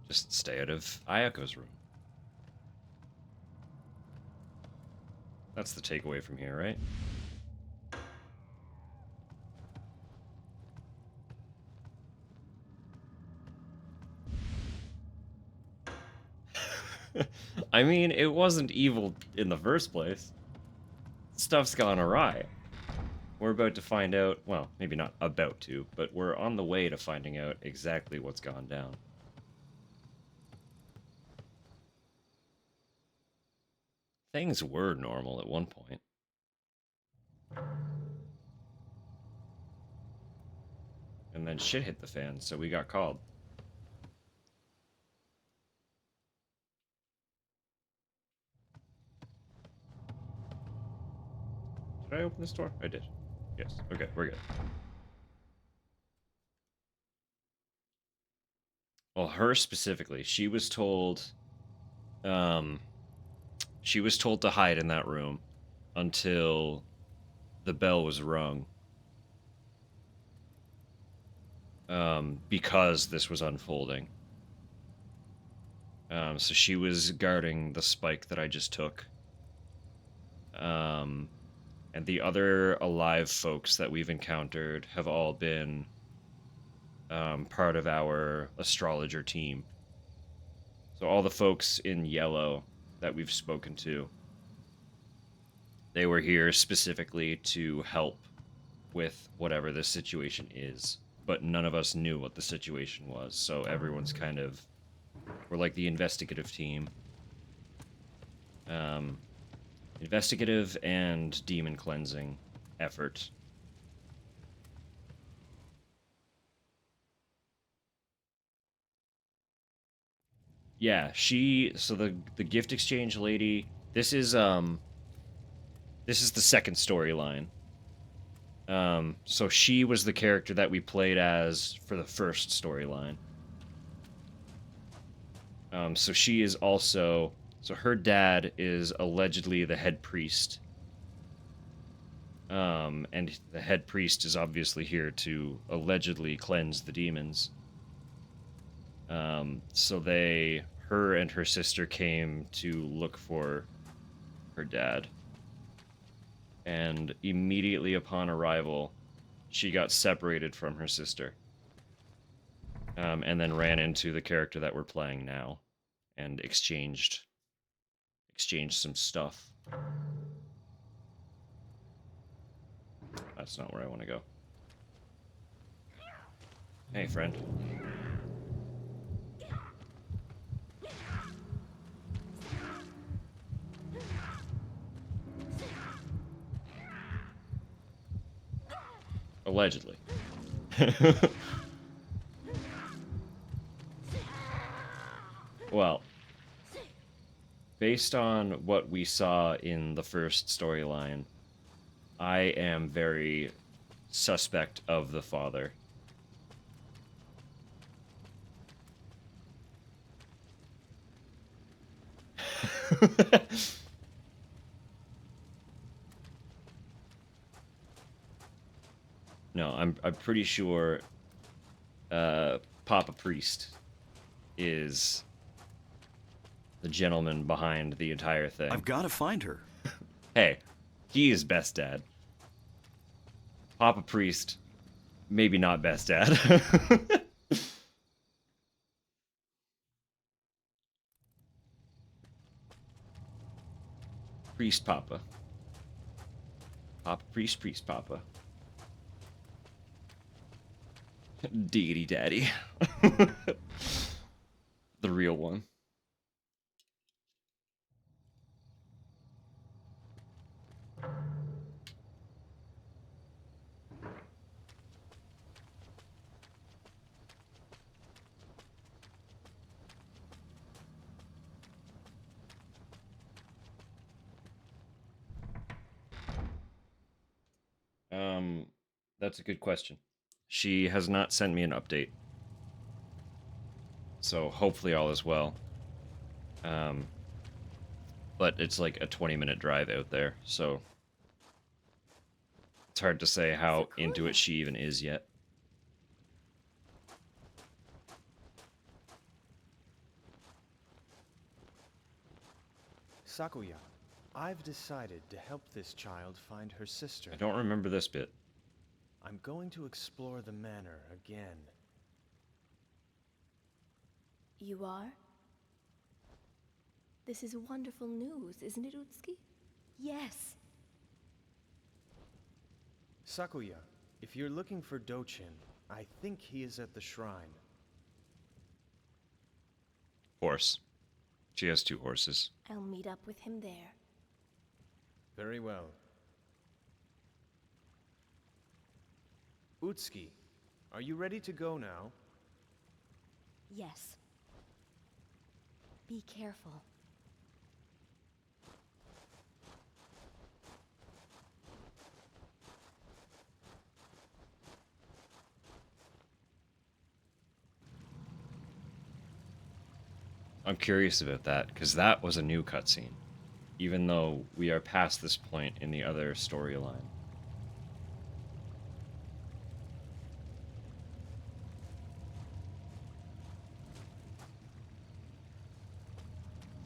Just stay out of Ayako's room. That's the takeaway from here, right? I mean, it wasn't evil in the first place. Stuff's gone awry. We're about to find out, well, maybe not about to, but we're on the way to finding out exactly what's gone down. Things were normal at one point. And then shit hit the fan, so we got called. Did I open this door? I did. Yes. Okay, we're good. Well, her specifically, she was told to hide in that room until the bell was rung. Because this was unfolding. So she was guarding the spike that I just took. And the other alive folks that we've encountered have all been part of our astrologer team. So all the folks in yellow that we've spoken to, they were here specifically to help with whatever this situation is. But none of us knew what the situation was, so everyone's kind of... We're like the investigative team. Investigative and demon cleansing effort. Yeah, so the gift exchange lady, this is the second storyline. So she was the character that we played as for the first storyline. So she is also... So her dad is allegedly the head priest. And the head priest is obviously here to allegedly cleanse the demons. So her and her sister came to look for her dad. And immediately upon arrival, she got separated from her sister. And then ran into the character that we're playing now. And exchanged some stuff. That's not where I want to go. Hey, friend. Allegedly. Well, based on what we saw in the first storyline, I am very suspect of the father. No, I'm pretty sure Papa Priest is the gentleman behind the entire thing. I've got to find her. Hey, he is best dad. Papa Priest, maybe not best dad. Priest Papa. Papa Priest Papa. Deity Daddy. The real one. That's a good question. She has not sent me an update. So hopefully all is well. But it's like a 20-minute drive out there, so it's hard to say how into it she even is yet. Sakuya, I've decided to help this child find her sister. I don't remember this bit. I'm going to explore the manor again. You are? This is wonderful news, isn't it, Utsuki? Yes. Sakuya, if you're looking for Dochin, I think he is at the shrine. Horse. She has 2 horses. I'll meet up with him there. Very well. Utsuki, are you ready to go now? Yes. Be careful. I'm curious about that, because that was a new cutscene, even though we are past this point in the other storyline.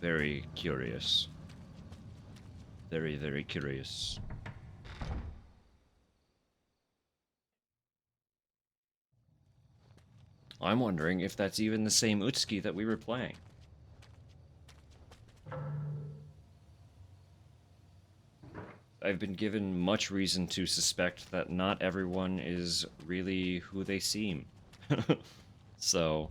Very curious. Very, very curious. I'm wondering if that's even the same Utsuki that we were playing. I've been given much reason to suspect that not everyone is really who they seem. So...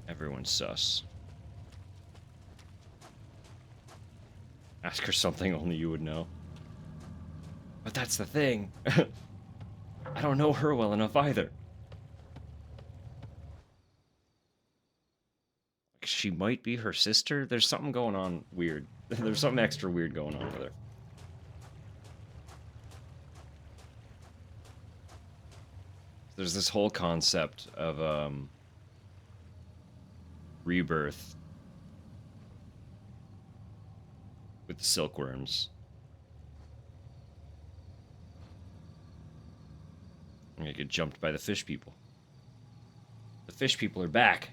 everyone's sus. Ask her something only you would know. But that's the thing. I don't know her well enough either. She might be her sister? There's something going on weird. There's something extra weird going on with her. There's this whole concept of, rebirth with the Silkworms. I get jumped by the fish people. The fish people are back.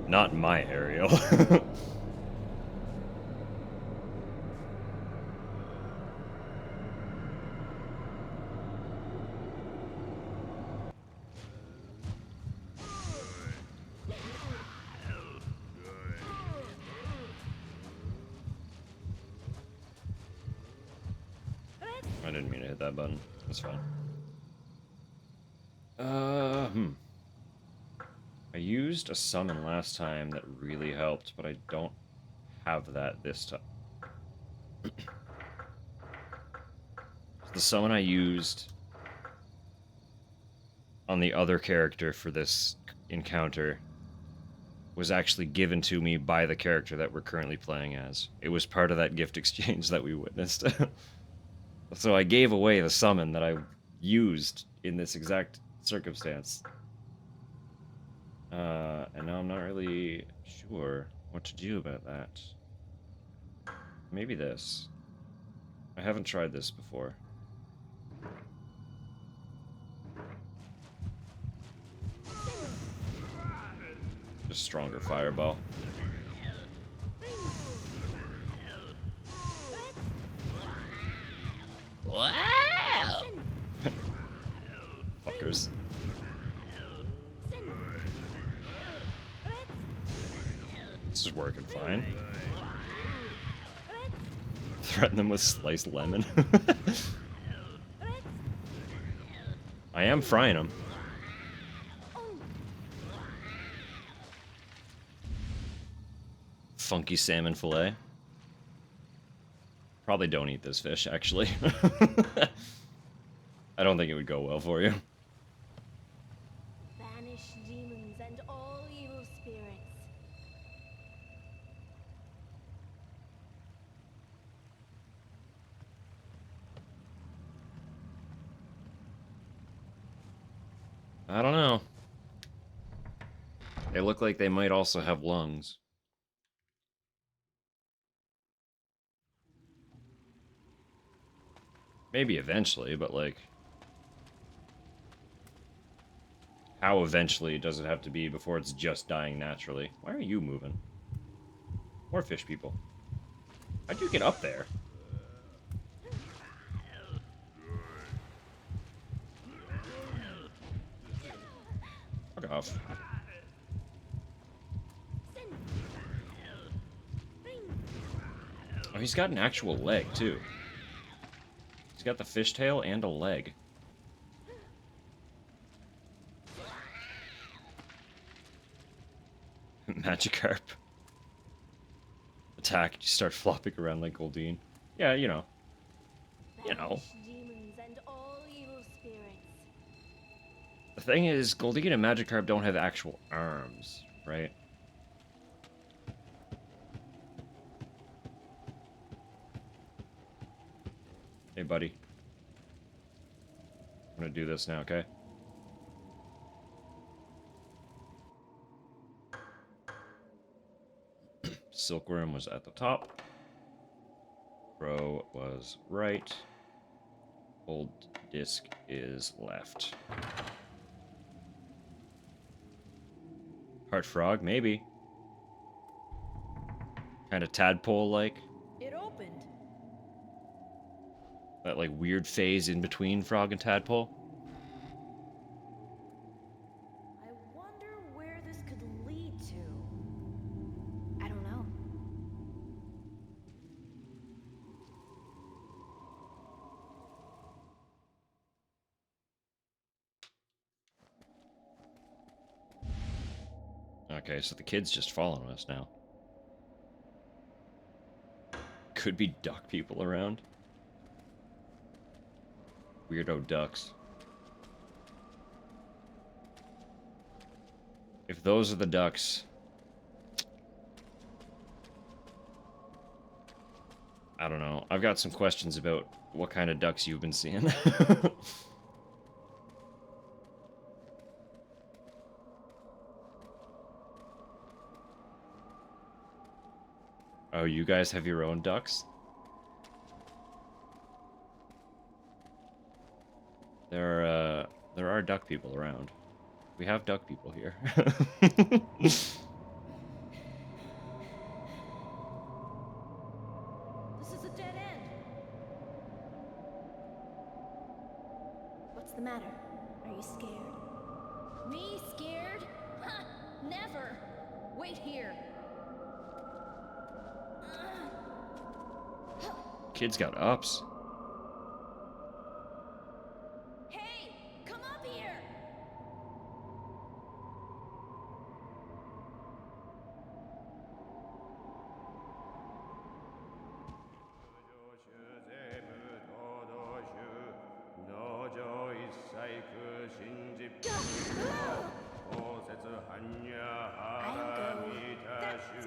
Not my aerial. I didn't mean to hit that button. That's fine. I used a summon last time that really helped, but I don't have that this time. The summon I used on the other character for this encounter was actually given to me by the character that we're currently playing as. It was part of that gift exchange that we witnessed. So I gave away the summon that I used in this exact circumstance. And now I'm not really sure what to do about that. Maybe this. I haven't tried this before. Just stronger fireball. Wow! Fuckers. This is working fine. Threaten them with sliced lemon. I am frying them. Funky salmon fillet. Probably don't eat this fish, actually. I don't think it would go well for you. Banished I don't know. They look like they might also have lungs. Maybe eventually, but like... How eventually does it have to be before it's just dying naturally? Why are you moving? More fish people. How'd you get up there? Fuck off. Oh, he's got an actual leg, too. He's got the fishtail and a leg. Magikarp. Attack, you start flopping around like Goldeen. Yeah, you know. You know. Demons and all evil spirits. The thing is, Goldeen and Magikarp don't have actual arms, right? Hey, buddy. I'm gonna do this now, okay? Silkworm was at the top. Crow was right. Old disc is left. Heart frog, maybe. Kind of tadpole-like. It opened. That like weird phase in between frog and tadpole. I wonder where this could lead to. I don't know. Okay, so the kid's just following us now. Could be duck people around. Weirdo ducks. If those are the ducks... I don't know. I've got some questions about what kind of ducks you've been seeing. Oh, you guys have your own ducks? There are duck people around. We have duck people here. This is a dead end. What's the matter? Are you scared? Me scared? Ha! Never. Wait here. Kid's got ups. Hey, come up here.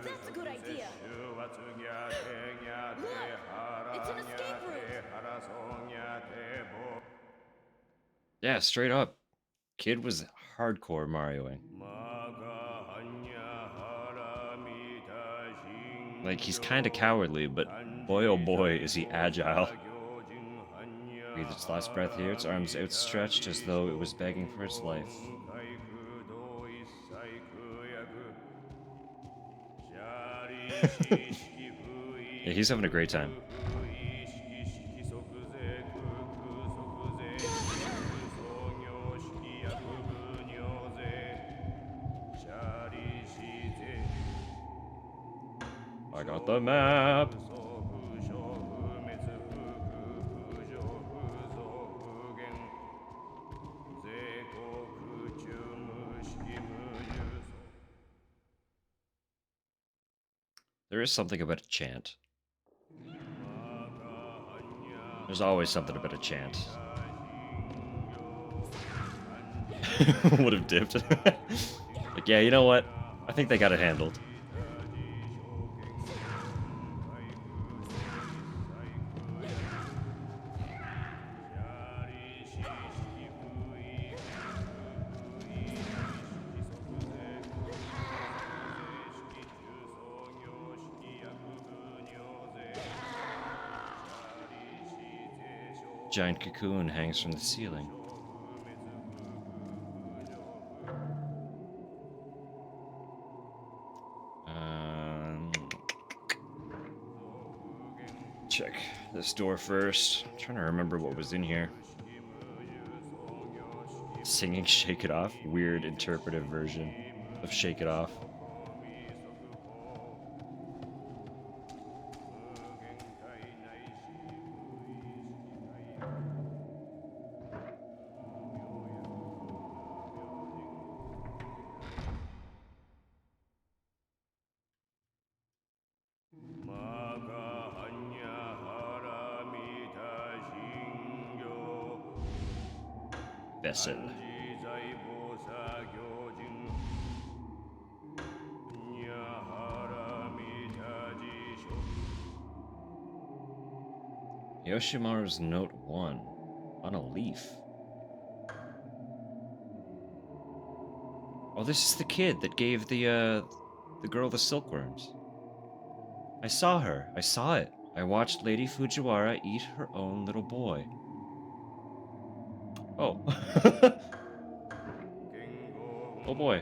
That's a good idea. Look, it's an escape route. Yeah, straight up. Kid was hardcore Marioing. Like, he's kind of cowardly, but boy oh boy is he agile. Breathed its last breath here, its arms outstretched as though it was begging for its life. Yeah, he's having a great time. I got the map. There is something about a chant. There's always something about a chant. Would have dipped. Like, yeah, you know what? I think they got it handled. Giant cocoon hangs from the ceiling. Check this door first. I'm trying to remember what was in here. Singing Shake It Off? Weird interpretive version of Shake It Off. Vessel. Yoshimaru's Note 1 on a leaf. Oh, this is the kid that gave the girl the silkworms. I saw her. I saw it. I watched Lady Fujiwara eat her own little boy. Oh. Oh boy.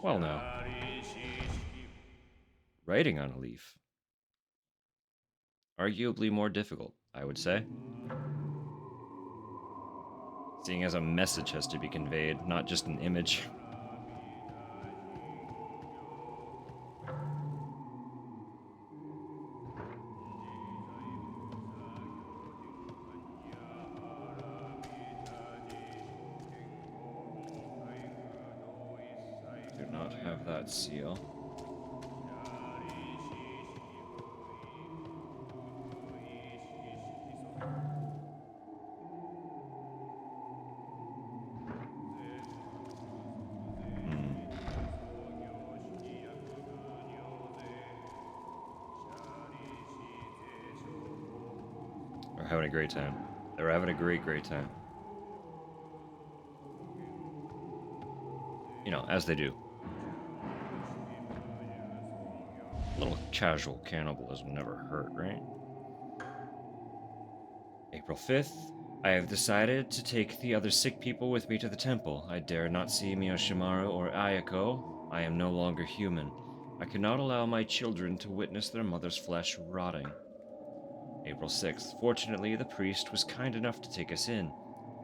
Well now. Writing on a leaf. Arguably more difficult, I would say. Seeing as a message has to be conveyed, not just an image. Do not have that seal. They're having a great time. They're having a great time. You know, as they do. A little casual cannibalism never hurt, right? April 5th. I have decided to take the other sick people with me to the temple. I dare not see Miyoshimaru or Ayako. I am no longer human. I cannot allow my children to witness their mother's flesh rotting. April 6th. Fortunately, the priest was kind enough to take us in.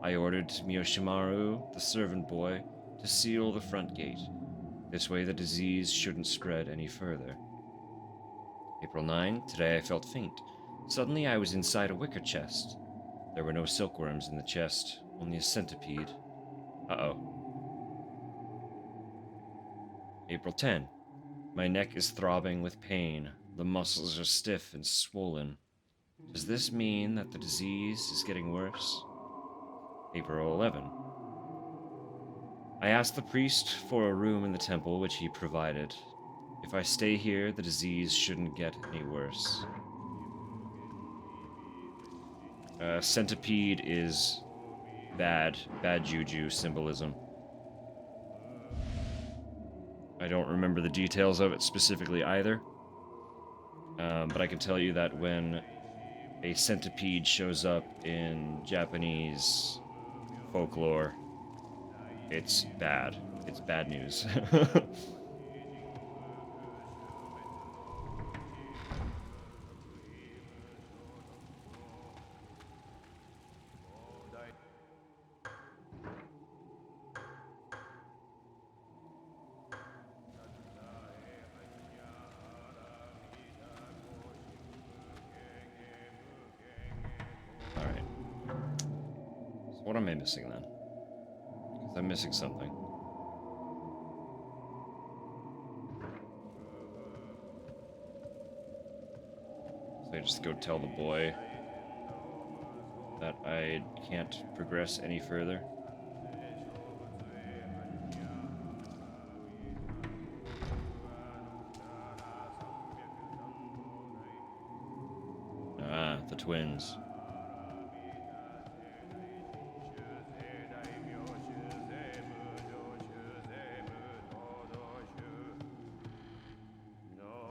I ordered Miyoshimaru, the servant boy, to seal the front gate. This way the disease shouldn't spread any further. April 9. Today I felt faint. Suddenly I was inside a wicker chest. There were no silkworms in the chest, only a centipede. Uh-oh. April 10. My neck is throbbing with pain. The muscles are stiff and swollen. Does this mean that the disease is getting worse? April 11. I asked the priest for a room in the temple, which he provided. If I stay here, the disease shouldn't get any worse. Centipede is bad juju symbolism. I don't remember the details of it specifically either. But I can tell you that when a centipede shows up in Japanese folklore, it's bad. It's bad news. Alright. So what am I missing then? Because I'm missing something. So I just go tell the boy that I can't progress any further. Ah, the twins.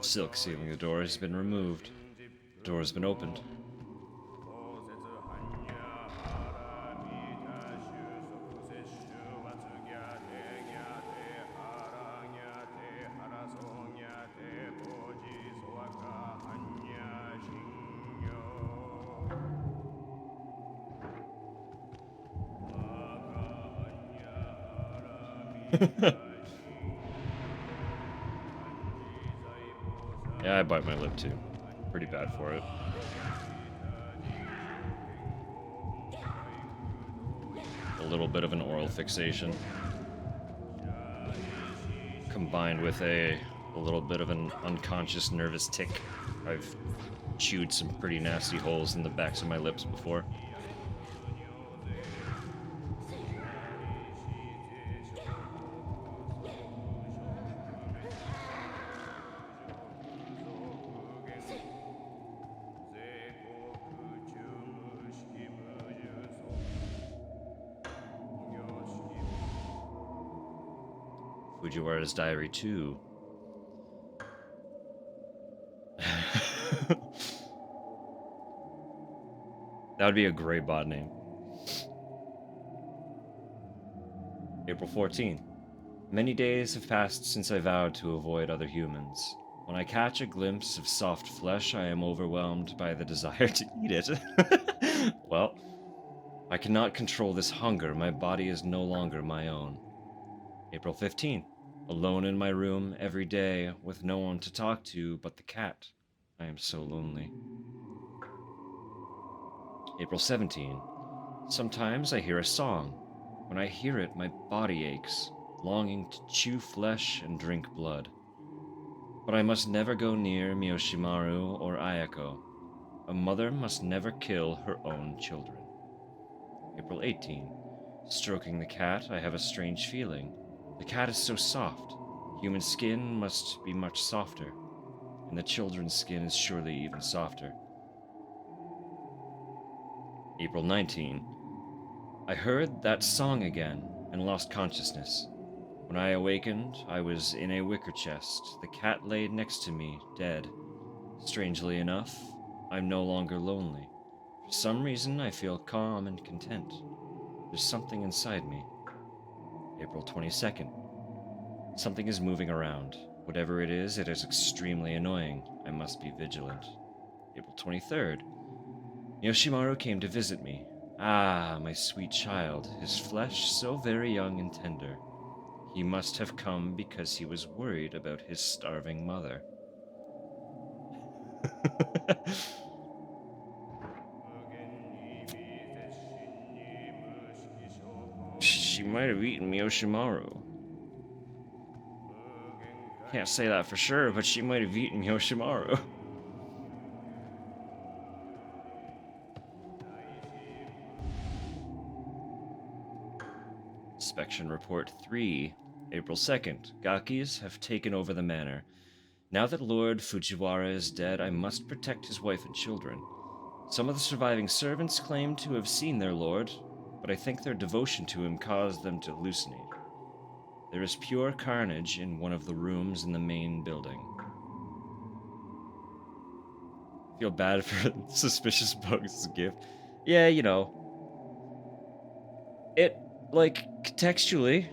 Silk sealing the door has been removed. The door has been opened. Yeah, I bite my lip too. Pretty bad for it. A little bit of an oral fixation. Combined with a little bit of an unconscious nervous tick. I've chewed some pretty nasty holes in the backs of my lips before. Fujiwara's Diary 2. That would be a great bot name. April 14th. Many days have passed since I vowed to avoid other humans. When I catch a glimpse of soft flesh, I am overwhelmed by the desire to eat it. Well, I cannot control this hunger. My body is no longer my own. April 15th. Alone in my room every day with no one to talk to but the cat. I am so lonely. April 17. Sometimes I hear a song. When I hear it, my body aches, longing to chew flesh and drink blood. But I must never go near Miyoshimaru or Ayako. A mother must never kill her own children. April 18. Stroking the cat, I have a strange feeling. The cat is so soft. Human skin must be much softer, and the children's skin is surely even softer. April 19. I heard that song again and lost consciousness. When I awakened, I was in a wicker chest. The cat lay next to me, dead. Strangely enough, I'm no longer lonely. For some reason, I feel calm and content. There's something inside me. April 22nd. Something is moving around. Whatever it is extremely annoying. I must be vigilant. April 23rd. Yoshimaru came to visit me. Ah, my sweet child, his flesh so very young and tender. He must have come because he was worried about his starving mother. She might have eaten Yoshimaru. Can't say that for sure, but she might have eaten Yoshimaru. Inspection Report 3, April 2nd. Gakis have taken over the manor. Now that Lord Fujiwara is dead, I must protect his wife and children. Some of the surviving servants claim to have seen their lord, but I think their devotion to him caused them to hallucinate. There is pure carnage in one of the rooms in the main building. Feel bad for suspicious bugs gift. Yeah, you know. It, like, contextually,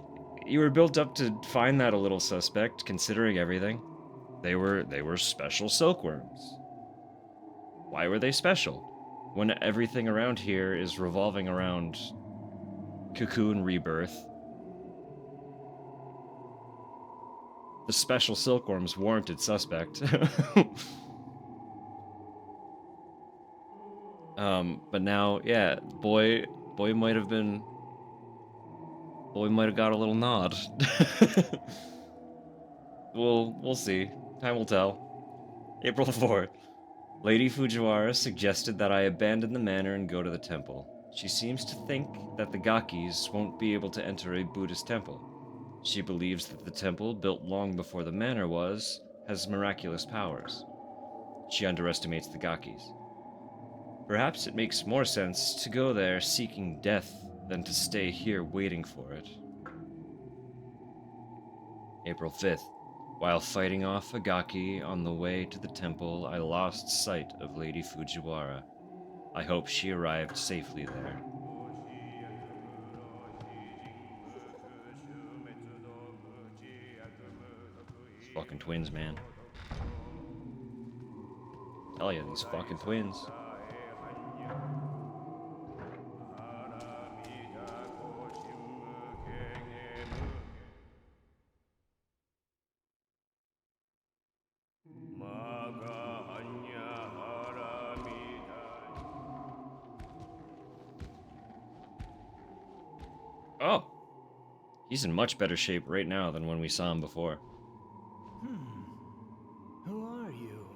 you were built up to find that a little suspect, considering everything. They were special silkworms. Why were they special? When everything around here is revolving around cocoon rebirth. The special silkworms warranted suspect. But now, yeah, boy might have got a little nod. We'll see. Time will tell. April 4th. Lady Fujiwara suggested that I abandon the manor and go to the temple. She seems to think that the Gakis won't be able to enter a Buddhist temple. She believes that the temple, built long before the manor has miraculous powers. She underestimates the Gakis. Perhaps it makes more sense to go there seeking death than to stay here waiting for it. April 5th. While fighting off Agaki on the way to the temple, I lost sight of Lady Fujiwara. I hope she arrived safely there. These fucking twins, man. Tell ya, these fucking twins. Oh! He's in much better shape right now than when we saw him before. Who are you?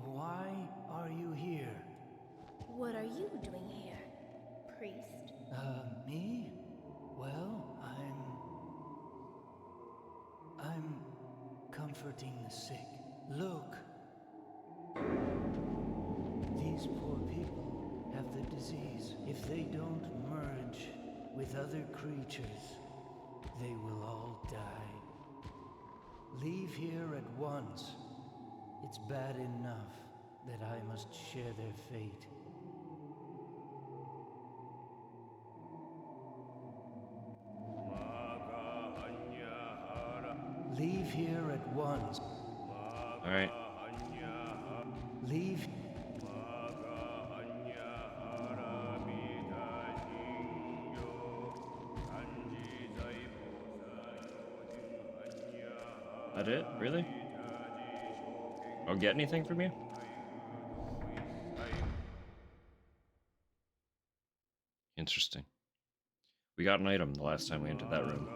Why are you here? What are you doing here, priest? Me? Well, I'm comforting the sick. Look. These poor people have the disease. If they don't merge with other creatures, they will all die. Leave here at once. It's bad enough that I must share their fate. Leave here at once. Alright. Leave. That it? Really? I'll get anything from you? Interesting. We got an item the last time we entered that room.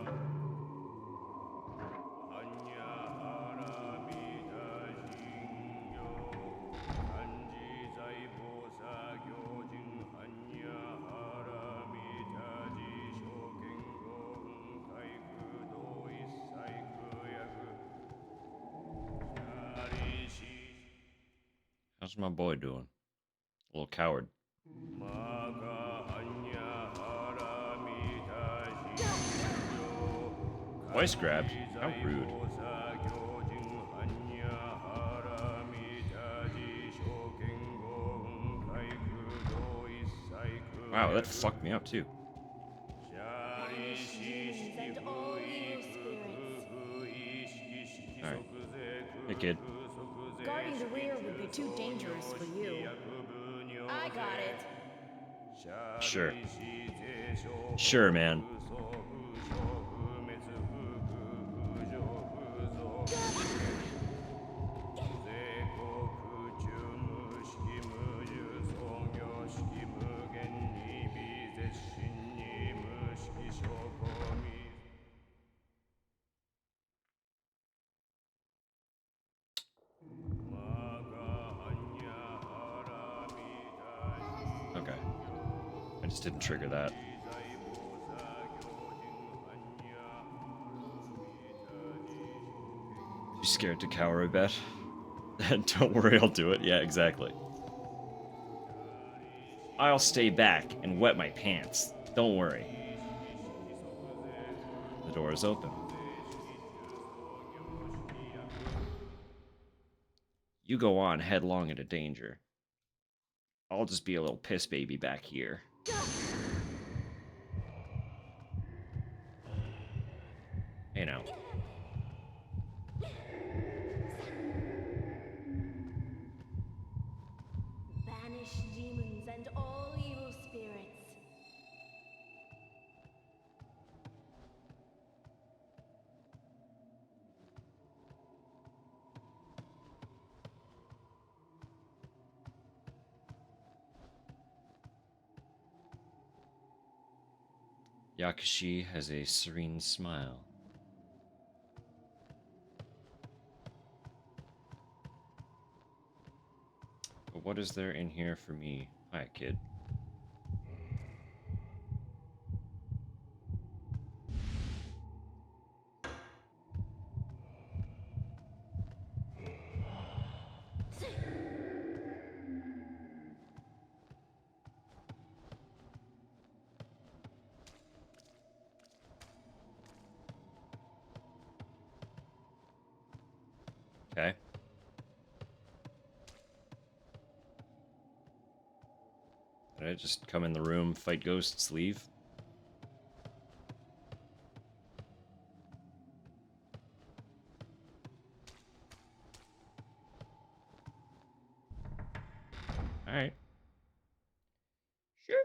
How's my boy doing? A little coward. Voice grabbed? How rude. Wow, that fucked me up too. Banish demons and all evil spirits. Alright. Hey, kid. Guarding the rear would be too dangerous for you. I got it. Sure. Sure, man. Okay. I just didn't trigger that. You scared to cower a bit? Don't worry, I'll do it. Yeah, exactly. I'll stay back and wet my pants. Don't worry. The door is open. You go on headlong into danger. I'll just be a little piss baby back here. Hey now. Banish demons and all evil spirits. Yakushi has a serene smile. But what is there in here for me? Hi, kid. Okay. Did I just come in the room, fight ghosts, leave? Alright. Sure.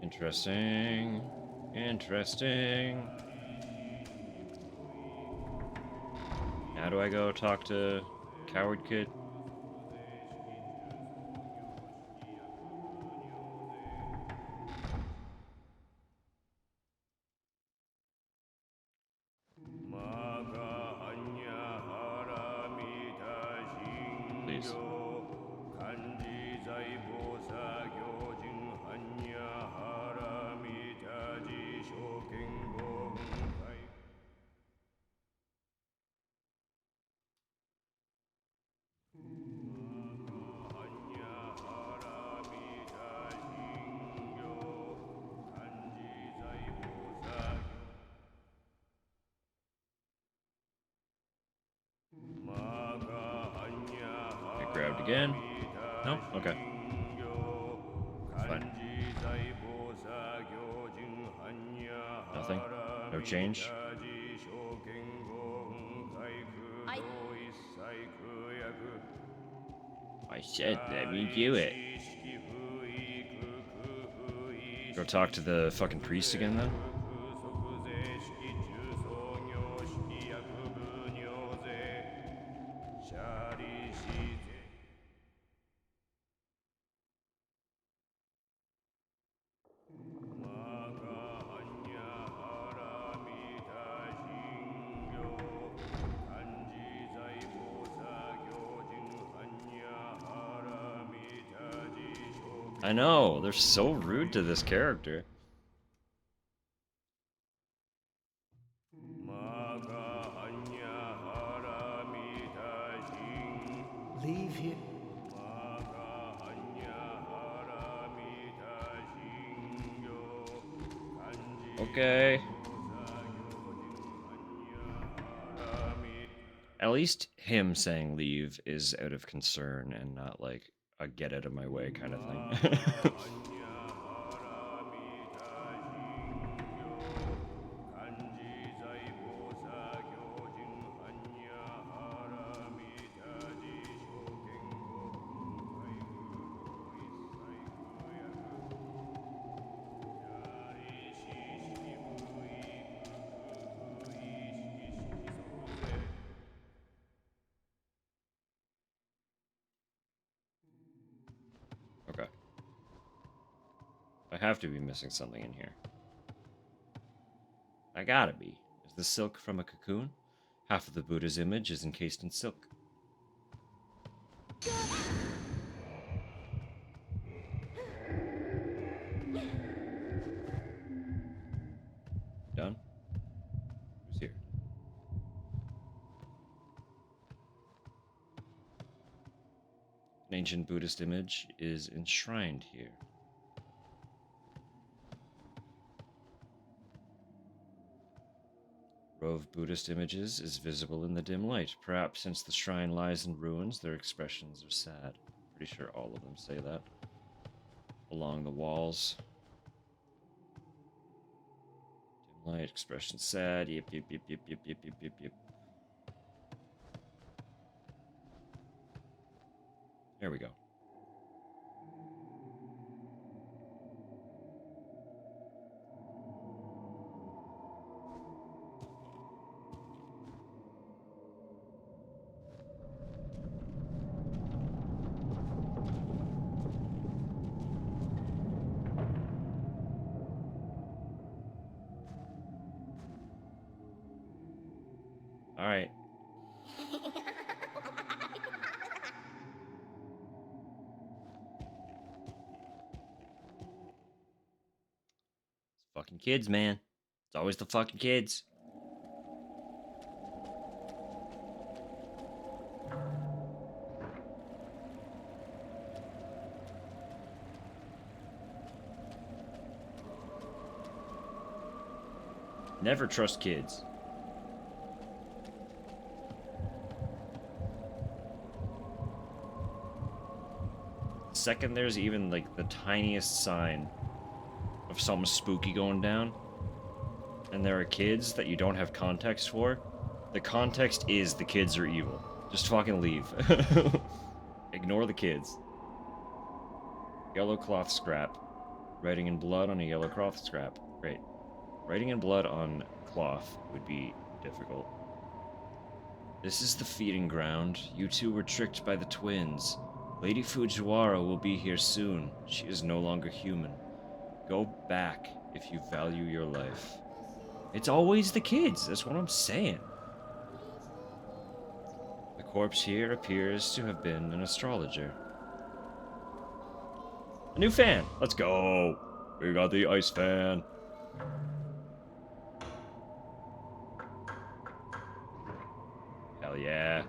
Interesting. Interesting. How do I go talk to Coward Kid? Please. Get grabbed again. No? Okay. Fine. Nothing? No change? I said let me do it. Go talk to the fucking priest again then? I know, they're so rude to this character. Leave here. Okay. At least him saying leave is out of concern and not like a get out of my way kind of thing. Okay. I have to be missing something in here. I gotta be. Is this silk from a cocoon? Half of the Buddha's image is encased in silk. Done? Who's here? An ancient Buddhist image is enshrined here. Row of Buddhist images is visible in the dim light. Perhaps since the shrine lies in ruins, their expressions are sad. Pretty sure all of them say that. Along the walls. Dim light, expression sad. Yep, yep, yep, yep, yep, yep, yep, yep, yep. There we go. All right. Fucking kids, man. It's always the fucking kids. Never trust kids. Second there's even like the tiniest sign of something spooky going down, and there are kids that you don't have context for, the context is the kids are evil. Just fucking leave. Ignore the kids. Yellow cloth scrap. Writing in blood on a yellow cloth scrap. Great. Writing in blood on cloth would be difficult. This is the feeding ground. You two were tricked by the twins. Lady Fujiwara will be here soon. She is no longer human. Go back if you value your life. It's always the kids, that's what I'm saying. The corpse here appears to have been an astrologer. A new fan! Let's go! We got the ice fan. Hell yeah.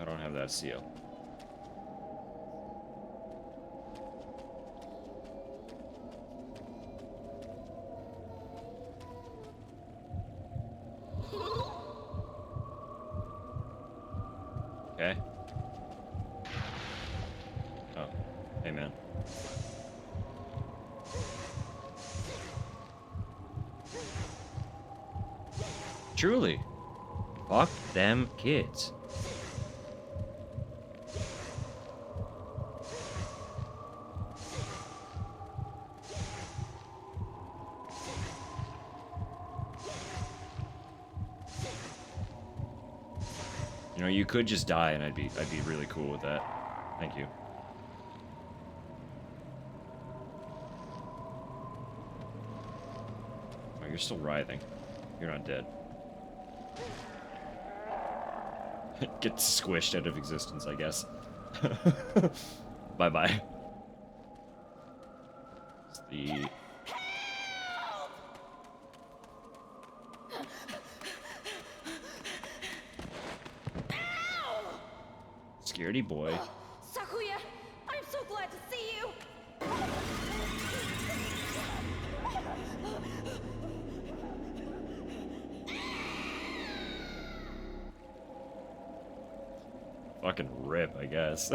I don't have that seal. Okay. Oh, hey man. Truly. Fuck them kids. You know, you could just die and I'd be really cool with that. Thank you. Oh, you're still writhing. You're not dead. Get squished out of existence, I guess. Bye-bye. It's the... Scaredy boy. Sakuya, I'm so glad to see you. Fucking rip, I guess.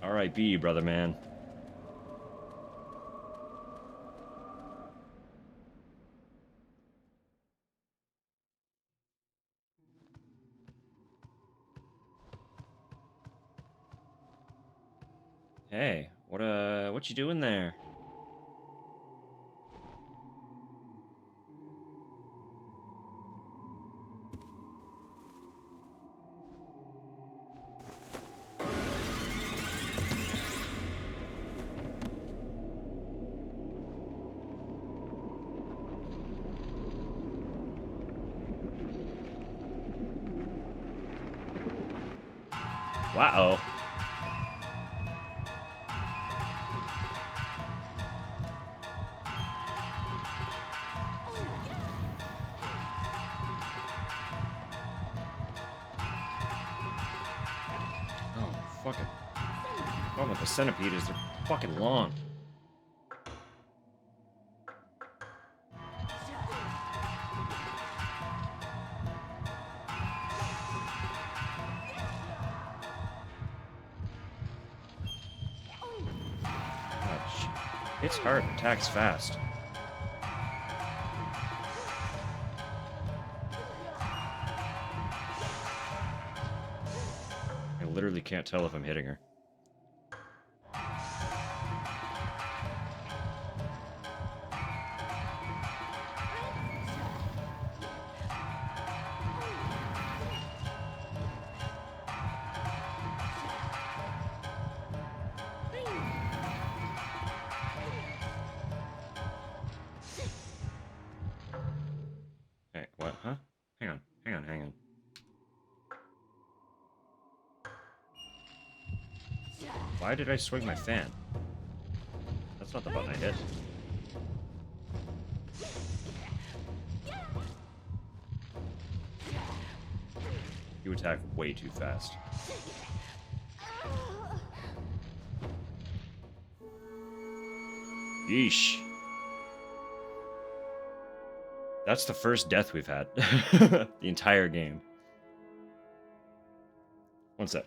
R.I.P., brother man. Hey, what you doing there? Wow. Oh, fucking. Oh, with the centipede is they're fucking long. It's hard, attacks fast. I literally can't tell if I'm hitting her. Hey, what? Huh? Hang on. Hang on. Hang on. Why did I swing my fan? That's not the button I hit. You attack way too fast. Yeesh. That's the first death we've had. The entire game. One sec.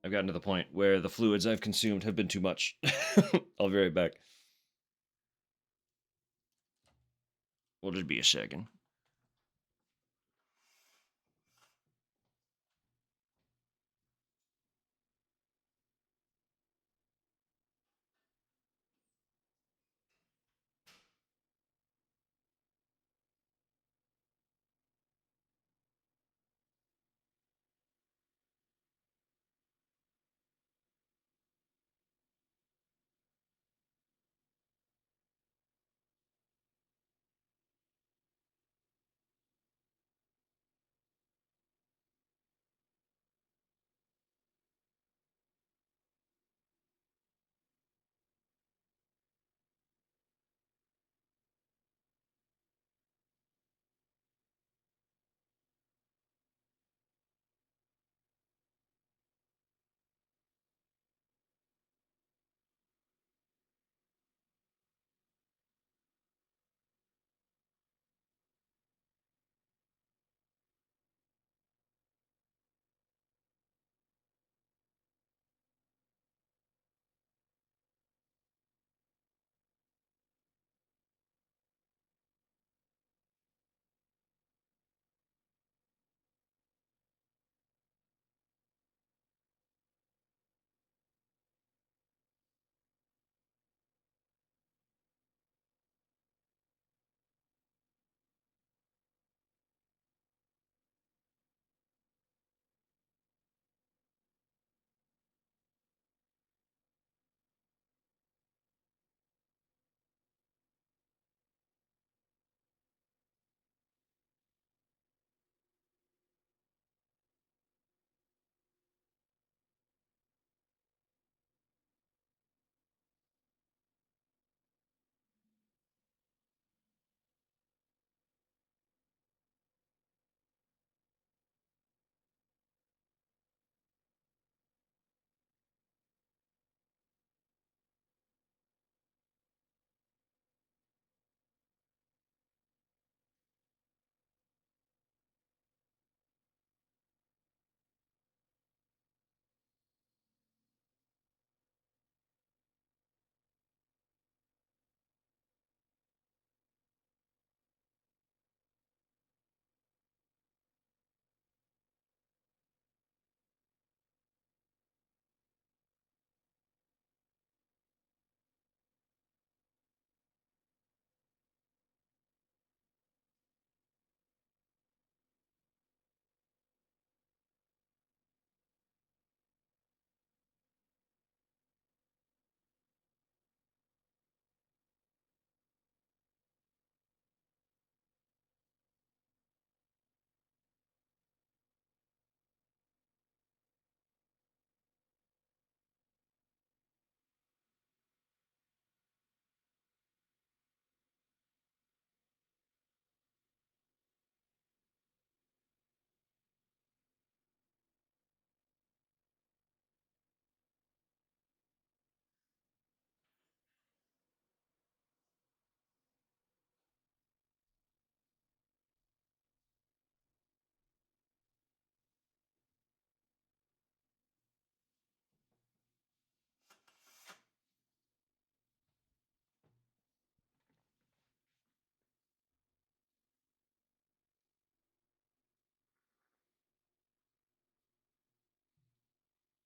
I've gotten to the point where the fluids I've consumed have been too much. I'll be right back. We'll just be a second.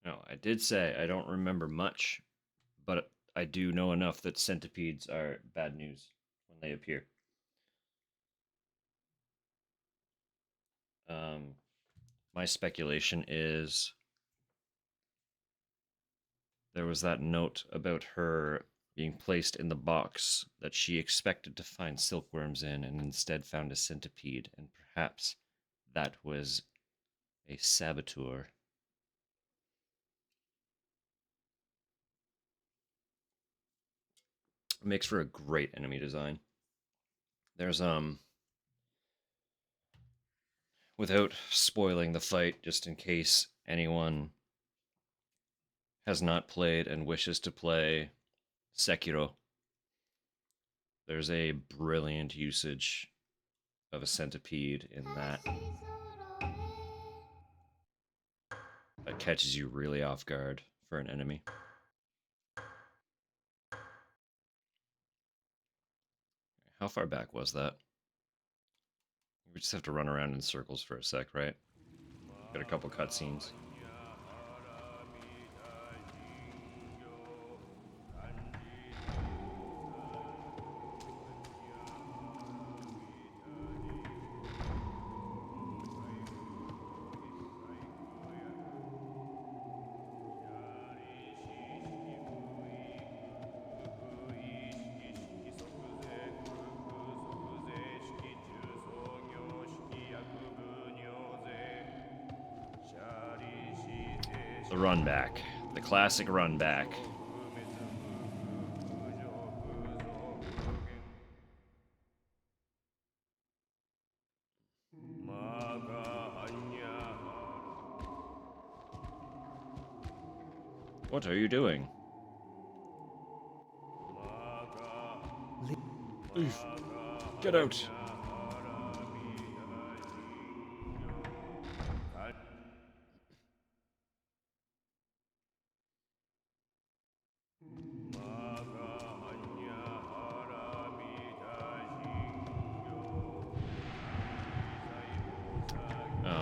No, I did say I don't remember much, but I do know enough that centipedes are bad news when they appear. Um, my speculation is there was that note about her being placed in the box that she expected to find silkworms in and instead found a centipede, and perhaps that was a saboteur. makes for a great enemy design. There's without spoiling the fight, just in case anyone has not played and wishes to play Sekiro, there's a brilliant usage of a centipede in that catches you really off guard for an enemy. How far back was that? We just have to run around in circles for a sec, right? Got a couple cutscenes. The run back. The classic run back. What are you doing? Oof. Get out.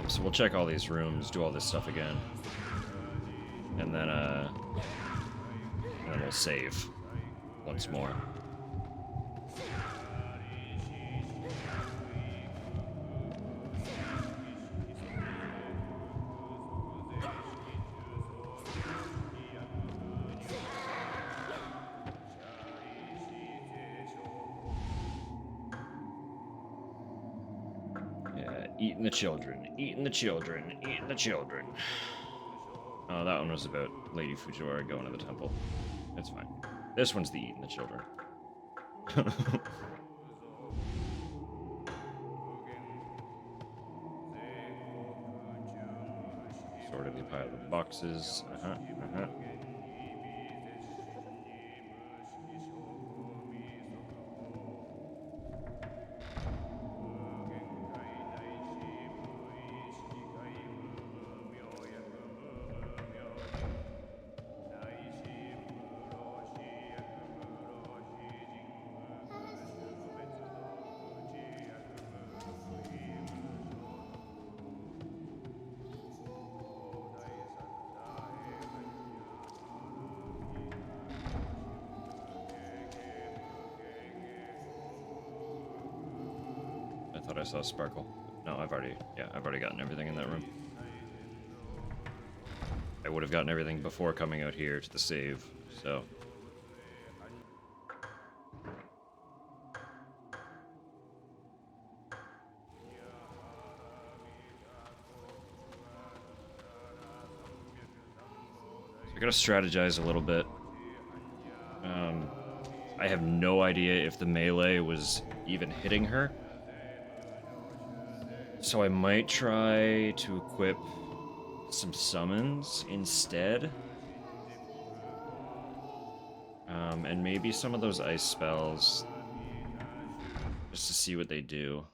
So we'll check all these rooms, do all this stuff again. And then we'll save once more. Yeah, eating the children, eating the children, eating the children. Oh, that one was about Lady Fujiwara going to the temple. It's fine. This one's the eating the children. Sorted the pile of boxes. I thought I saw a sparkle. No, I've already gotten everything in that room. I would have gotten everything before coming out here to the save, so. I gotta strategize a little bit. I have no idea if the melee was even hitting her. So I might try to equip some summons instead. And maybe some of those ice spells, just to see what they do.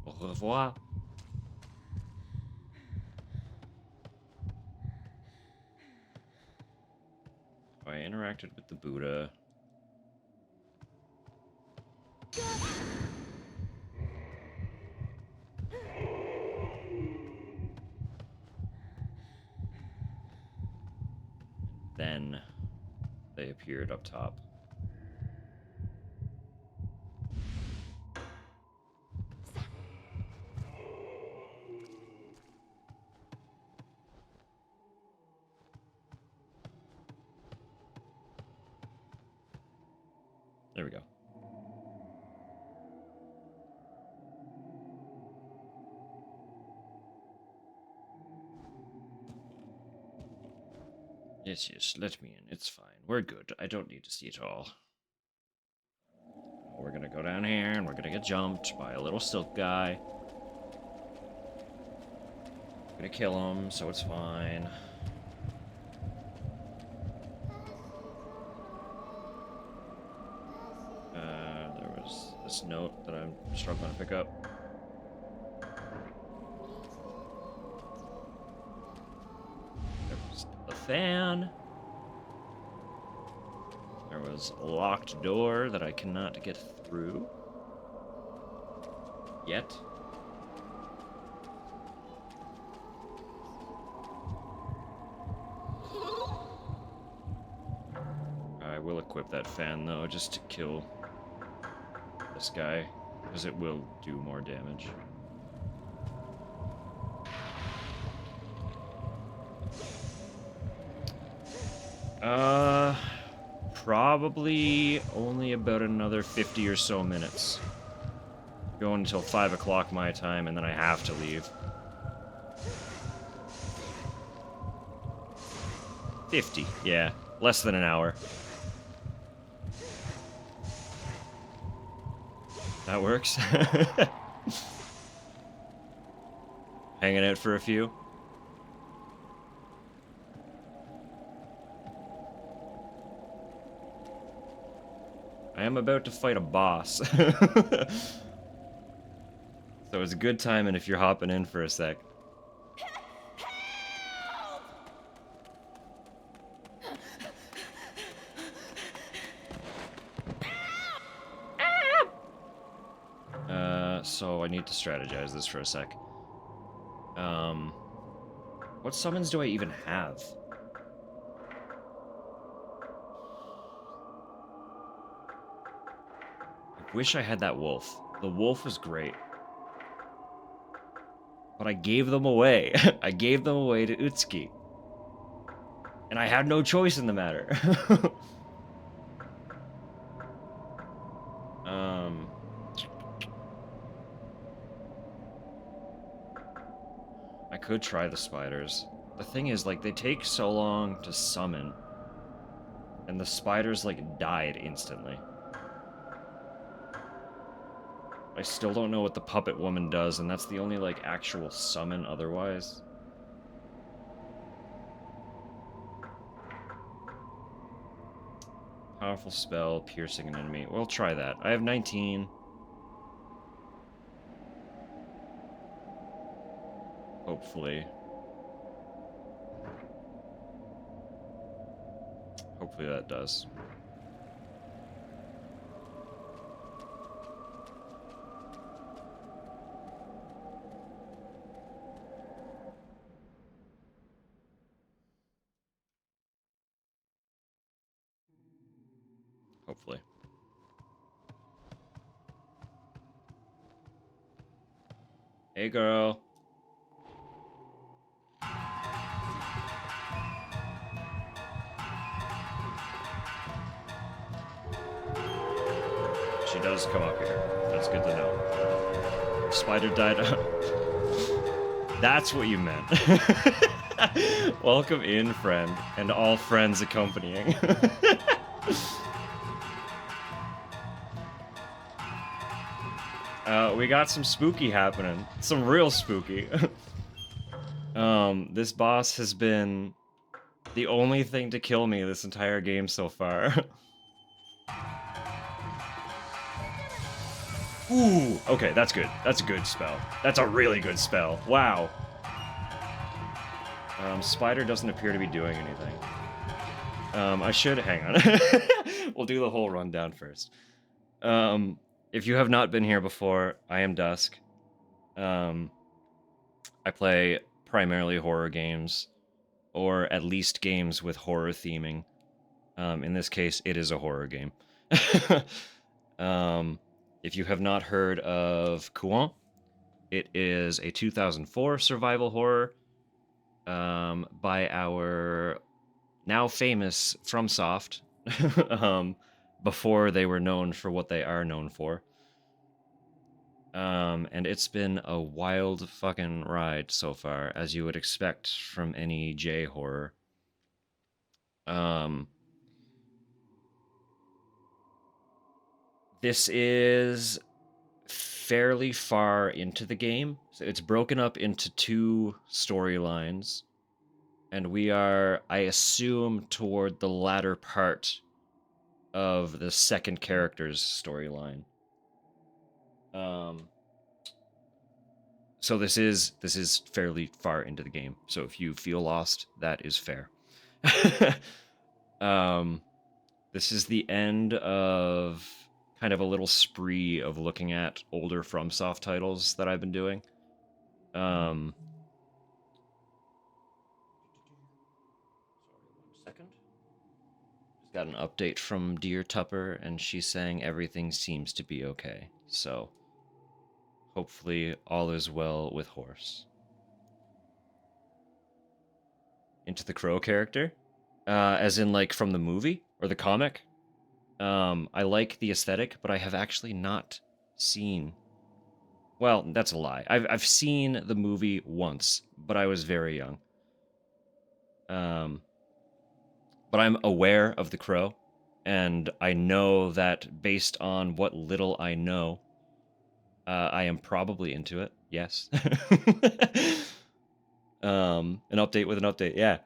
Au revoir. I interacted with the Buddha. Then they appeared up top. There we go. Yes, yes, let me in. It's fine. We're good. I don't need to see it all. We're gonna go down here, and we're gonna get jumped by a little silk guy. I'm gonna kill him, so it's fine. There was this note that I'm struggling to pick up. There was a fan. There was a locked door that I cannot get through. Yet. I will equip that fan, though, just to kill this guy, because it will do more damage. Probably only about another 50 or so minutes. Going until 5 o'clock my time, and then I have to leave. 50, yeah. Less than an hour. That works. Hanging out for a few. I am about to fight a boss. So it's a good timing if you're hopping in for a sec. So I need to strategize this for a sec. What summons do I even have? I wish I had that wolf. The wolf was great. But I gave them away. I gave them away to Utsuki. And I had no choice in the matter. I could try the spiders. The thing is, like, they take so long to summon. And the spiders, like, died instantly. I still don't know what the puppet woman does, and that's the only, like, actual summon otherwise. Powerful spell, piercing an enemy. We'll try that. I have 19. Hopefully. Hopefully that does. Hopefully. Hey, girl. She does come up here. That's good to know. Spider died. That's what you meant. Welcome in, friend, and all friends accompanying. We got some spooky happening. Some real spooky. This boss has been the only thing to kill me this entire game so far. Ooh, okay, that's good. That's a good spell. That's a really good spell. Wow. Spider doesn't appear to be doing anything. I should... Hang on. We'll do the whole rundown first. If you have not been here before, I am Dusk. I play primarily horror games, or at least games with horror theming. In this case, it is a horror game. If you have not heard of Kuon, it is a 2004 survival horror by our now famous FromSoft, before they were known for what they are known for. And it's been a wild fucking ride so far, as you would expect from any J horror. This is fairly far into the game. So it's broken up into 2 storylines, and we are, I assume, toward the latter part of the second character's storyline. So this is fairly far into the game. So if you feel lost, that is fair. This is the end of kind of a little spree of looking at older FromSoft titles that I've been doing. Sorry, 1 second. Just got an update from Dear Tupper, and she's saying everything seems to be okay. So hopefully all is well with Horse. Into the Crow character? As in, like, from the movie or the comic? I like the aesthetic, but I have actually not seen... Well, that's a lie. I've seen the movie once, but I was very young. But I'm aware of the Crow, and I know that based on what little I know, I am probably into it. Yes. An update with an update. Yeah.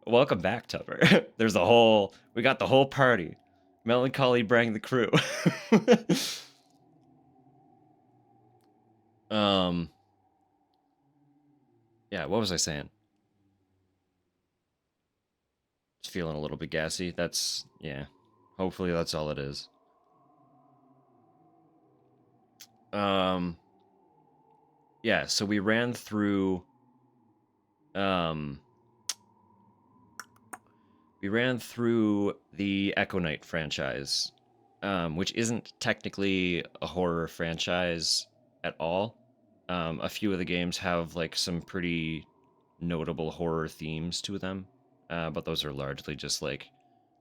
Welcome back, Tupper. There's a whole... We got the whole party. Melancholy brang the crew. Yeah, what was I saying? Just feeling a little bit gassy. That's... Yeah. Hopefully that's all it is. Yeah, so we ran through... We ran through the Echo Knight franchise, which isn't technically a horror franchise at all. A few of the games have like some pretty notable horror themes to them, but those are largely just like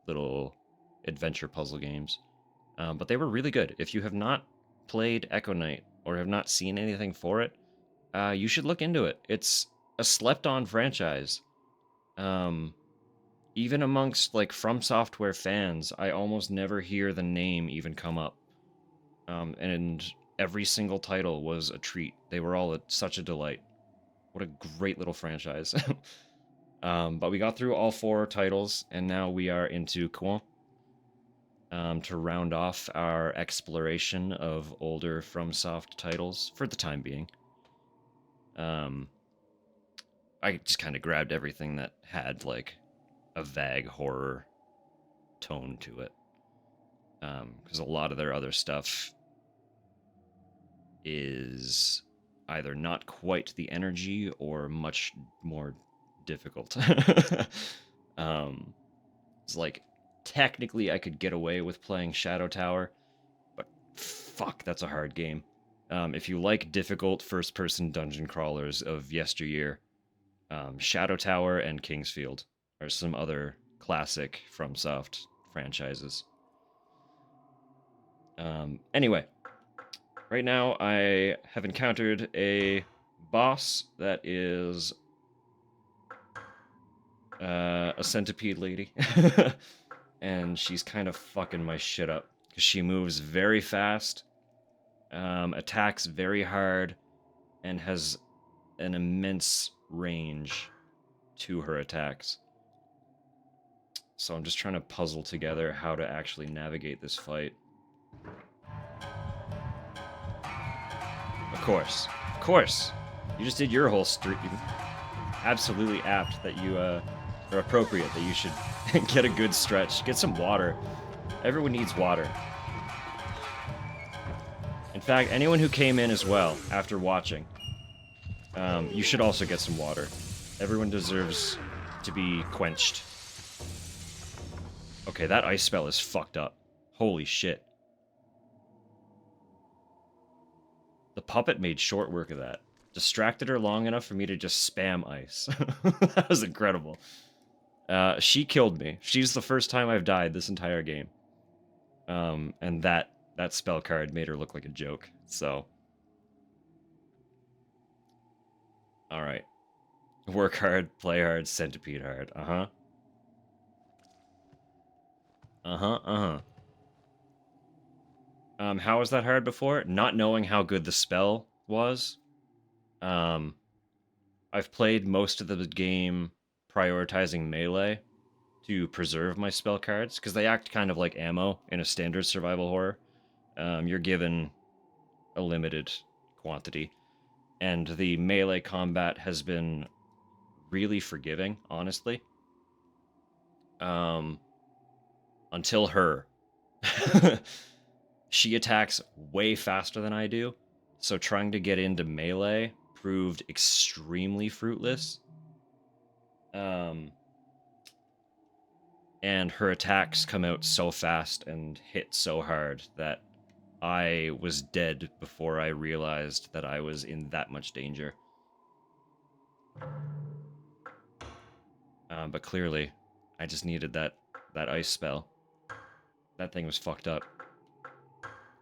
little adventure puzzle games. But they were really good. If you have not played Echo Knight or have not seen anything for it, you should look into it. It's a slept-on franchise. Even amongst like From Software fans, I almost never hear the name even come up. And every single title was a treat. They were all such a delight. What a great little franchise. But we got through all 4 titles, and now we are into Kuon, to round off our exploration of older FromSoft titles for the time being. I just kind of grabbed everything that had like a vague horror tone to it, because a lot of their other stuff is either not quite the energy or much more difficult. It's like, technically I could get away with playing Shadow Tower, but fuck, that's a hard game. If you like difficult first-person dungeon crawlers of yesteryear, Shadow Tower and Kingsfield are some other classic FromSoft franchises. Anyway, right now I have encountered a boss that is a centipede lady, and she's kind of fucking my shit up because she moves very fast, attacks very hard, and has an immense range to her attacks. So I'm just trying to puzzle together how to actually navigate this fight. Of course. You just did your whole streak. Absolutely apt that you, or appropriate that you should get a good stretch. Get some water. Everyone needs water. In fact, anyone who came in as well after watching, you should also get some water. Everyone deserves to be quenched. Okay, that ice spell is fucked up. Holy shit. The puppet made short work of that. Distracted her long enough for me to just spam ice. That was incredible. She killed me. She's the first time I've died this entire game. And that spell card made her look like a joke. So, all right, work hard, play hard, centipede hard. How was that hard before? Not knowing how good the spell was. I've played most of the game prioritizing melee to preserve my spell cards, because they act kind of like ammo in a standard survival horror. You're given a limited quantity, and the melee combat has been really forgiving, honestly. Until her. She attacks way faster than I do, so trying to get into melee proved extremely fruitless. And her attacks come out so fast and hit so hard that I was dead before I realized that I was in that much danger. But clearly, I just needed that ice spell. That thing was fucked up.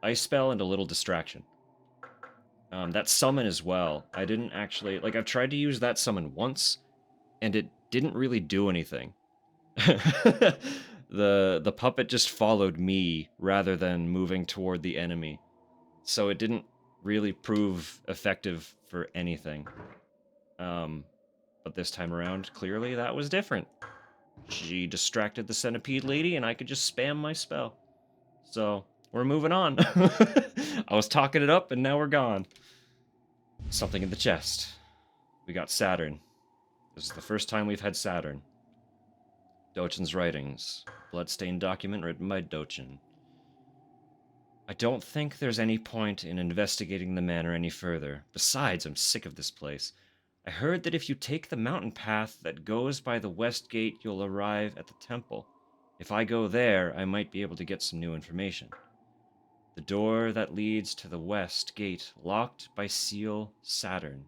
Ice spell and a little distraction. That summon as well. I didn't actually... Like, I've tried to use that summon once, and it didn't really do anything. The puppet just followed me rather than moving toward the enemy. So it didn't really prove effective for anything. But this time around, clearly that was different. She distracted the centipede lady, and I could just spam my spell. So, we're moving on. I was talking it up, and now we're gone. Something in the chest. We got Saturn. This is the first time we've had Saturn. Dochin's writings. Bloodstained document written by Dochin. I don't think there's any point in investigating the manor any further. Besides, I'm sick of this place. I heard that if you take the mountain path that goes by the west gate, you'll arrive at the temple. If I go there, I might be able to get some new information. The door that leads to the west gate, locked by seal Saturn.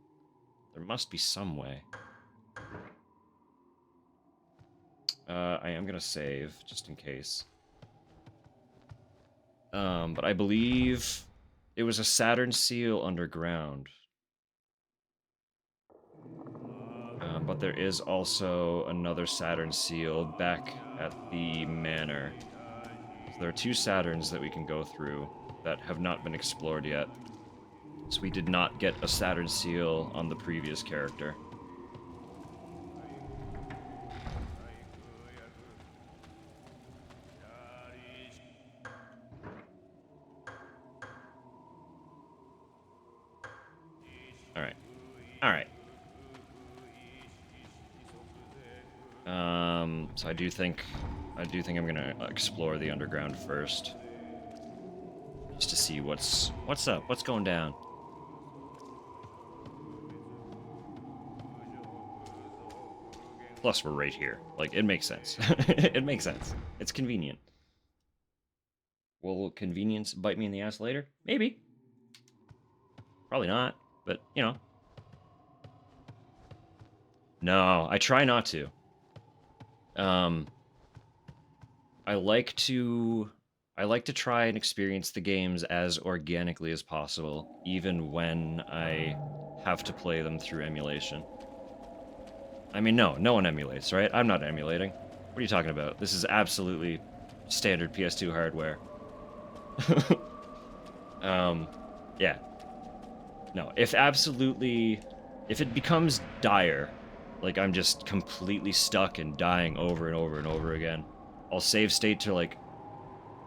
There must be some way. I am going to save, just in case. But I believe it was a Saturn seal underground. But there is also another Saturn seal back at the manor. So there are two Saturns that we can go through that have not been explored yet. So we did not get a Saturn seal on the previous character. Alright. Alright. So I do think I'm gonna explore the underground first. Just to see what's up, what's going down. Plus we're right here. Like, it makes sense. It makes sense. It's convenient. Will convenience bite me in the ass later? Maybe. Probably not, but, you know. No, I try not to. I like to try and experience the games as organically as possible, even when I have to play them through emulation. I mean, no one emulates, right? I'm not emulating. What are you talking about? This is absolutely standard PS2 hardware. Yeah. No, if it becomes dire, like I'm just completely stuck and dying over and over and over again, I'll save state to, like,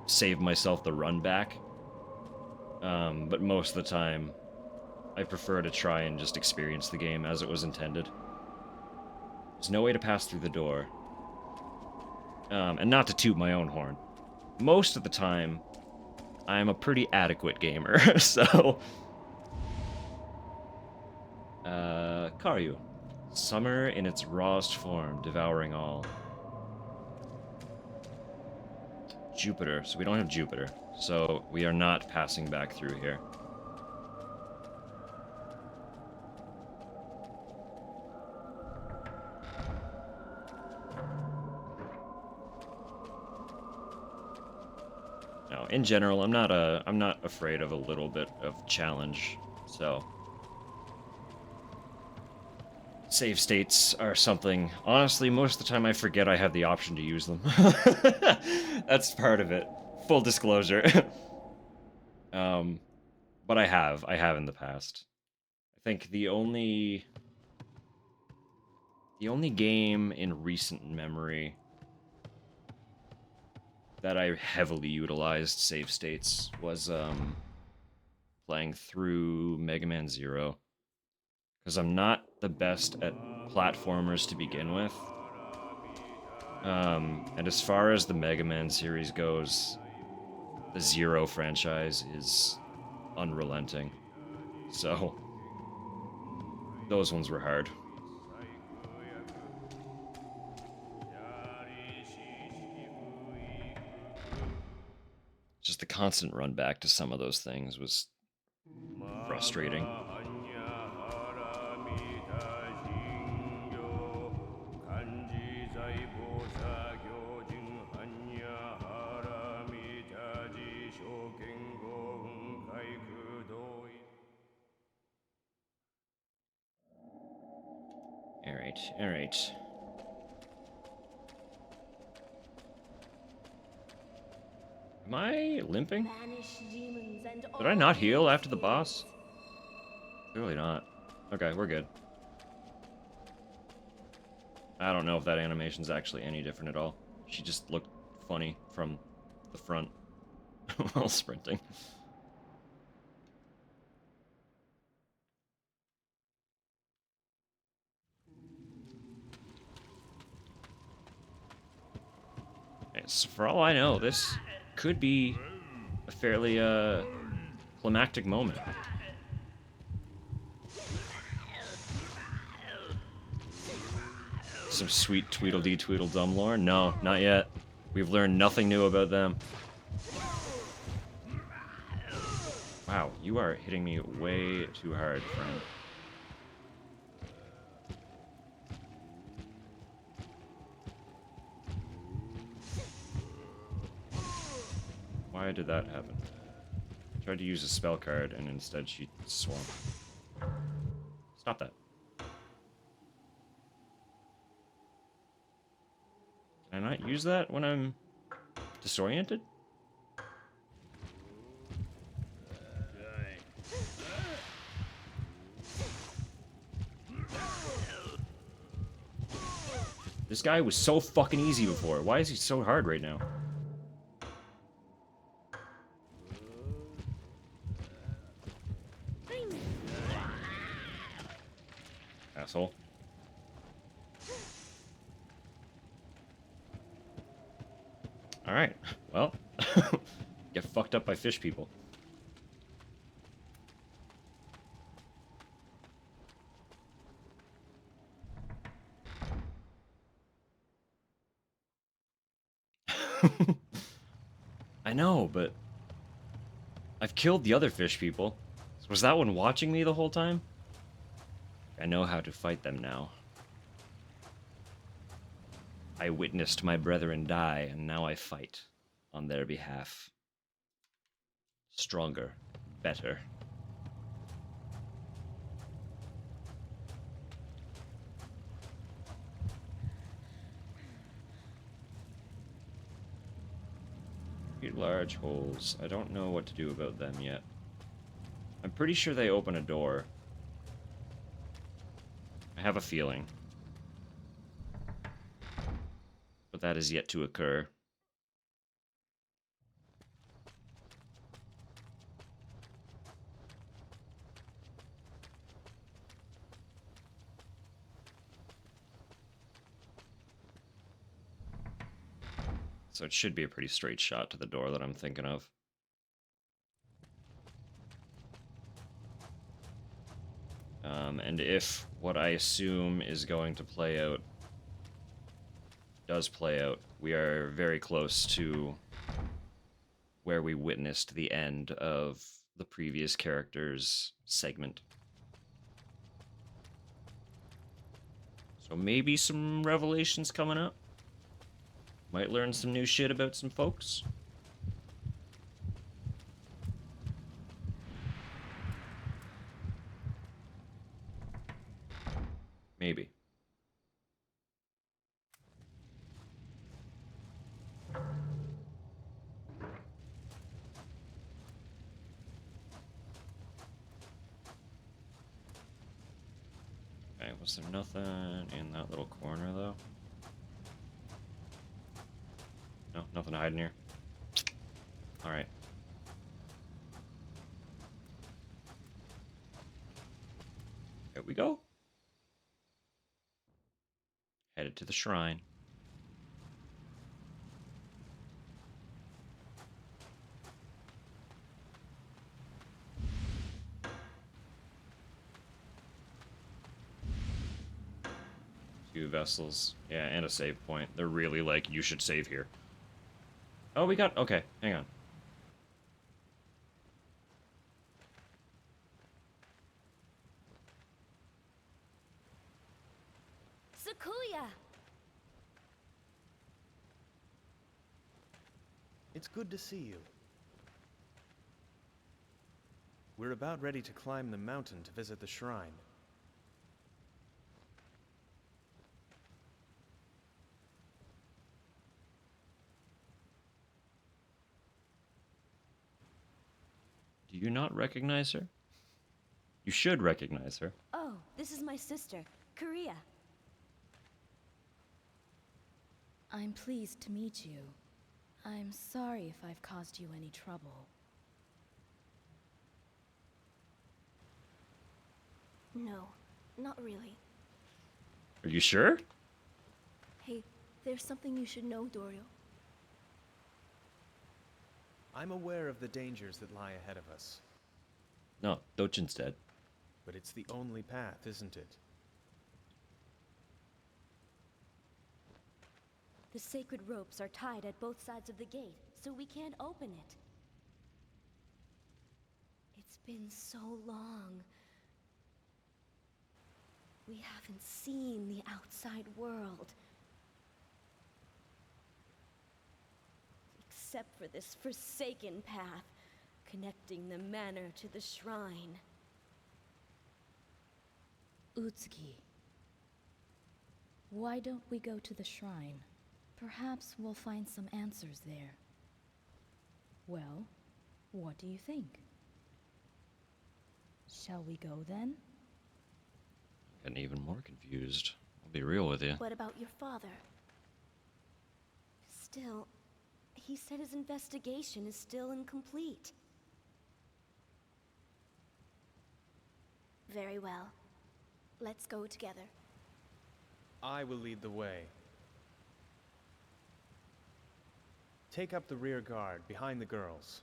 save myself the run back. But most of the time, I prefer to try and just experience the game as it was intended. There's no way to pass through the door. And not to toot my own horn. Most of the time, I'm a pretty adequate gamer, so... Karyu. Summer in its rawest form, devouring all. Jupiter. So we don't have Jupiter. So we are not passing back through here. No, in general, I'm not afraid of a little bit of challenge. So save states are something, honestly, most of the time I forget I have the option to use them. That's part of it. Full disclosure. But I have in the past. I think the only game in recent memory that I heavily utilized save states was playing through Mega Man Zero. Because I'm not the best at platformers to begin with. And as far as the Mega Man series goes, the Zero franchise is unrelenting. So, those ones were hard. Just the constant run back to some of those things was frustrating. Alright. Am I limping? Did I not heal after the boss? Clearly not. Okay, we're good. I don't know if that animation's actually any different at all. She just looked funny from the front while sprinting. So for all I know, this could be a fairly climactic moment. Some sweet Tweedledee Tweedledum lore? No, not yet. We've learned nothing new about them. Wow, you are hitting me way too hard, friend. Why did that happen? I tried to use a spell card, and instead she swung. Stop that. Can I not use that when I'm disoriented? This guy was so fucking easy before. Why is he so hard right now? Asshole. Alright, well, get fucked up by fish people. I know, but I've killed the other fish people. Was that one watching me the whole time? I know how to fight them now. I witnessed my brethren die, and now I fight on their behalf. Stronger, better. Large holes. I don't know what to do about them yet. I'm pretty sure they open a door. I have a feeling. But that is yet to occur. So it should be a pretty straight shot to the door that I'm thinking of. And if what I assume is going to play out does play out, we are very close to where we witnessed the end of the previous character's segment. So maybe some revelations coming up. Might learn some new shit about some folks. Maybe. Okay, was there nothing in that little corner, though? No, nothing to hide in here. Alright. Here we go. Headed to the shrine. Two vessels. Yeah, and a save point. They're really like, you should save here. Oh, we got... Okay, hang on. Sakuya! It's good to see you. We're about ready to climb the mountain to visit the shrine. Do you not recognize her? You should recognize her. Oh, this is my sister, Korea. I'm pleased to meet you. I'm sorry if I've caused you any trouble. No, not really. Are you sure? Hey, there's something you should know, Dorio. I'm aware of the dangers that lie ahead of us. No, Dochin's dead. But it's the only path, isn't it? The sacred ropes are tied at both sides of the gate, so we can't open it. It's been so long. We haven't seen the outside world. Except for this forsaken path, connecting the manor to the shrine. Utsuki, why don't we go to the shrine? Perhaps we'll find some answers there. Well, what do you think? Shall we go then? Getting even more confused. I'll be real with you. What about your father? Still, he said his investigation is still incomplete. Very well. Let's go together. I will lead the way. Take up the rear guard, behind the girls.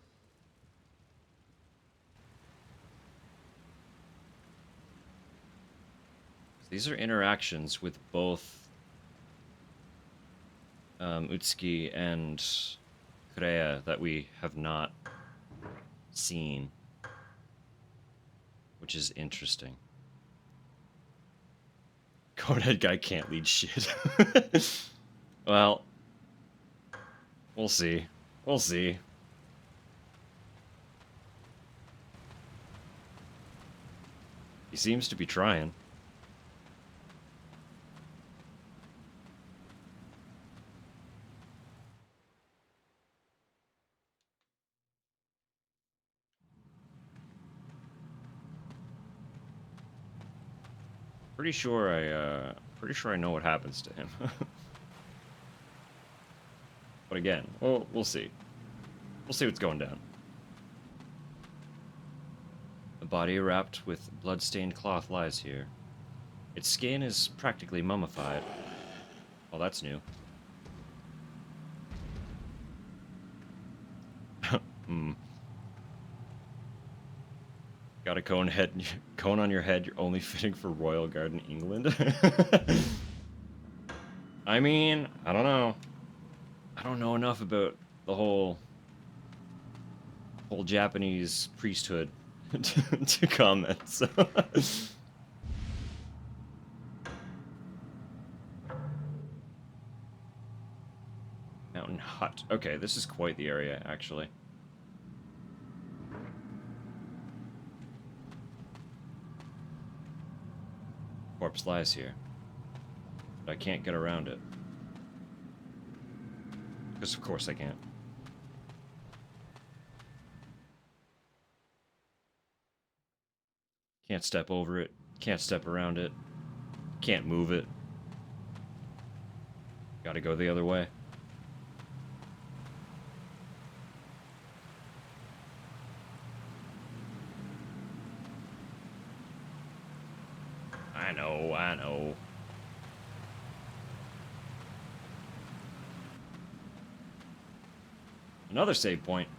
These are interactions with both Utsuki and Kureya that we have not seen, which is interesting. Conehead guy can't lead shit. Well, we'll see. We'll see. He seems to be trying. Pretty sure I know what happens to him. But again, we'll see. We'll see what's going down. A body wrapped with blood-stained cloth lies here. Its skin is practically mummified. Well, that's new. Hmm. Got a cone on your head. You're only fitting for Royal Garden, England. I mean, I don't know. I don't know enough about the whole Japanese priesthood to comment. So. Mountain hut. Okay, this is quite the area, actually. Corpse lies here. But I can't get around it. Because of course I can't. Can't step over it. Can't step around it. Can't move it. Gotta go the other way. I know, I know. Another save point.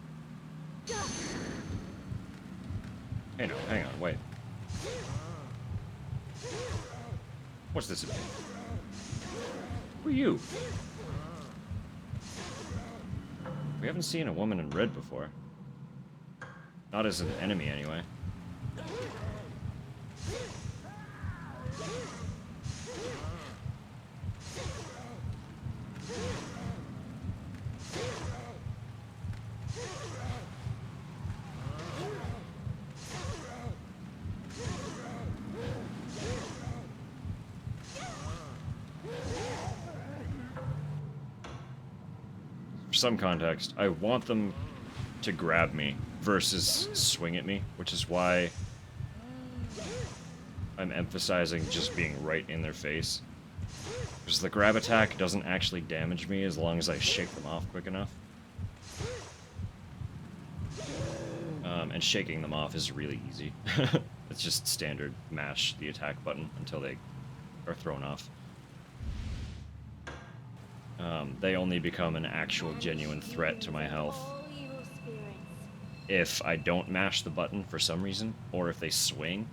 Hey, no, hang on, wait. What's this about? Who are you? We haven't seen a woman in red before. Not as an enemy, anyway. For some context, I want them to grab me versus swing at me, which is why I'm emphasizing just being right in their face. Because the grab attack doesn't actually damage me as long as I shake them off quick enough. And shaking them off is really easy. It's just standard mash the attack button until they are thrown off. They only become an actual genuine threat to my health if I don't mash the button for some reason, or if they swing.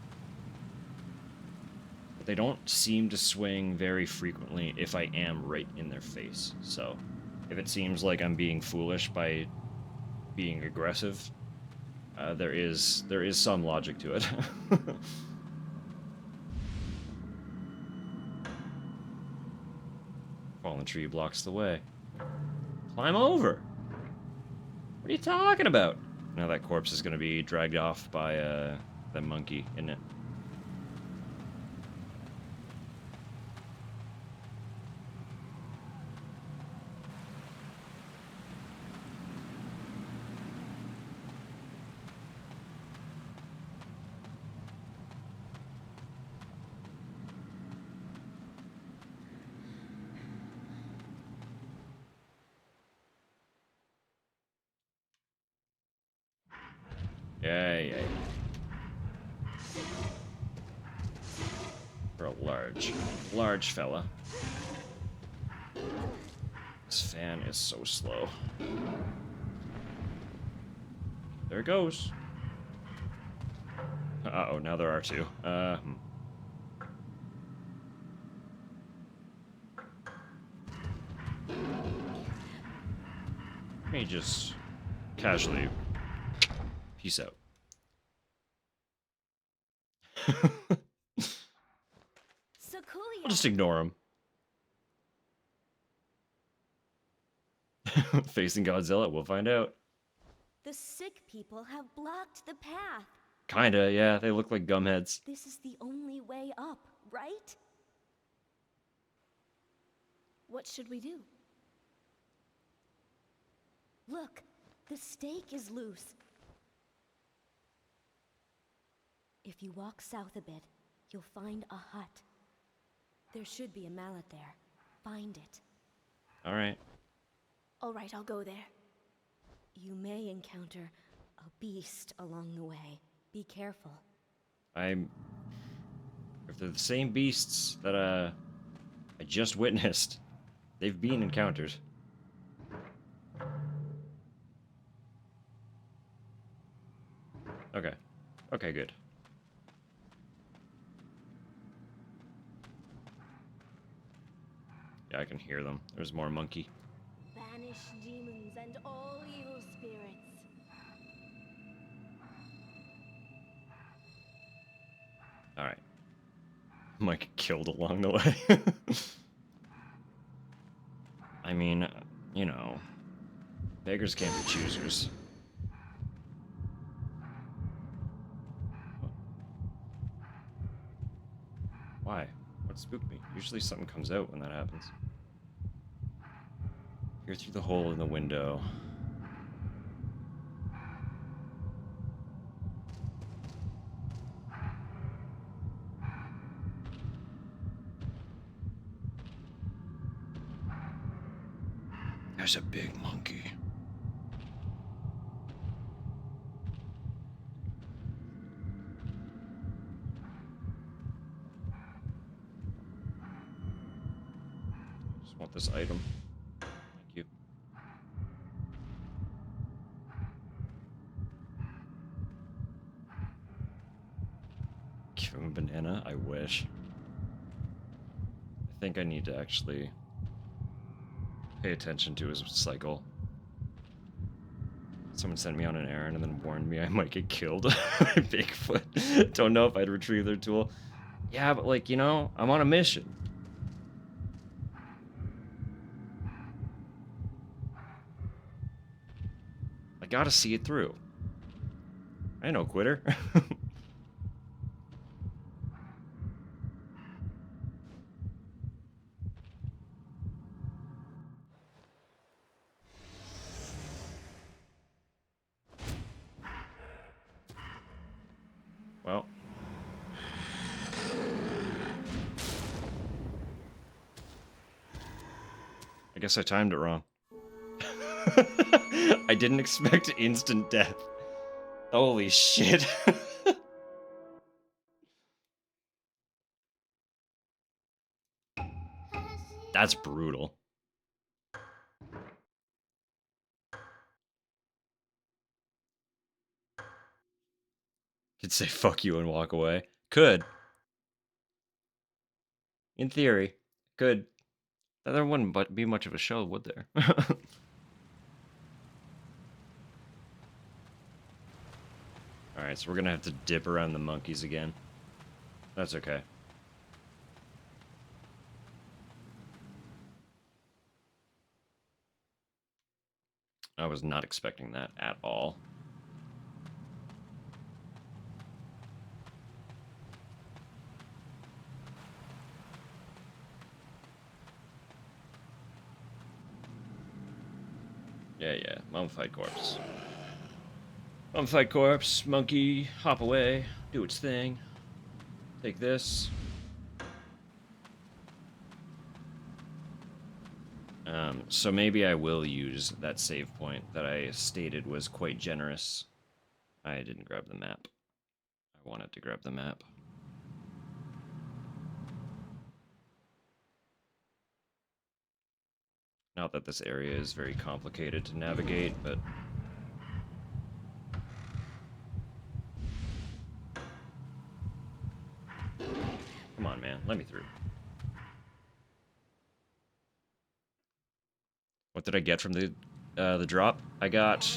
But they don't seem to swing very frequently if I am right in their face. So, if it seems like I'm being foolish by being aggressive, there is some logic to it. Fallen tree blocks the way. Climb over! What are you talking about? Now that corpse is gonna be dragged off by the monkey, isn't it? Yeah. For a large fella. This fan is so slow. There it goes. Uh-oh, now there are two. Let me just casually peace out. I'll just ignore him. Facing Godzilla, we'll find out. The sick people have blocked the path. Kinda, yeah. They look like gumheads. This is the only way up, right? What should we do? Look, the stake is loose. If you walk south a bit, you'll find a hut. There should be a mallet there. Find it. All right. All right, I'll go there. You may encounter a beast along the way. Be careful. If they're the same beasts that I just witnessed, they've been encountered. Okay. Okay, good. Yeah, I can hear them. There's more monkey. Banish demons and all evil spirits. Alright. Might get killed along the way. I mean, you know, beggars can't be choosers. Why? spook me. Usually something comes out when that happens. Peer through the hole in the window. There's a big monkey. Just want this item. Thank you. Give him a banana? I wish. I think I need to actually pay attention to his cycle. Someone sent me on an errand and then warned me I might get killed by Bigfoot. Don't know if I'd retrieve their tool. Yeah, but like, you know, I'm on a mission. I gotta see it through. I ain't no quitter. Well. I guess I timed it wrong. I didn't expect instant death. Holy shit. That's brutal. Could say fuck you and walk away. Could. In theory. Could. There wouldn't be much of a show, would there? Alright, so we're gonna have to dip around the monkeys again. That's okay. I was not expecting that at all. Yeah, mummified corpse. Mummified corpse, monkey, hop away, do its thing. Take this. So maybe I will use that save point that I stated was quite generous. I didn't grab the map. I wanted to grab the map. Not that this area is very complicated to navigate, but... Come on, man. Let me through. What did I get from the drop? I got...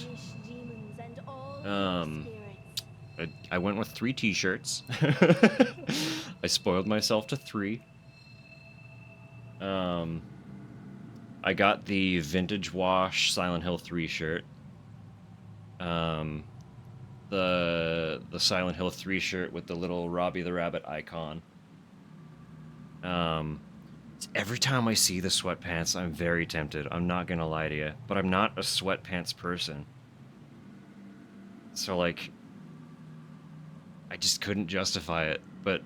I went with 3 t-shirts. I spoiled myself to 3. I got the Vintage Wash Silent Hill 3 shirt. The Silent Hill 3 shirt with the little Robbie the Rabbit icon. Every time I see the sweatpants, I'm very tempted. I'm not gonna lie to you. But I'm not a sweatpants person. So, like, I just couldn't justify it. But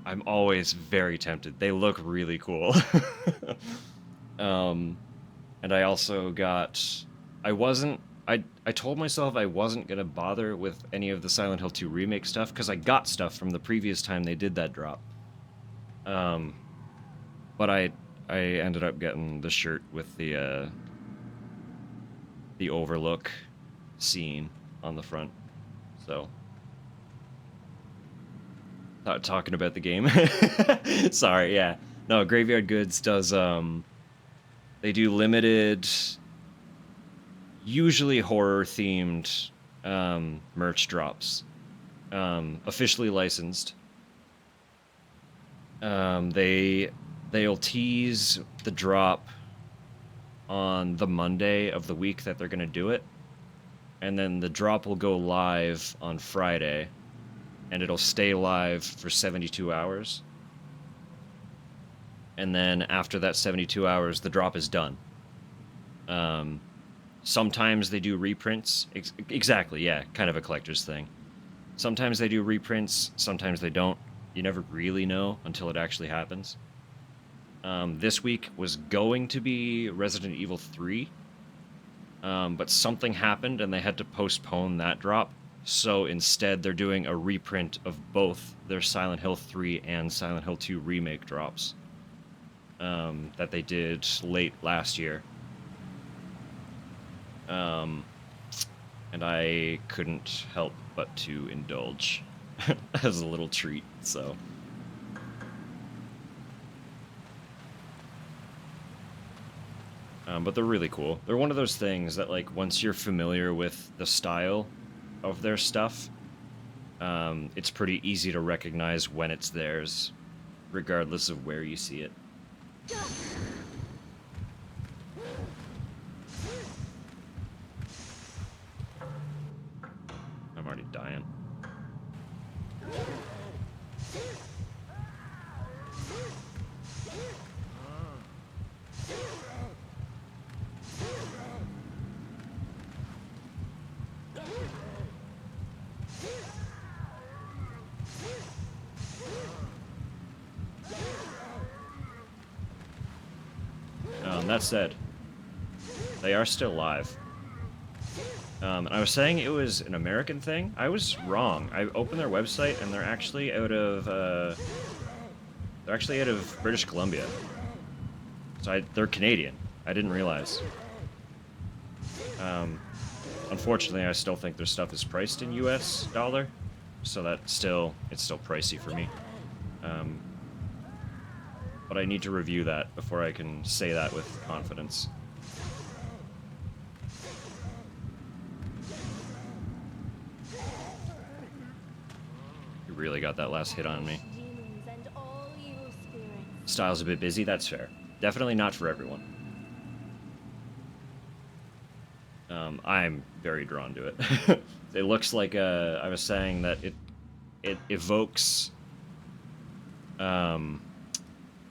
I'm always very tempted. They look really cool. And I also got... I told myself I wasn't gonna bother with any of the Silent Hill 2 remake stuff, because I got stuff from the previous time they did that drop. But I ended up getting the shirt with the overlook scene on the front. So, talking about the game. Sorry, yeah. No, Graveyard Goods does, they do limited, usually horror-themed, merch drops. Officially licensed. They'll tease the drop on the Monday of the week that they're gonna do it. And then the drop will go live on Friday. And it'll stay live for 72 hours. and then after that 72 hours, the drop is done. Sometimes they do reprints. Exactly, yeah, kind of a collector's thing. Sometimes they do reprints, sometimes they don't. You never really know until it actually happens. This week was going to be Resident Evil 3, but something happened and they had to postpone that drop. So instead, they're doing a reprint of both their Silent Hill 3 and Silent Hill 2 remake drops that they did late last year. And I couldn't help but to indulge as a little treat, so. But they're really cool. They're one of those things that, like, once you're familiar with the style of their stuff, it's pretty easy to recognize when it's theirs, regardless of where you see it. I'm already dying. That said, they are still live. I was saying it was an American thing. I was wrong. I opened their website and they're actually out of British Columbia. So they're Canadian. I didn't realize. Unfortunately, I still think their stuff is priced in US dollar, so it's still pricey for me. But I need to review that before I can say that with confidence. You really got that last hit on me. Style's a bit busy, that's fair. Definitely not for everyone. I'm very drawn to it. It looks like, I was saying that it evokes,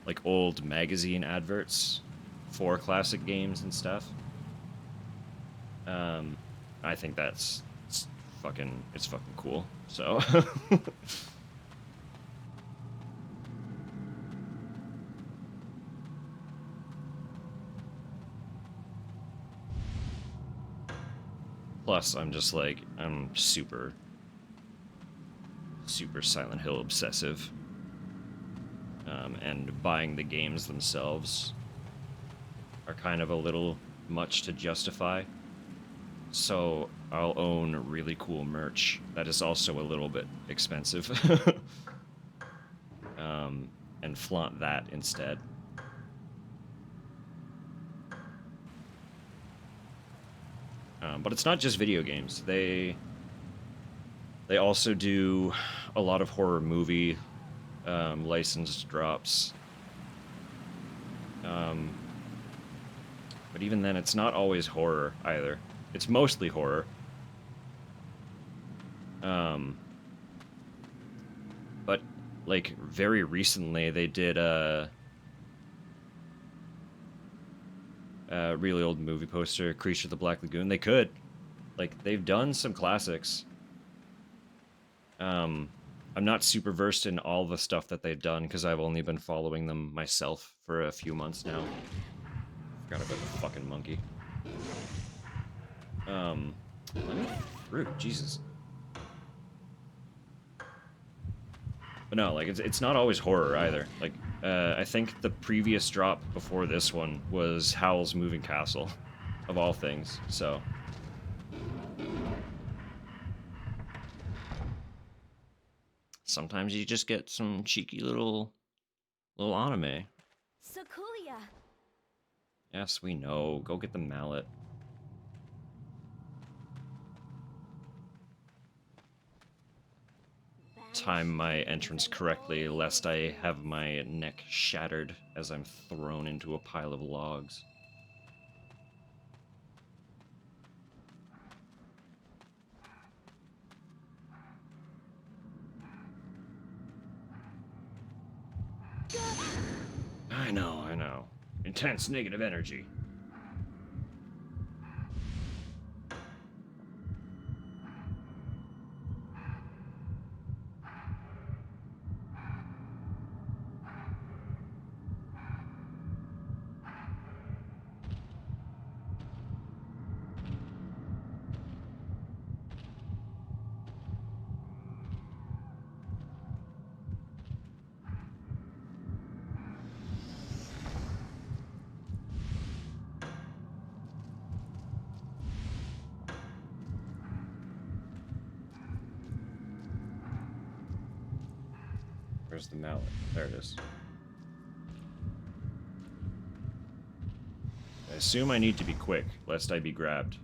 like old magazine adverts for classic games and stuff. I think it's fucking cool. So plus I'm just like I'm super Silent Hill obsessive. And buying the games themselves are kind of a little much to justify. So I'll own really cool merch that is also a little bit expensive. And flaunt that instead. But it's not just video games. They also do a lot of horror movie licensed drops. But even then, it's not always horror either. It's mostly horror. But like very recently, they did a really old movie poster, Creature of the Black Lagoon. They could, like, they've done some classics. I'm not super versed in all the stuff that they've done because I've only been following them myself for a few months now. Forgot about the fucking monkey. Let me through, Jesus. But no, like, it's not always horror either. Like, I think the previous drop before this one was Howl's Moving Castle, of all things, so. Sometimes you just get some cheeky little anime. Sakuya! Yes, we know. Go get the mallet. Time my entrance correctly, lest I have my neck shattered as I'm thrown into a pile of logs. I I know. Intense negative energy. Where's the mallet? There it is. I assume I need to be quick, lest I be grabbed.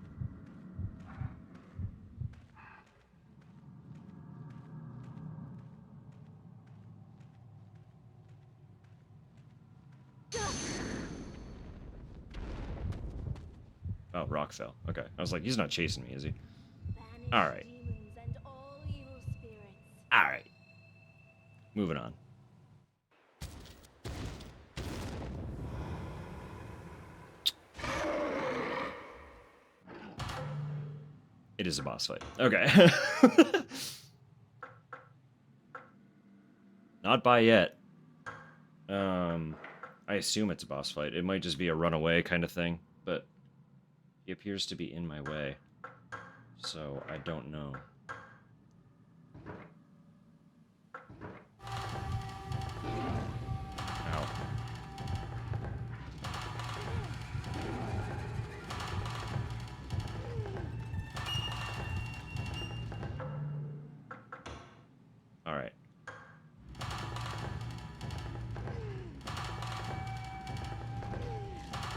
Oh, rock fell. Okay. I was like, he's not chasing me, is he? Alright. Alright. Moving on. It is a boss fight. Okay. Not by yet. I assume it's a boss fight. It might just be a runaway kind of thing, but he appears to be in my way. So I don't know. Ow. Alright.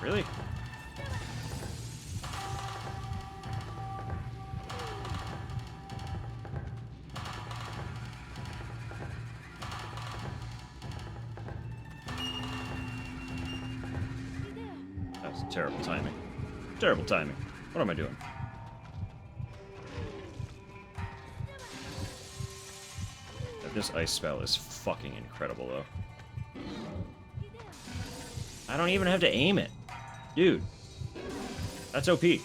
Really? That was terrible timing. Terrible timing. What am I doing? This ice spell is fucking incredible, though. I don't even have to aim it. Dude. That's OP. Yeah,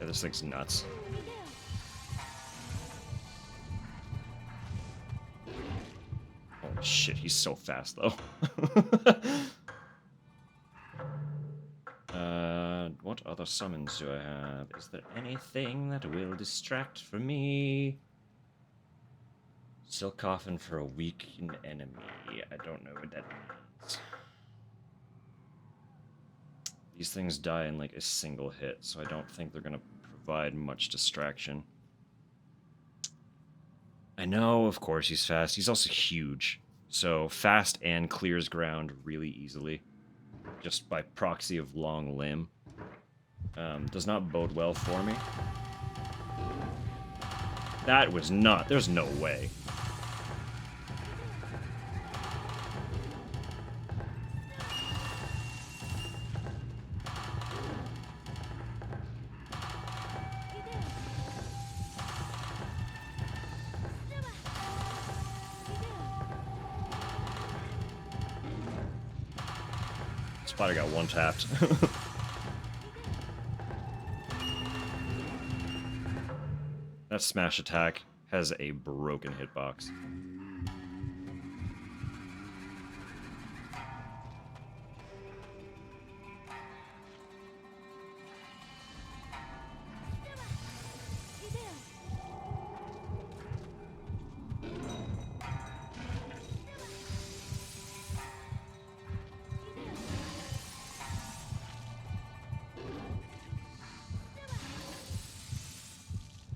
this thing's nuts. Holy shit, he's so fast, though. What other summons do I have? Is there anything that will distract from me? Silk Coffin for a weakened enemy. I don't know what that means. These things die in like a single hit, so I don't think they're gonna provide much distraction. I know, of course, he's fast. He's also huge. So fast and clears ground really easily. Just by proxy of long limb. Does not bode well for me. That was not... There's no way. Spider got one tapped. That smash attack has a broken hitbox.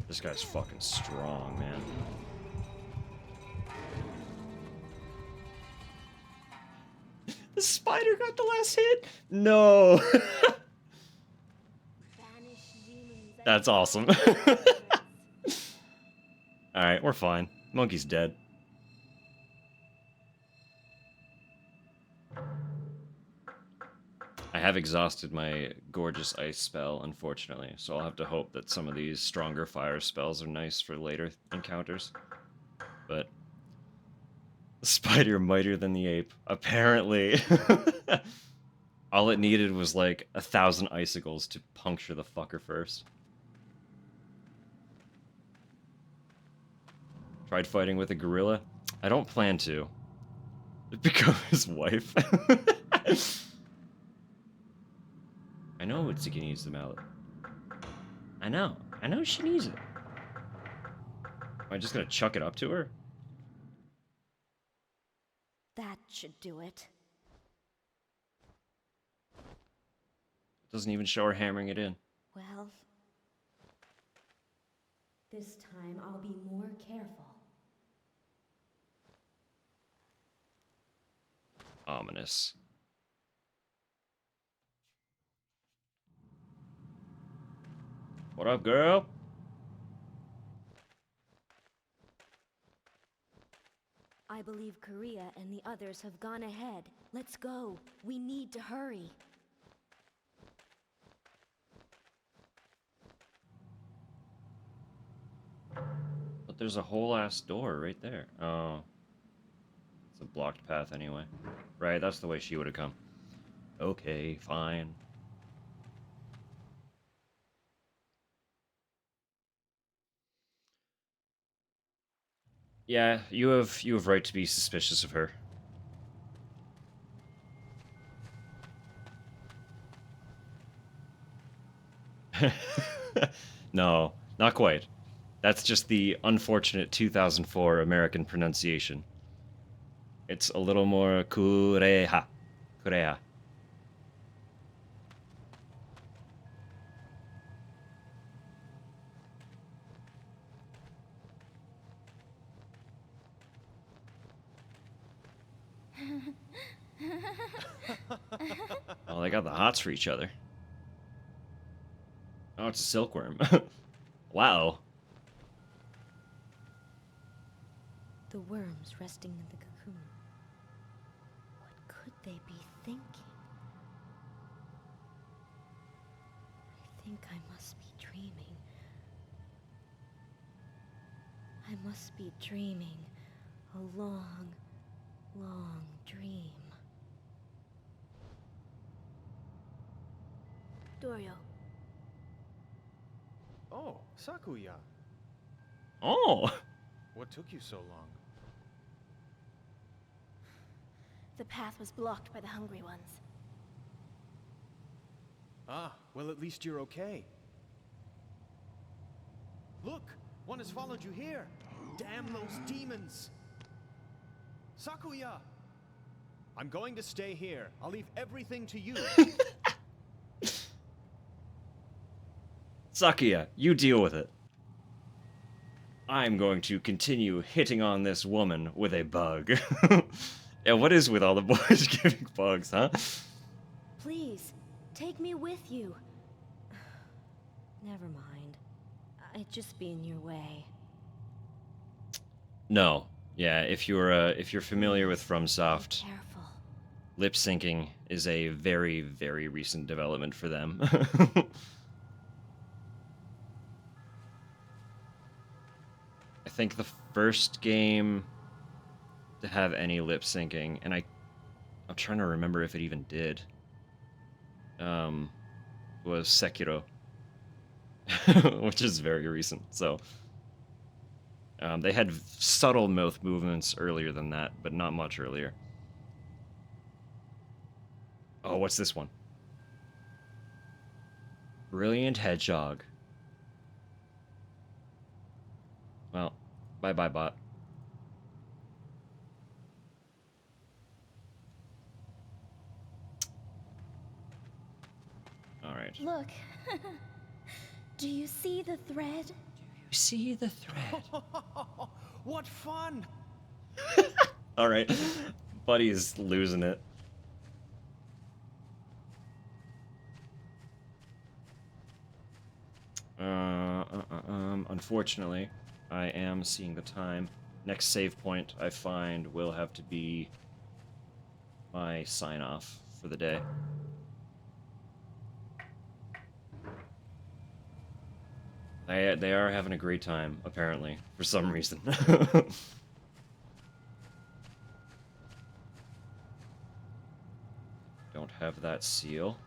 This guy's fucking strong, man. The spider got the last hit? No. That's awesome. Alright, we're fine. Monkey's dead. I have exhausted my gorgeous ice spell, unfortunately, so I'll have to hope that some of these stronger fire spells are nice for later encounters. But the spider mightier than the ape, apparently. All it needed was like 1,000 icicles to puncture the fucker first. Tried fighting with a gorilla? I don't plan to. Become his wife. I know Utsuki needs the mallet. I know she needs it. Am I just gonna chuck it up to her? That should do it. Doesn't even show her hammering it in. Well, this time I'll be more careful. Ominous. What up, girl? I believe Korea and the others have gone ahead. Let's go. We need to hurry. But there's a whole ass door right there. Oh. It's a blocked path anyway. Right, that's the way she would have come. Okay, fine. Yeah, you have right to be suspicious of her. No, not quite. That's just the unfortunate 2004 American pronunciation. It's a little more kureha. Kureha. Oh, they got the hots for each other. Oh, it's a silkworm. Wow. The worms resting in the cocoon. What could they be thinking? I think I must be dreaming. I must be dreaming a long, long dream. Dorio. Oh, Sakuya. Oh! What took you so long? The path was blocked by the hungry ones. Ah, well, at least you're okay. Look! One has followed you here! Damn those demons! Sakuya! I'm going to stay here. I'll leave everything to you. Sakuya, you deal with it. I'm going to continue hitting on this woman with a bug. Yeah, what is with all the boys giving bugs, huh? Please, take me with you. Never mind. I'd just be in your way. No. Yeah, if you're familiar with FromSoft, Careful. lip syncing is a very, very recent development for them. I think the first game to have any lip syncing, and I'm trying to remember if it even did, was Sekiro, which is very recent. So they had subtle mouth movements earlier than that, but not much earlier. Oh, what's this one? Brilliant Hedgehog. Well, bye-bye, bot. Alright. Look. Do you see the thread? You see the thread? What fun! Alright. Buddy's losing it. Unfortunately, I am seeing the time. Next save point I find will have to be my sign-off for the day. They are having a great time, apparently, for some reason. Don't have that seal.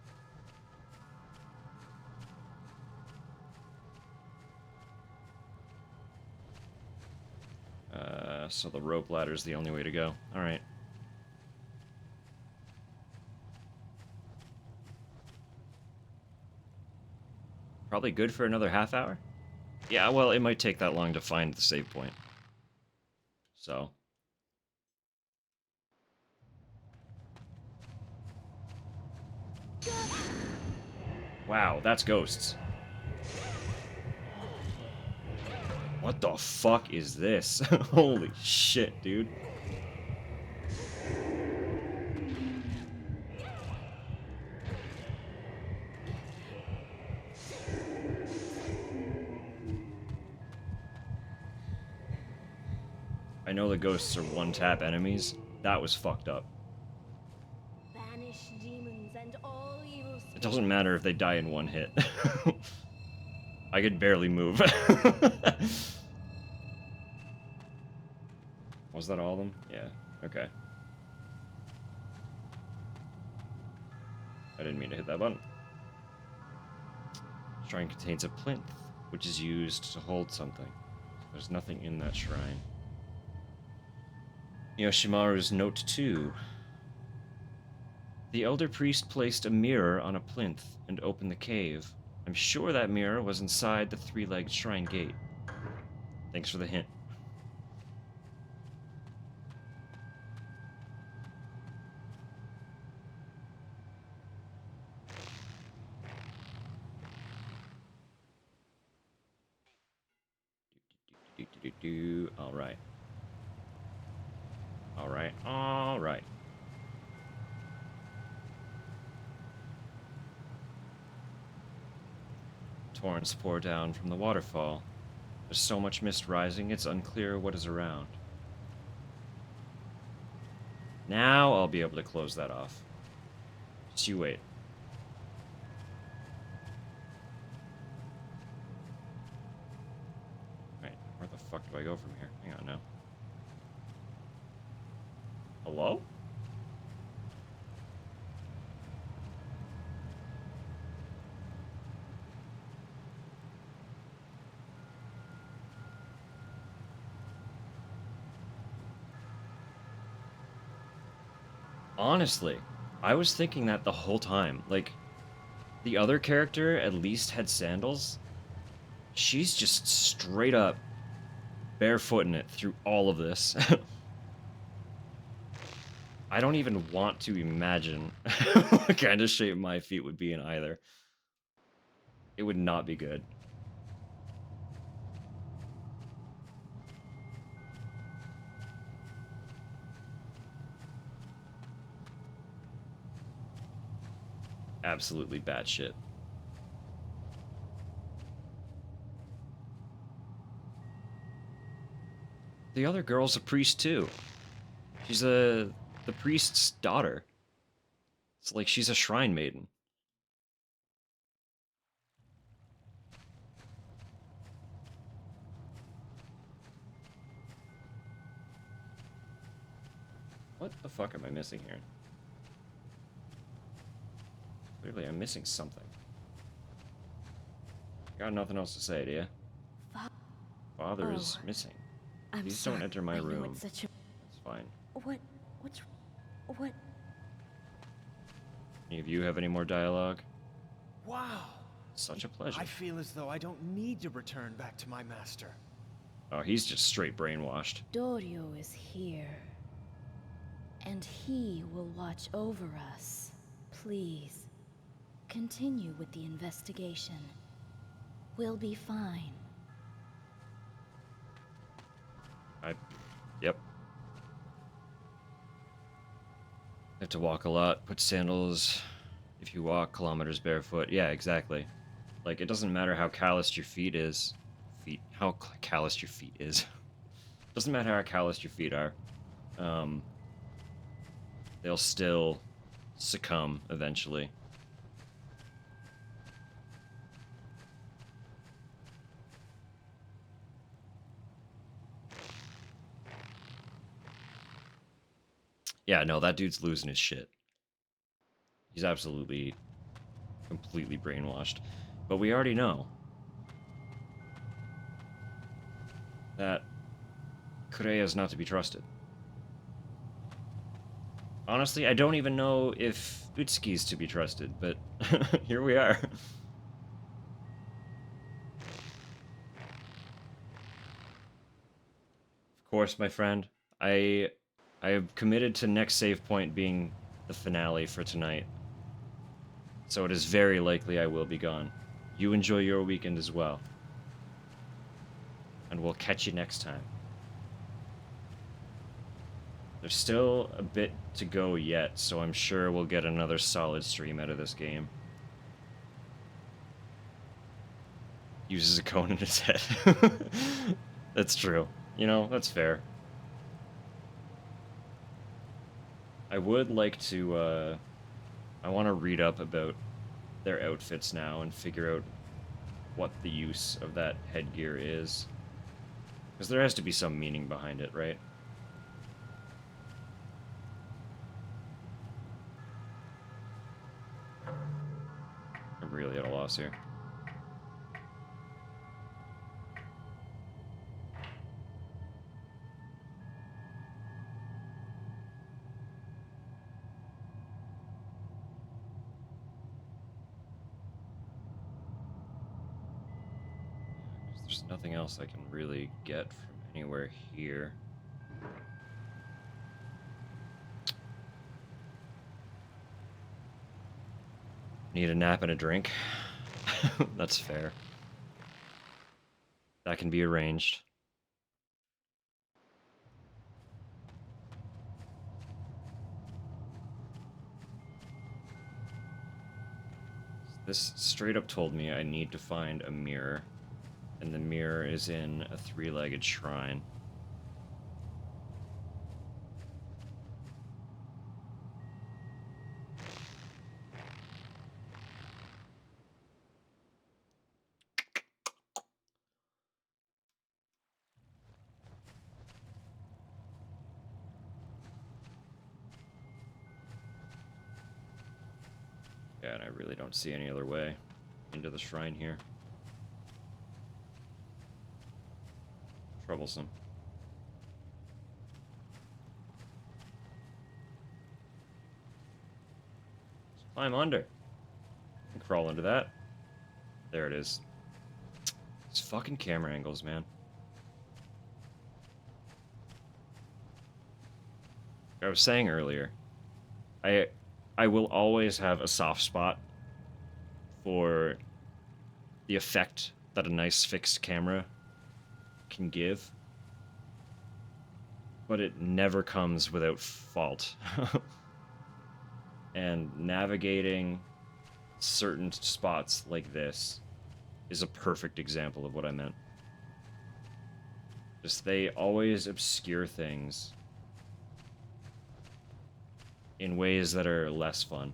So the rope ladder is the only way to go. Alright. Probably good for another half hour? Yeah, well, it might take that long to find the save point. So. Wow, that's ghosts. What the fuck is this? Holy shit, dude. I know the ghosts are one-tap enemies. That was fucked up. Banish demons and all evil It doesn't matter if they die in one hit. I could barely move. Was that all of them? Yeah, okay. I didn't mean to hit that button. Shrine contains a plinth, which is used to hold something. There's nothing in that shrine. Yoshimaru's note 2. The elder priest placed a mirror on a plinth and opened the cave. I'm sure that mirror was inside the three-legged shrine gate. Thanks for the hint. Alright. Alright, alright. Torrents pour down from the waterfall. There's so much mist rising, it's unclear what is around. Now I'll be able to close that off. Just you wait. Right, where the fuck do I go from here? Hang on now. Hello? Honestly, I was thinking that the whole time. Like, the other character at least had sandals. She's just straight up barefooting it through all of this. I don't even want to imagine what kind of shape my feet would be in either. It would not be good. Absolutely batshit. The other girl's a priest too. She's the priest's daughter. It's like she's a shrine maiden. What the fuck am I missing here? Clearly I'm missing something. Got nothing else to say, do you? Father is missing. Please don't enter my room. It's such a... It's fine. What? Any of you have any more dialogue? Wow! Such a pleasure. I feel as though I don't need to return back to my master. Oh, he's just straight brainwashed. Dorio is here. And he will watch over us. Please, continue with the investigation. We'll be fine. Yep. Have to walk a lot, put sandals if you walk kilometers barefoot. Yeah, exactly. Like, it doesn't matter how calloused your feet is. How calloused your feet is. Doesn't matter how calloused your feet are. They'll still succumb eventually. Yeah, no, that dude's losing his shit. He's absolutely, completely brainwashed. But we already know that Kureya is not to be trusted. Honestly, I don't even know if Utsuki's to be trusted, but here we are. Of course, my friend, I have committed to next save point being the finale for tonight. So it is very likely I will be gone. You enjoy your weekend as well. And we'll catch you next time. There's still a bit to go yet, so I'm sure we'll get another solid stream out of this game. Uses a cone in his head. That's true. You know, that's fair. I would like to, I want to read up about their outfits now and figure out what the use of that headgear is. Because there has to be some meaning behind it, right? I'm really at a loss here. There's nothing else I can really get from anywhere here. Need a nap and a drink. That's fair. That can be arranged. This straight up told me I need to find a mirror. And the mirror is in a three-legged shrine. Yeah, and I really don't see any other way into the shrine here. Troublesome. Let's climb under. And crawl under that. There it is. These fucking camera angles, man. I was saying earlier, I will always have a soft spot for the effect that a nice fixed camera can give, but it never comes without fault. And navigating certain spots like this is a perfect example of what I meant. Just they always obscure things in ways that are less fun.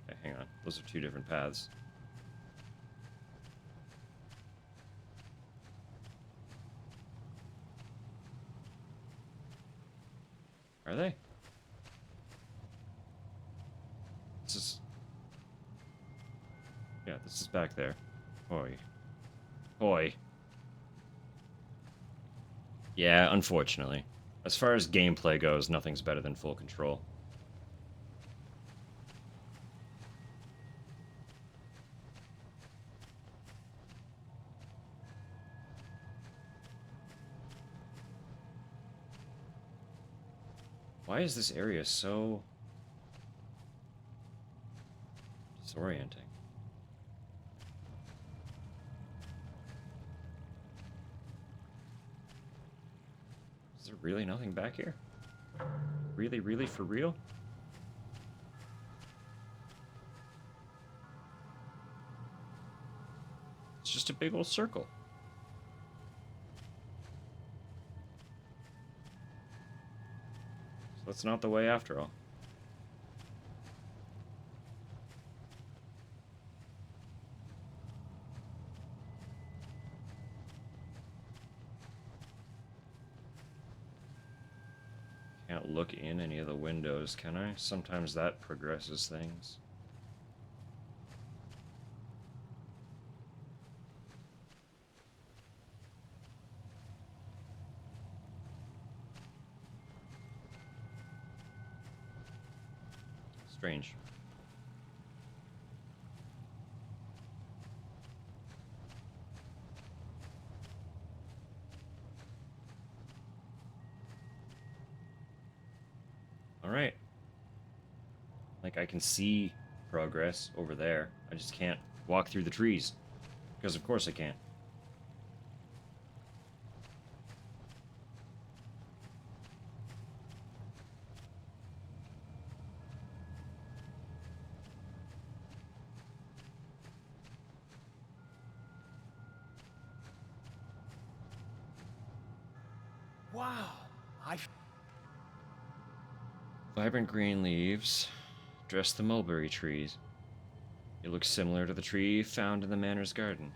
Okay, hang on. Those are two different paths. Are they? This is... Yeah, this is back there. Hoi. Hoi. Yeah, unfortunately. As far as gameplay goes, nothing's better than full control. Why is this area so disorienting? Is there really nothing back here? Really, really, for real? It's just a big old circle. So that's not the way after all. Can't look in any of the windows, can I? Sometimes that progresses things. Strange. Alright. Like, I can see progress over there. I just can't walk through the trees. Because of course I can't. Wow! Vibrant green leaves dress the mulberry trees. It looks similar to the tree found in the manor's garden.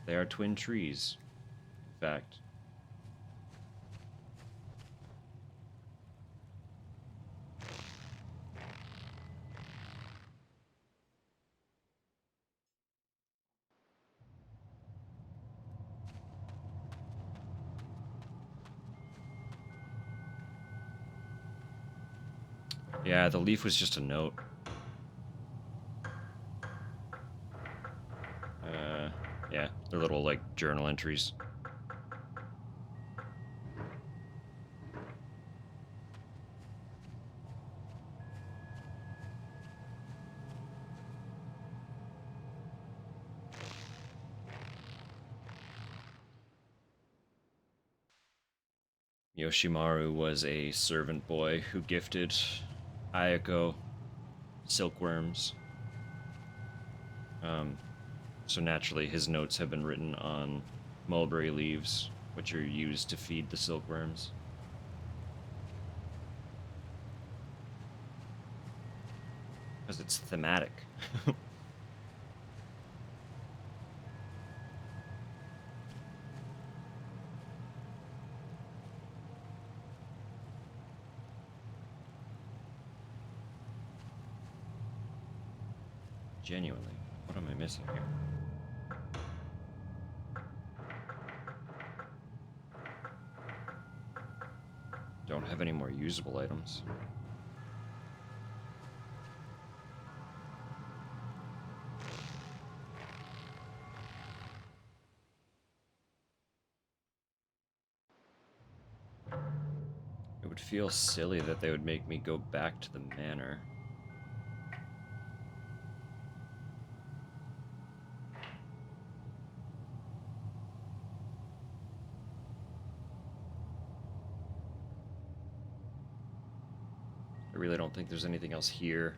They are twin trees, in fact. Yeah, the leaf was just a note. Yeah, they're little, like, journal entries. Yoshimaru was a servant boy who gifted Ayako silkworms. So naturally, his notes have been written on mulberry leaves, which are used to feed the silkworms. Because it's thematic. Genuinely, what am I missing here? Don't have any more usable items. It would feel silly that they would make me go back to the manor. I really don't think there's anything else here.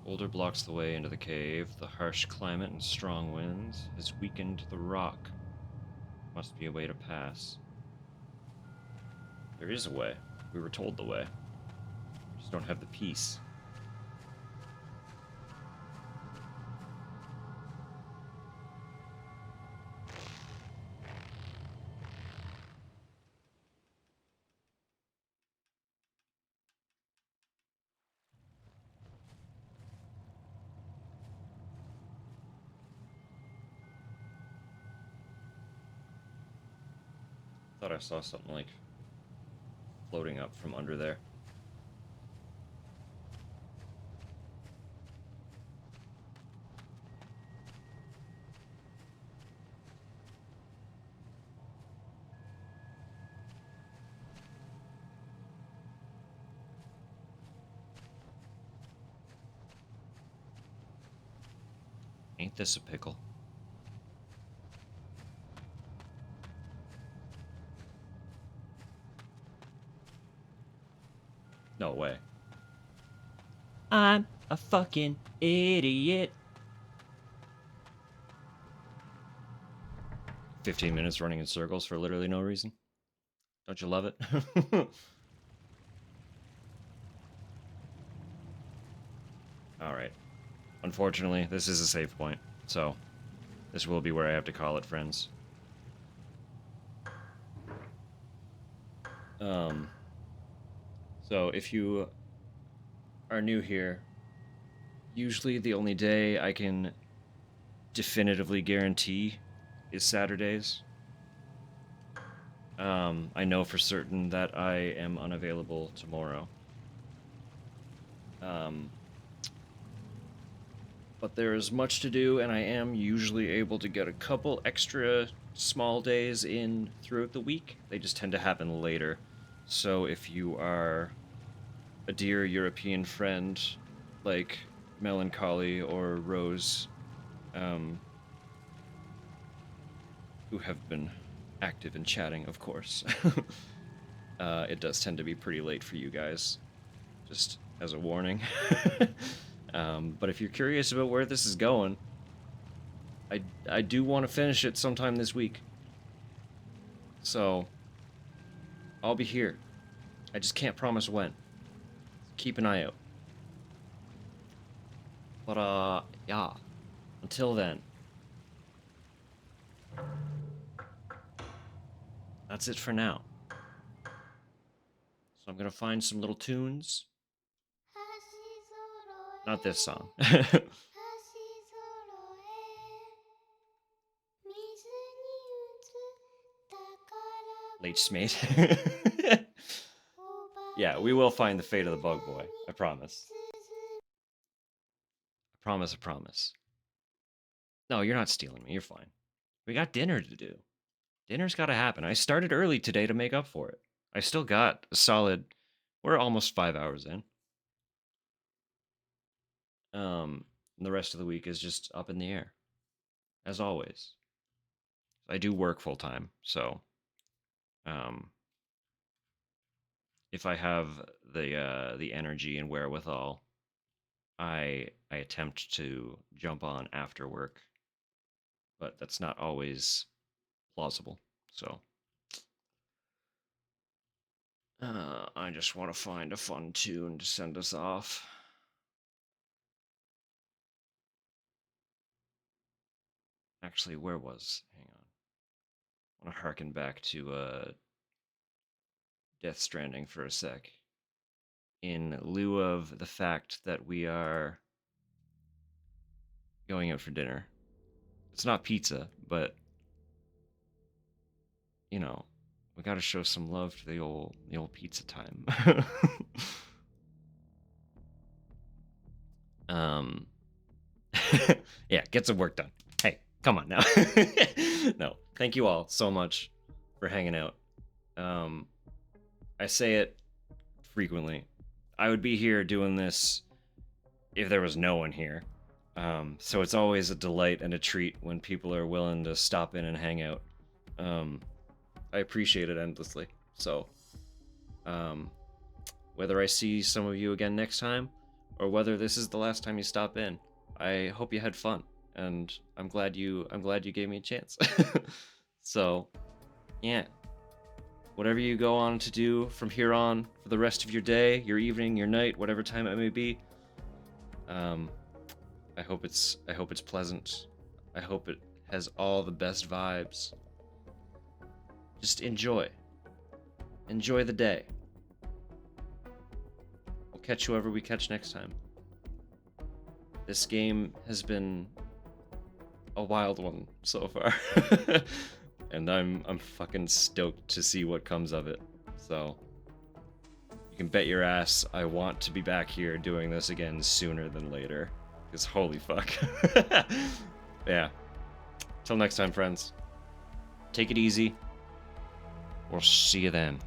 Boulder blocks the way into the cave. The harsh climate and strong winds has weakened the rock. Must be a way to pass. There is a way. We were told the way. We just don't have the piece. Thought I saw something like floating up from under there. Ain't this a pickle? No way. I'm a fucking idiot. 15 minutes running in circles for literally no reason. Don't you love it? Alright. Unfortunately, this is a save point, so this will be where I have to call it, friends. So if you are new here, usually the only day I can definitively guarantee is Saturdays. I know for certain that I am unavailable tomorrow. But there is much to do, and I am usually able to get a couple extra small days in throughout the week. They just tend to happen later. So if you are a dear European friend like Melancholy or Rose, who have been active in chatting, of course, it does tend to be pretty late for you guys, just as a warning. But if you're curious about where this is going, I do want to finish it sometime this week. So, I'll be here. I just can't promise when. Keep an eye out. But, yeah. Until then. That's it for now. So I'm gonna find some little tunes. Not this song. Late Smate. Yeah, we will find the fate of the bug boy. I promise. I promise. No, you're not stealing me. You're fine. We got dinner to do. Dinner's gotta happen. I started early today to make up for it. I still got a solid... We're almost 5 hours in. And the rest of the week is just up in the air. As always. I do work full time, so... if I have the energy and wherewithal, I attempt to jump on after work, but that's not always plausible. So I just want to find a fun tune to send us off. Actually, where was? Hang on. I want to harken back to Death Stranding for a sec. In lieu of the fact that we are going out for dinner. It's not pizza, but you know, we gotta show some love to the old pizza time. Yeah, get some work done. Hey, come on now. No, thank you all so much for hanging out. I say it frequently. I would be here doing this if there was no one here. So it's always a delight and a treat when people are willing to stop in and hang out. I appreciate it endlessly. So, whether I see some of you again next time, or whether this is the last time you stop in, I hope you had fun, and I'm glad you gave me a chance. So, yeah. Whatever you go on to do from here on for the rest of your day, your evening, your night, whatever time it may be, I hope it's pleasant. I hope it has all the best vibes. Just enjoy. Enjoy the day. We'll catch whoever we catch next time. This game has been a wild one so far. And I'm fucking stoked to see what comes of it. So you can bet your ass I want to be back here doing this again sooner than later. Because holy fuck. Yeah. Till next time, friends. Take it easy. We'll see you then.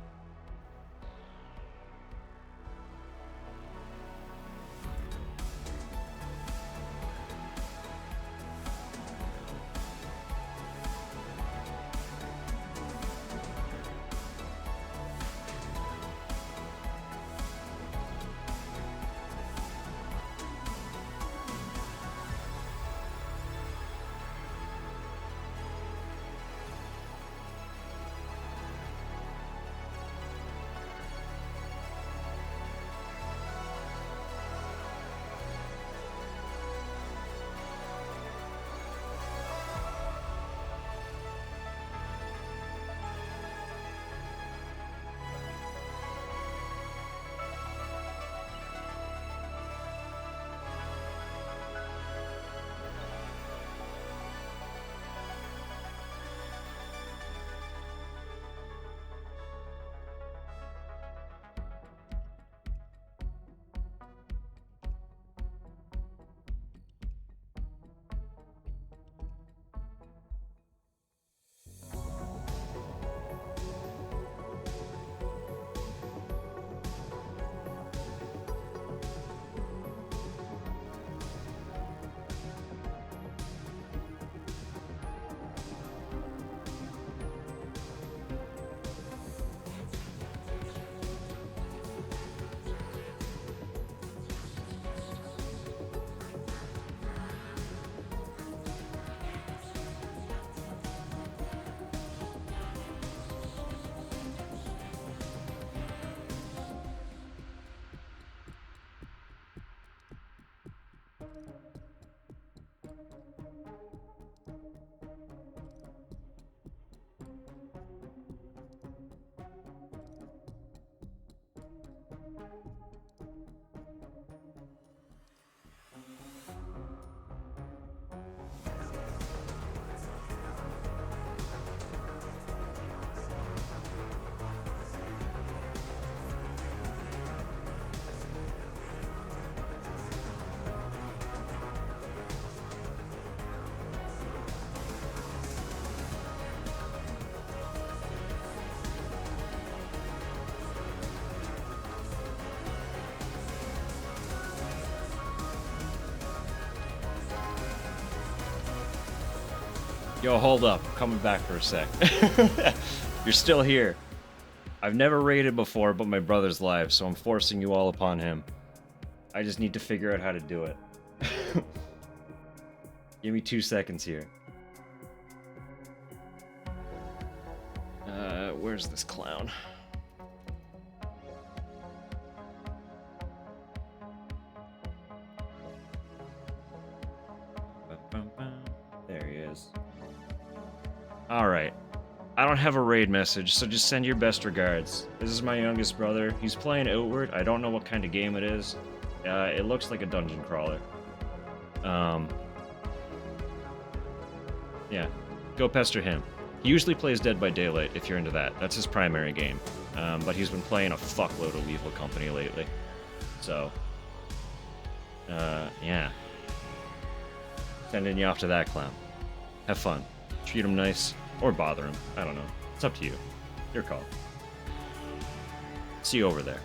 Yo, hold up. I'm coming back for a sec. You're still here. I've never raided before, but my brother's live, so I'm forcing you all upon him. I just need to figure out how to do it. Give me 2 seconds here. Where's this clown? There he is. Alright. I don't have a raid message, so just send your best regards. This is my youngest brother. He's playing Outward. I don't know what kind of game it is. It looks like a dungeon crawler. Yeah. Go pester him. He usually plays Dead by Daylight, if you're into that. That's his primary game. But he's been playing a fuckload of Lethal Company lately. So, yeah. Sending you off to that clown. Have fun. Treat him nice, or bother him. I don't know. It's up to you. Your call. See you over there.